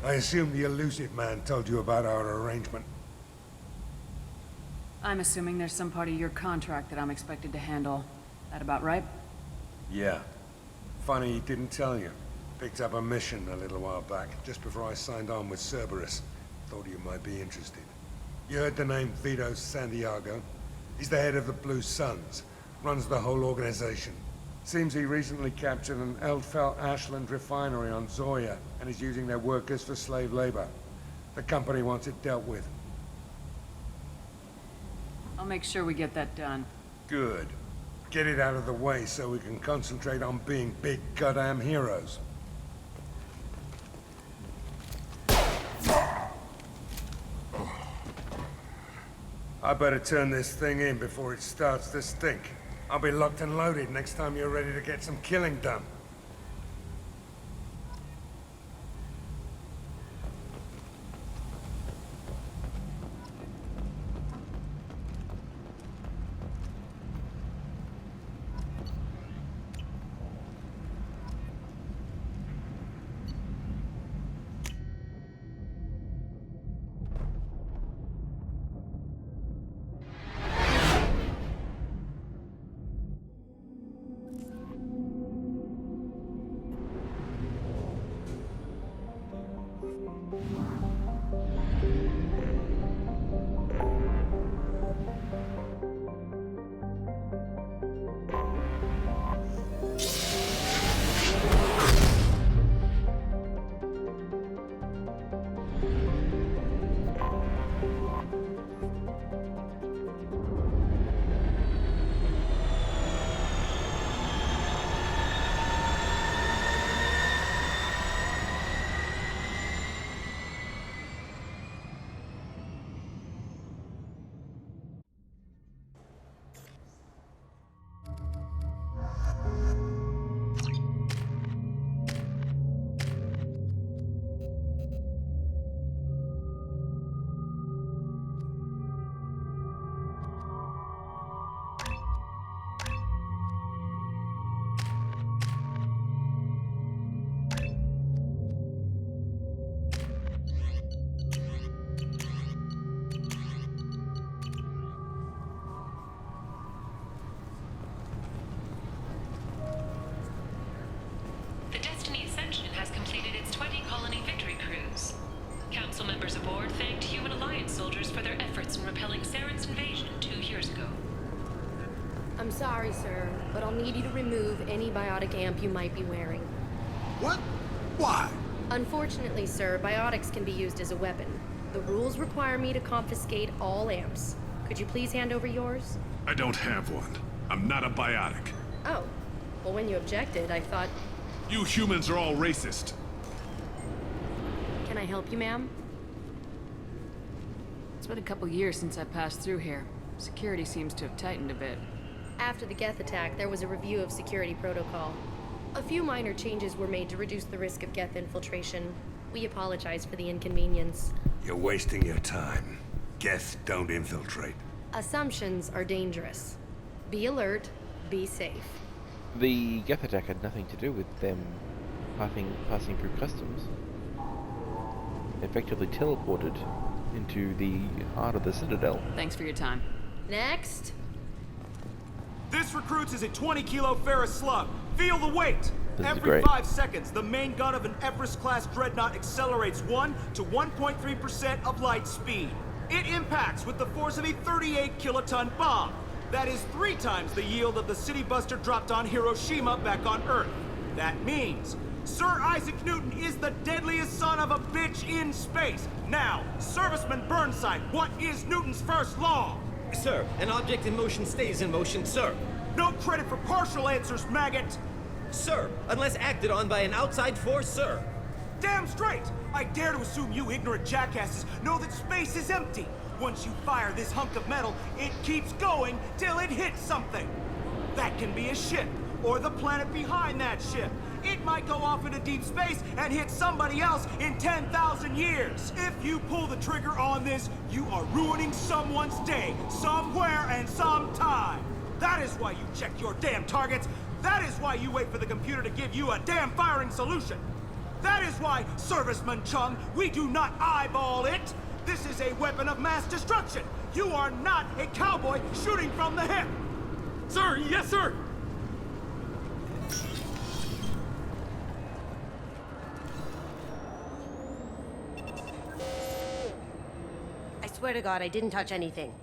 I assume the elusive man told you about our arrangement. I'm assuming there's some part of your contract that I'm expected to handle. That about right? Yeah. Funny he didn't tell you. Picked up a mission a little while back, just before I signed on with Cerberus. Thought you might be interested. You heard the name Vito Santiago? He's the head of the Blue Suns. Runs the whole organization. Seems he recently captured an Eldfell Ashland refinery on Zoya and is using their workers for slave labor. The company wants it dealt with. I'll make sure we get that done. Good. Get it out of the way so we can concentrate on being big goddamn heroes. I better turn this thing in before it starts to stink. I'll be locked and loaded next time you're ready to get some killing done. Sorry, sir, but I'll need you to remove any biotic amp you might be wearing. What? Why? Unfortunately, sir, biotics can be used as a weapon. The rules require me to confiscate all amps. Could you please hand over yours? I don't have one. I'm not a biotic. Oh. Well, when you objected, I thought... You humans are all racist. Can I help you, ma'am? It's been a couple years since I passed through here. Security seems to have tightened a bit. After the Geth attack, there was a review of security protocol. A few minor changes were made to reduce the risk of Geth infiltration. We apologize for the inconvenience. You're wasting your time. Geth don't infiltrate. Assumptions are dangerous. Be alert, be safe. The Geth attack had nothing to do with them passing through customs. Effectively teleported into the heart of the Citadel. Thanks for your time. Next. This recruits is a 20-kilo ferrous slug. Feel the weight! Every 5 seconds, the main gun of an Everest-class dreadnought accelerates 1 to 1.3% of light speed. It impacts with the force of a 38-kiloton bomb. That is 3 times the yield of the city buster dropped on Hiroshima back on Earth. That means Sir Isaac Newton is the deadliest son of a bitch in space. Now, Serviceman Burnside, what is Newton's first law? Sir, an object in motion stays in motion, sir. No credit for partial answers, maggot! Sir, unless acted on by an outside force, sir. Damn straight! I dare to assume you ignorant jackasses know that space is empty. Once you fire this hunk of metal, it keeps going till it hits something. That can be a ship, or the planet behind that ship. It might go off into deep space and hit somebody else in 10,000 years. If you pull the trigger on this, you are ruining someone's day, somewhere and sometime. That is why you check your damn targets. That is why you wait for the computer to give you a damn firing solution. That is why, Serviceman Chung, we do not eyeball it. This is a weapon of mass destruction. You are not a cowboy shooting from the hip. Sir, yes, sir. I swear to God, I didn't touch anything.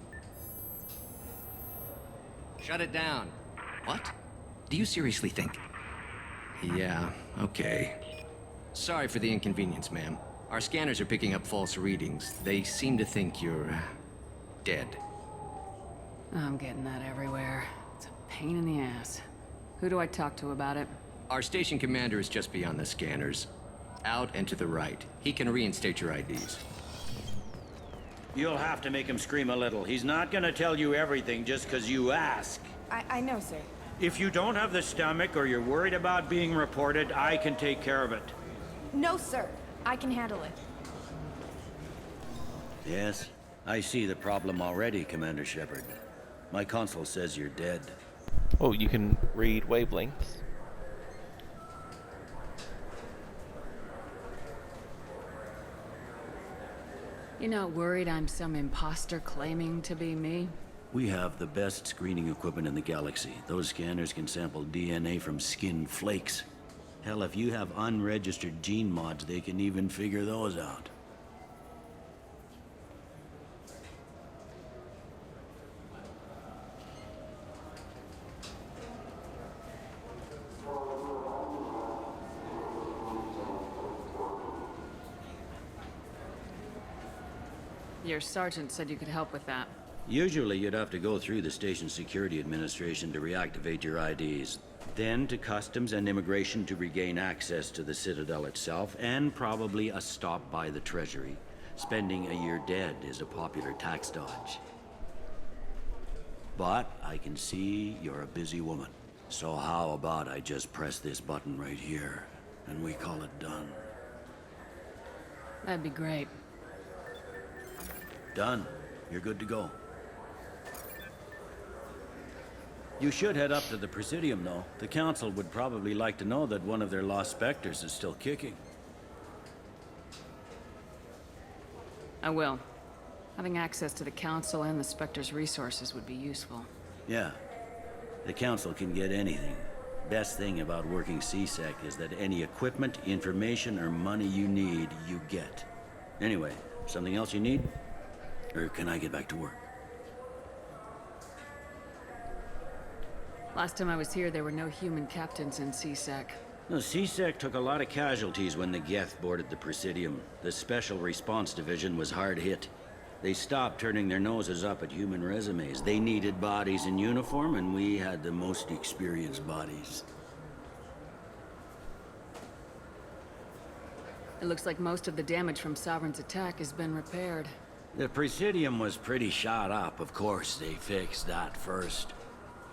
Shut it down. What? Do you seriously think? Yeah, okay. Sorry for the inconvenience, ma'am. Our scanners are picking up false readings. They seem to think you're... dead. I'm getting that everywhere. It's a pain in the ass. Who do I talk to about it? Our station commander is just beyond the scanners. Out and to the right. He can reinstate your IDs. You'll have to make him scream a little. He's not gonna tell you everything just because you ask. I know, sir. If you don't have the stomach or you're worried about being reported, I can take care of it. No, sir. I can handle it. Yes, I see the problem already, Commander Shepard. My console says you're dead. Oh, you can read wavelengths. You're not worried I'm some imposter claiming to be me? We have the best screening equipment in the galaxy. Those scanners can sample DNA from skin flakes. Hell, if you have unregistered gene mods, they can even figure those out. Your sergeant said you could help with that. Usually you'd have to go through the Station Security Administration to reactivate your IDs. Then to Customs and Immigration to regain access to the Citadel itself, and probably a stop by the Treasury. Spending a year dead is a popular tax dodge. But I can see you're a busy woman. So how about I just press this button right here, and we call it done? That'd be great. Done. You're good to go. You should head up to the Presidium, though. The Council would probably like to know that one of their lost Spectres is still kicking. I will. Having access to the Council and the Spectre's resources would be useful. Yeah. The Council can get anything. Best thing about working C-Sec is that any equipment, information, or money you need, you get. Anyway, something else you need? Or can I get back to work? Last time I was here, there were no human captains in CSEC. The CSEC took a lot of casualties when the Geth boarded the Presidium. The Special Response Division was hard hit. They stopped turning their noses up at human resumes. They needed bodies in uniform, and we had the most experienced bodies. It looks like most of the damage from Sovereign's attack has been repaired. The Presidium was pretty shot up. Of course, they fixed that first.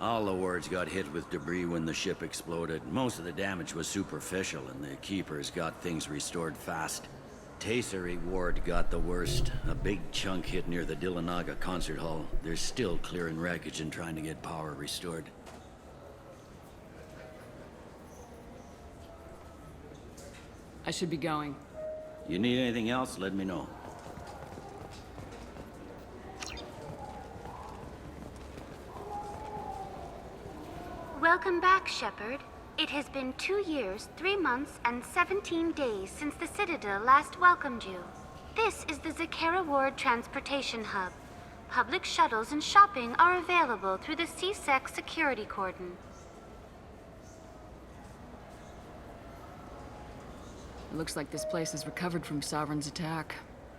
All the wards got hit with debris when the ship exploded. Most of the damage was superficial, and the Keepers got things restored fast. Tayseri Ward got the worst. A big chunk hit near the Dillanaga concert hall. They're still clearing wreckage and trying to get power restored. I should be going. You need anything else, let me know. Welcome back, Shepard. It has been 2 years, 3 months, and 17 days since the Citadel last welcomed you. This is the Zakera Ward Transportation Hub. Public shuttles and shopping are available through the CSEC security cordon. It looks like this place has recovered from Sovereign's attack.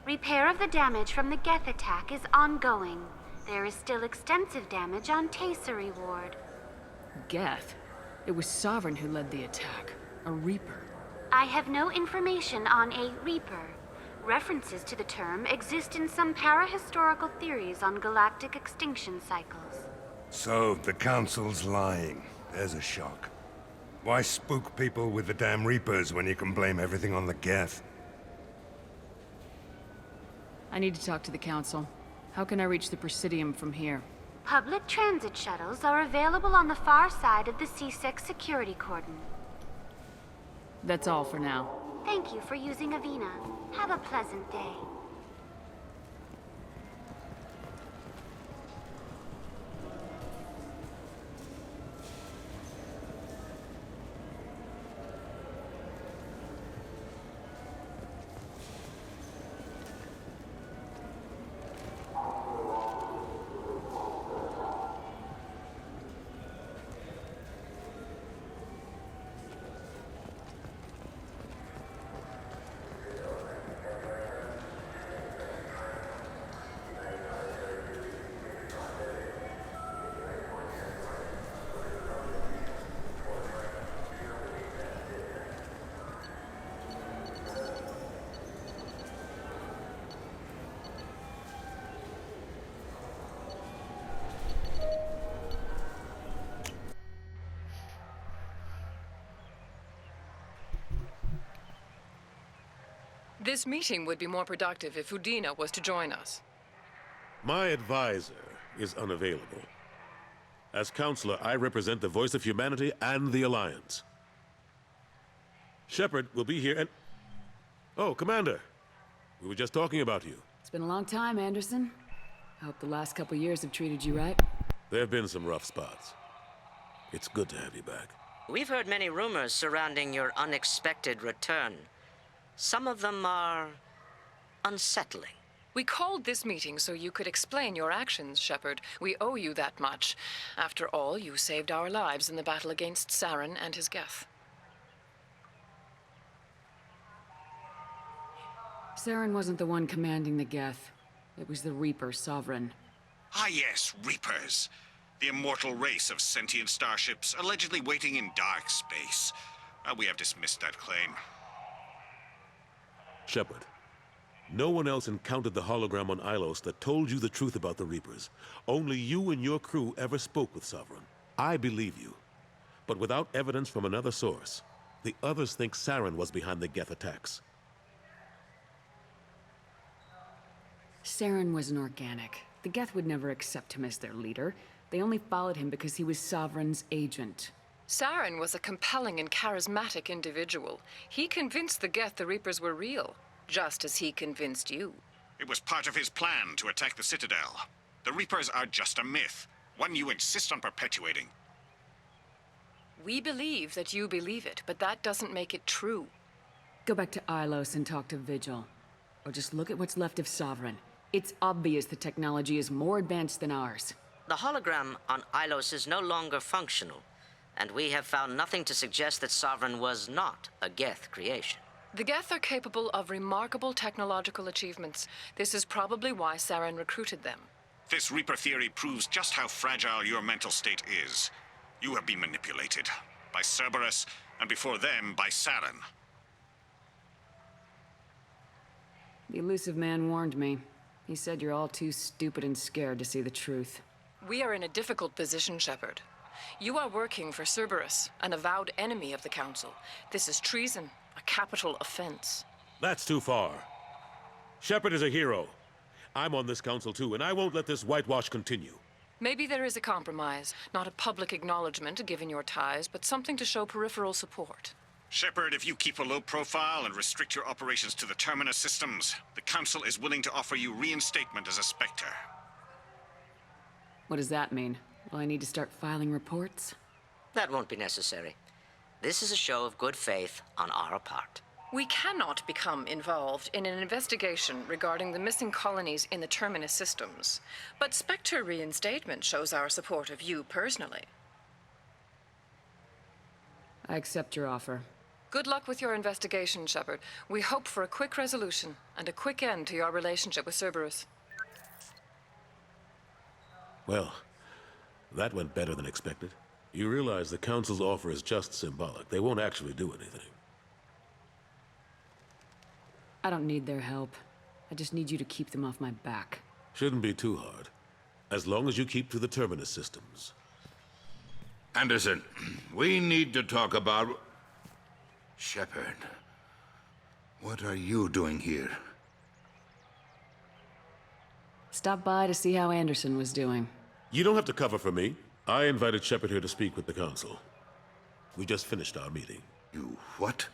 Repair of the damage from the Geth attack is ongoing. There is still extensive damage on Tayseri Ward. Geth? It was Sovereign who led the attack. A Reaper. I have no information on a Reaper. References to the term exist in some parahistorical theories on galactic extinction cycles. So, the Council's lying. There's a shock. Why spook people with the damn Reapers when you can blame everything on the Geth? I need to talk to the Council. How can I reach the Presidium from here? Public transit shuttles are available on the far side of the CSEC security cordon. That's all for now. Thank you for using Avina. Have a pleasant day. This meeting would be more productive if Udina was to join us. My advisor is unavailable. As counselor, I represent the voice of humanity and the Alliance. Shepard will be here and... Oh, Commander. We were just talking about you. It's been a long time, Anderson. I hope the last couple years have treated you right. There have been some rough spots. It's good to have you back. We've heard many rumors surrounding your unexpected return. Some of them are unsettling. We called this meeting so you could explain your actions, Shepard. We owe you that much. After all, you saved our lives in the battle against Saren and his Geth. Saren wasn't the one commanding the Geth. It was the Reaper Sovereign. Ah yes, Reapers. The immortal race of sentient starships allegedly waiting in dark space. We have dismissed that claim. Shepard, no one else encountered the hologram on Ilos that told you the truth about the Reapers. Only you and your crew ever spoke with Sovereign. I believe you. But without evidence from another source, the others think Saren was behind the Geth attacks. Saren was an organic. The Geth would never accept him as their leader. They only followed him because he was Sovereign's agent. Saren was a compelling and charismatic individual. He convinced the Geth the Reapers were real, just as he convinced you. It was part of his plan to attack the Citadel. The Reapers are just a myth, one you insist on perpetuating. We believe that you believe it, but that doesn't make it true. Go back to Ilos and talk to Vigil. Or just look at what's left of Sovereign. It's obvious the technology is more advanced than ours. The hologram on Ilos is no longer functional, and we have found nothing to suggest that Sovereign was not a Geth creation. The Geth are capable of remarkable technological achievements. This is probably why Saren recruited them. This Reaper theory proves just how fragile your mental state is. You have been manipulated. By Cerberus, and before them, by Saren. The elusive man warned me. He said you're all too stupid and scared to see the truth. We are in a difficult position, Shepard. You are working for Cerberus, an avowed enemy of the Council. This is treason, a capital offense. That's too far. Shepard is a hero. I'm on this council too, and I won't let this whitewash continue. Maybe there is a compromise. Not a public acknowledgement given your ties, but something to show peripheral support. Shepard, if you keep a low profile and restrict your operations to the Terminus systems, the Council is willing to offer you reinstatement as a Spectre. What does that mean? Will I need to start filing reports? That won't be necessary. This is a show of good faith on our part. We cannot become involved in an investigation regarding the missing colonies in the Terminus systems. But Spectre reinstatement shows our support of you personally. I accept your offer. Good luck with your investigation, Shepard. We hope for a quick resolution and a quick end to your relationship with Cerberus. Well, that went better than expected. You realize the Council's offer is just symbolic. They won't actually do anything. I don't need their help. I just need you to keep them off my back. Shouldn't be too hard. As long as you keep to the Terminus systems. Anderson, we need to talk about... Shepard, what are you doing here? Stop by to see how Anderson was doing. You don't have to cover for me. I invited Shepard here to speak with the Council. We just finished our meeting. You what?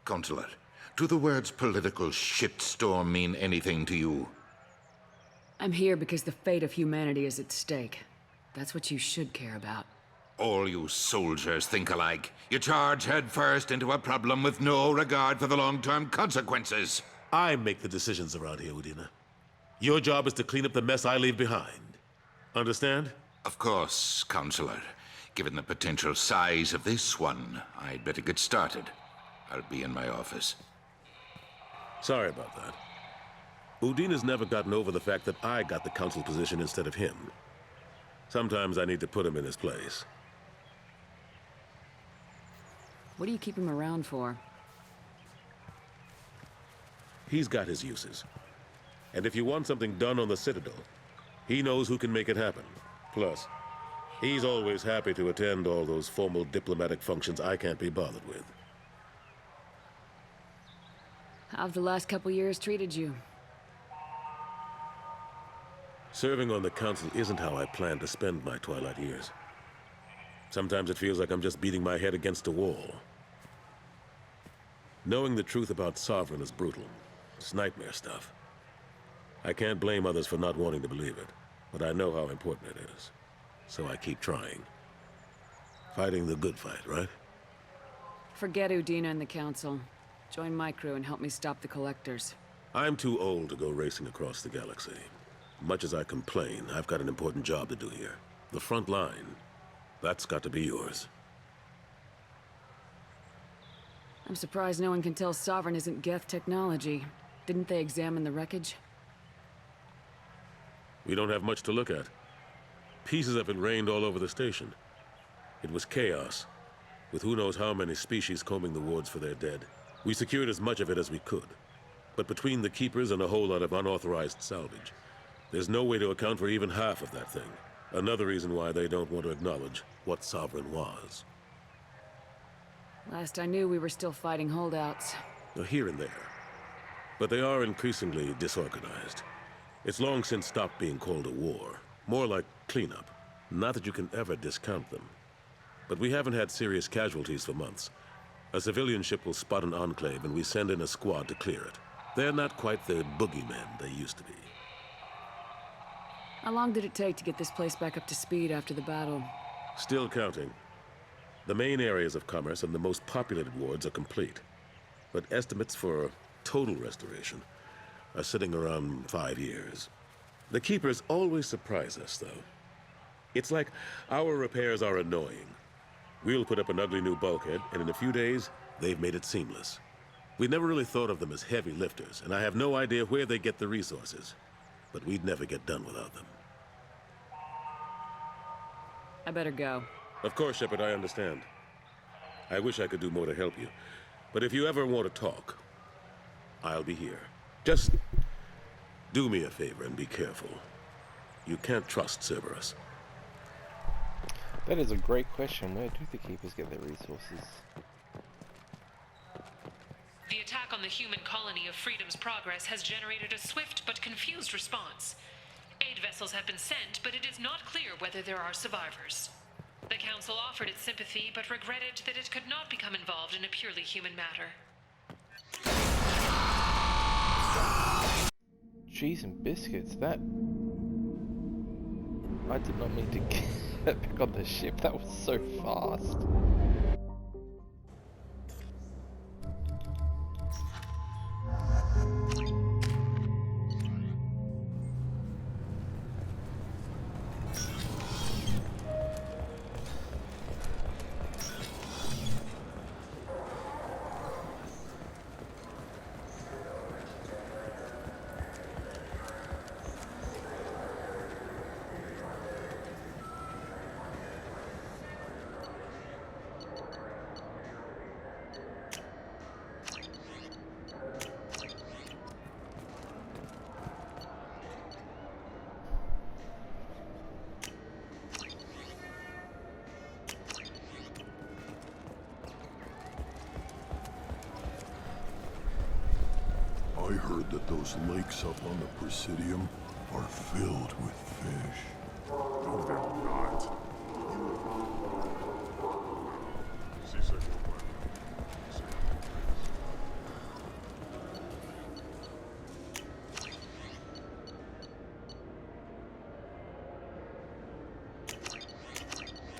Consular, do the words political shitstorm mean anything to you? I'm here because the fate of humanity is at stake. That's what you should care about. All you soldiers think alike. You charge headfirst into a problem with no regard for the long-term consequences. I make the decisions around here, Udina. Your job is to clean up the mess I leave behind. Understand? Of course, Counselor. Given the potential size of this one, I'd better get started. I'll be in my office. Sorry about that. Udina's never gotten over the fact that I got the Council position instead of him. Sometimes I need to put him in his place. What do you keep him around for? He's got his uses. And if you want something done on the Citadel, he knows who can make it happen. Plus, he's always happy to attend all those formal diplomatic functions I can't be bothered with. How have the last couple years treated you? Serving on the Council isn't how I plan to spend my twilight years. Sometimes it feels like I'm just beating my head against a wall. Knowing the truth about Sovereign is brutal. It's nightmare stuff. I can't blame others for not wanting to believe it, but I know how important it is. So I keep trying. Fighting the good fight, right? Forget Udina and the Council. Join my crew and help me stop the Collectors. I'm too old to go racing across the galaxy. Much as I complain, I've got an important job to do here. The front line. That's got to be yours. I'm surprised no one can tell Sovereign isn't Geth technology. Didn't they examine the wreckage? We don't have much to look at. Pieces of it rained all over the station. It was chaos, with who knows how many species combing the wards for their dead. We secured as much of it as we could. But between the Keepers and a whole lot of unauthorized salvage, there's no way to account for even half of that thing. Another reason why they don't want to acknowledge what Sovereign was. Last I knew, we were still fighting holdouts. Here and there. But they are increasingly disorganized. It's long since stopped being called a war. More like cleanup. Not that you can ever discount them. But we haven't had serious casualties for months. A civilian ship will spot an enclave and we send in a squad to clear it. They're not quite the boogeymen they used to be. How long did it take to get this place back up to speed after the battle? Still counting. The main areas of commerce and the most populated wards are complete. But estimates for total restoration are sitting around 5 years. The Keepers always surprise us, though. It's like our repairs are annoying. We'll put up an ugly new bulkhead, and in a few days, they've made it seamless. We never really thought of them as heavy lifters, and I have no idea where they get the resources. But we'd never get done without them. I better go. Of course, Shepard, I understand. I wish I could do more to help you. But if you ever want to talk, I'll be here. Just do me a favor and be careful. You can't trust Cerberus. That is a great question. Where do the Keepers get their resources? The attack on the human colony of Freedom's Progress has generated a swift but confused response. Aid vessels have been sent, but it is not clear whether there are survivors. The Council offered its sympathy, but regretted that it could not become involved in a purely human matter. Cheese and biscuits, that... I did not mean to get back on the ship, that was so fast. I heard that those lakes up on the Presidium are filled with fish. No, they're not.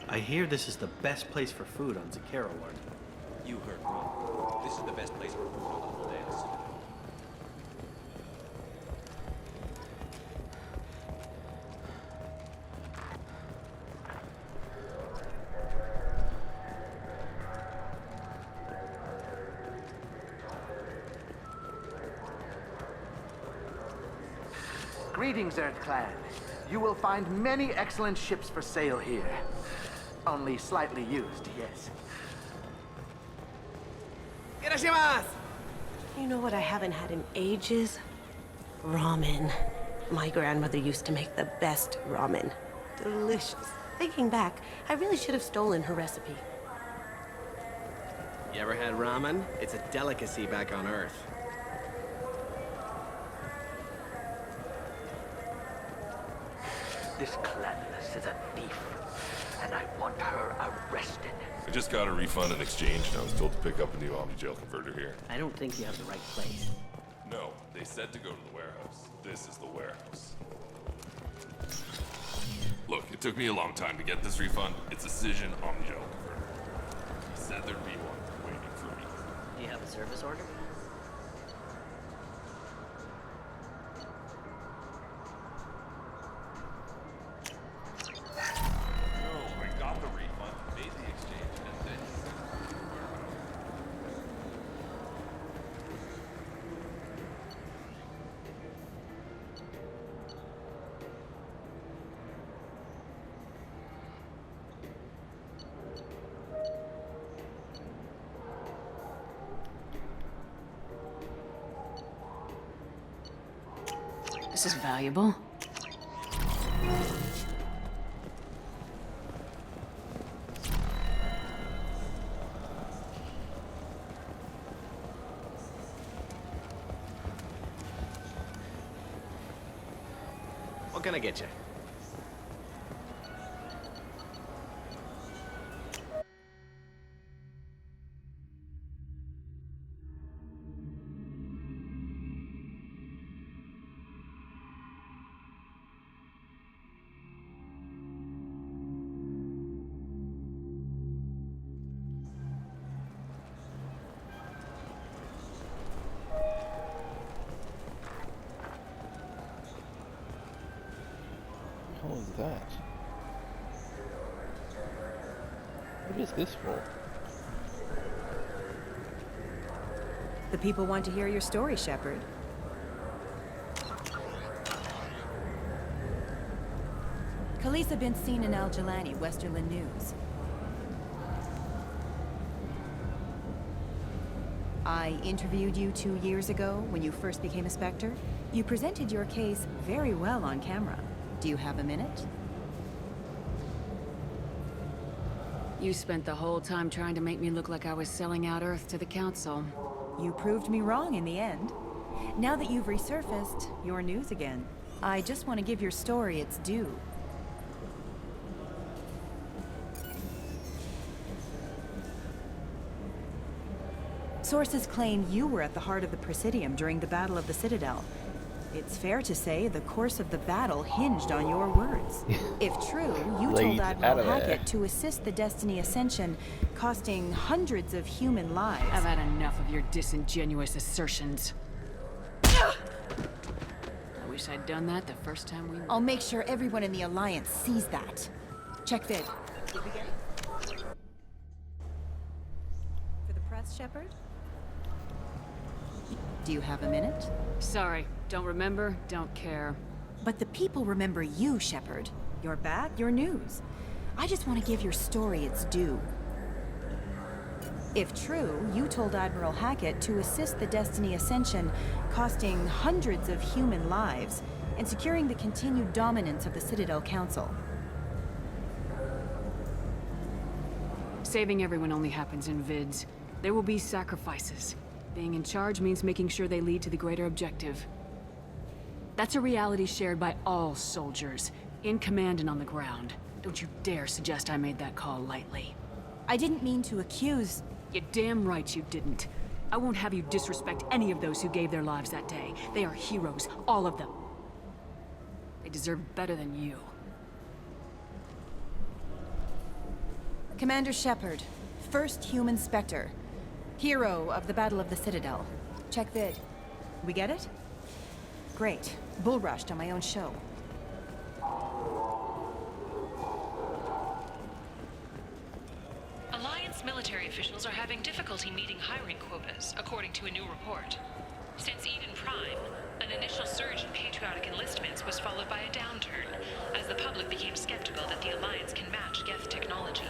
I hear this is the best place for food on Zakera Ward. You heard me. This is the best place for food on the whole dance. Greetings, Earth Clan. You will find many excellent ships for sale here. Only slightly used, yes. You know what I haven't had in ages? Ramen. My grandmother used to make the best ramen. Delicious. Thinking back, I really should have stolen her recipe. You ever had ramen? It's a delicacy back on Earth. This Clanless is a thief, and I want her arrested. I just got a refund in exchange, and I was told to pick up a new Omni-Gel converter here. I don't think you have the right place. No, they said to go to the warehouse. This is the warehouse. Look, it took me a long time to get this refund. It's a Cision Omni-Gel converter. He said there'd be one waiting for me. Do you have a service order? No, I got the refund, made the exchange, and then... This is valuable. What can I get you? What was that? What is this for? The people want to hear your story, Shepard. Khaleesa bint Sinan al-Jalani, Westerland News. I interviewed you 2 years ago when you first became a Spectre. You presented your case very well on camera. Do you have a minute? You spent the whole time trying to make me look like I was selling out Earth to the Council. You proved me wrong in the end. Now that you've resurfaced, you're news again. I just want to give your story its due. Sources claim you were at the heart of the Presidium during the Battle of the Citadel. It's fair to say the course of the battle hinged on your words. If true, you told Admiral Hackett to assist the Destiny Ascension, costing hundreds of human lives. I've had enough of your disingenuous assertions. I wish I'd done that the first time we... I'll make sure everyone in the Alliance sees that. Check vid. Did we get it? For the press, Shepard? Do you have a minute? Sorry, don't remember, don't care. But the people remember you, Shepard. You're back, you're news. I just want to give your story its due. If true, you told Admiral Hackett to assist the Destiny Ascension, costing hundreds of human lives, and securing the continued dominance of the Citadel Council. Saving everyone only happens in vids. There will be sacrifices. Being in charge means making sure they lead to the greater objective. That's a reality shared by all soldiers, in command and on the ground. Don't you dare suggest I made that call lightly. I didn't mean to accuse... You're damn right you didn't. I won't have you disrespect any of those who gave their lives that day. They are heroes, all of them. They deserve better than you. Commander Shepard, first human Spectre. Hero of the Battle of the Citadel. Check vid. We get it? Great. Bull rushed on my own show. Alliance military officials are having difficulty meeting hiring quotas, according to a new report. Since Eden Prime, an initial surge in patriotic enlistments was followed by a downturn, as the public became skeptical that the Alliance can match Geth technology.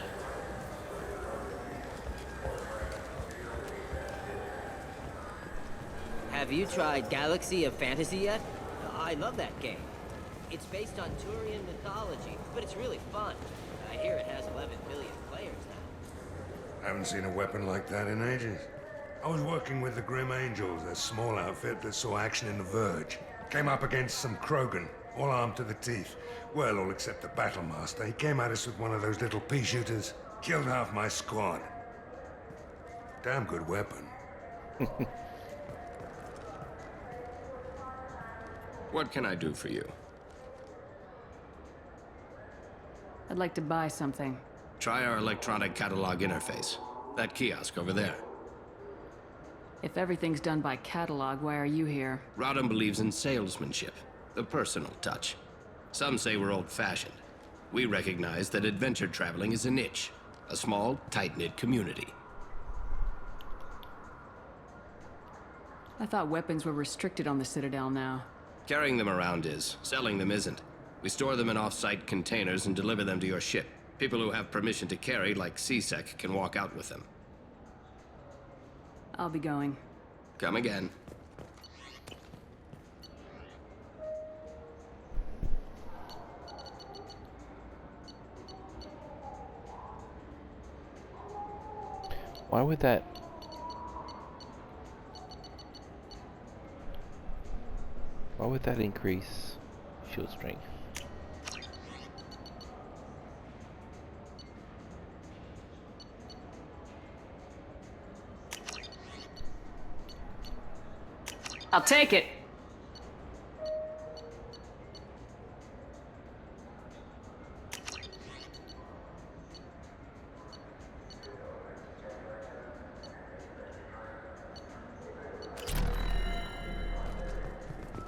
Have you tried Galaxy of Fantasy yet? I love that game. It's based on Turian mythology, but it's really fun. I hear it has 11 million players now. Haven't seen a weapon like that in ages. I was working with the Grim Angels, a small outfit that saw action in the Verge. Came up against some Krogan, all armed to the teeth. Well, all except the Battlemaster. He came at us with one of those little pea shooters. Killed half my squad. Damn good weapon. What can I do for you? I'd like to buy something. Try our electronic catalog interface. That kiosk over there. If everything's done by catalog, why are you here? Rodham believes in salesmanship, the personal touch. Some say we're old-fashioned. We recognize that adventure traveling is a niche, a small, tight-knit community. I thought weapons were restricted on the Citadel now. Carrying them around is. Selling them isn't. We store them in off-site containers and deliver them to your ship. People who have permission to carry, like CSEC, can walk out with them. I'll be going. Come again. Why would that... Why would that increase shield strength? I'll take it.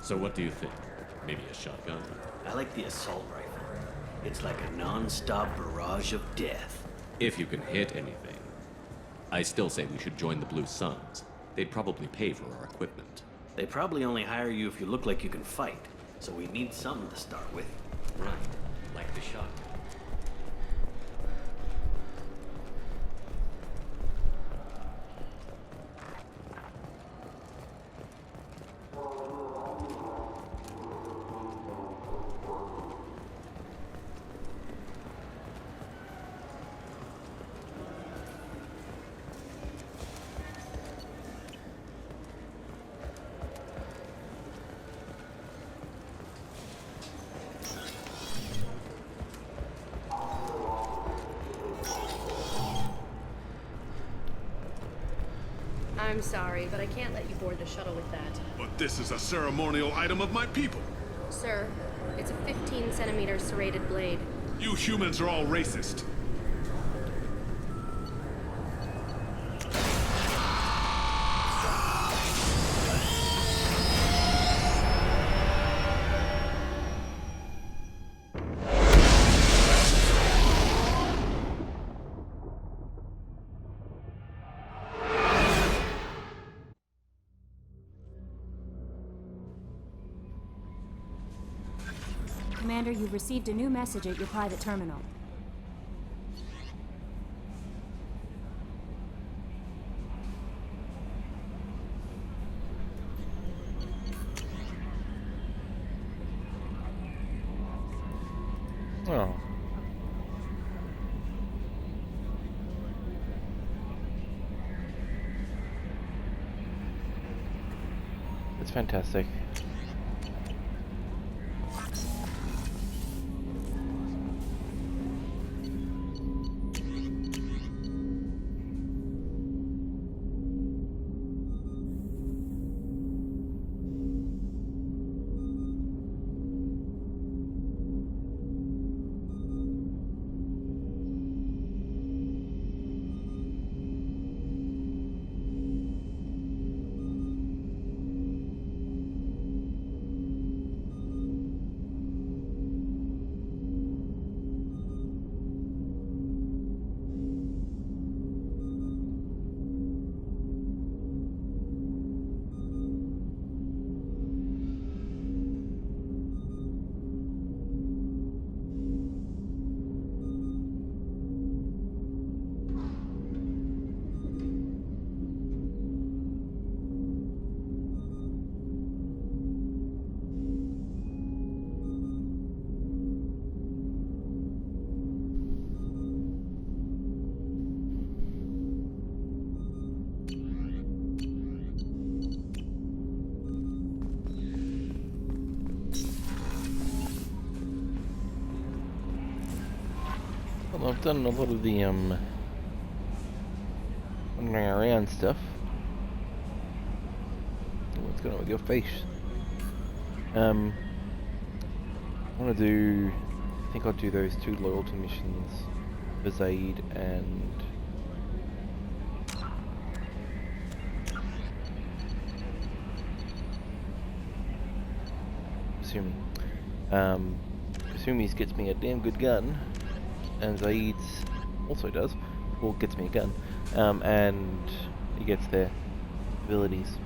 So what do you think? Maybe a shotgun? I like the assault rifle. It's like a non-stop barrage of death. If you can hit anything. I still say we should join the Blue Suns. They'd probably pay for our equipment. They probably only hire you if you look like you can fight. So we need something to start with. Right. Like the shot. I'm sorry, but I can't let you board the shuttle with that. But this is a ceremonial item of my people. Sir, it's a 15-centimeter serrated blade. You humans are all racist. Commander, you've received a new message at your private terminal. Oh. It's fantastic. Well, I've done a lot of the wandering around stuff. What's going on with your face? I want to do. I think I'll do those 2 loyalty missions for Zaid and Kasumi's gets me a damn good gun, and Zaid's also does, or gets me a gun, and he gets their abilities.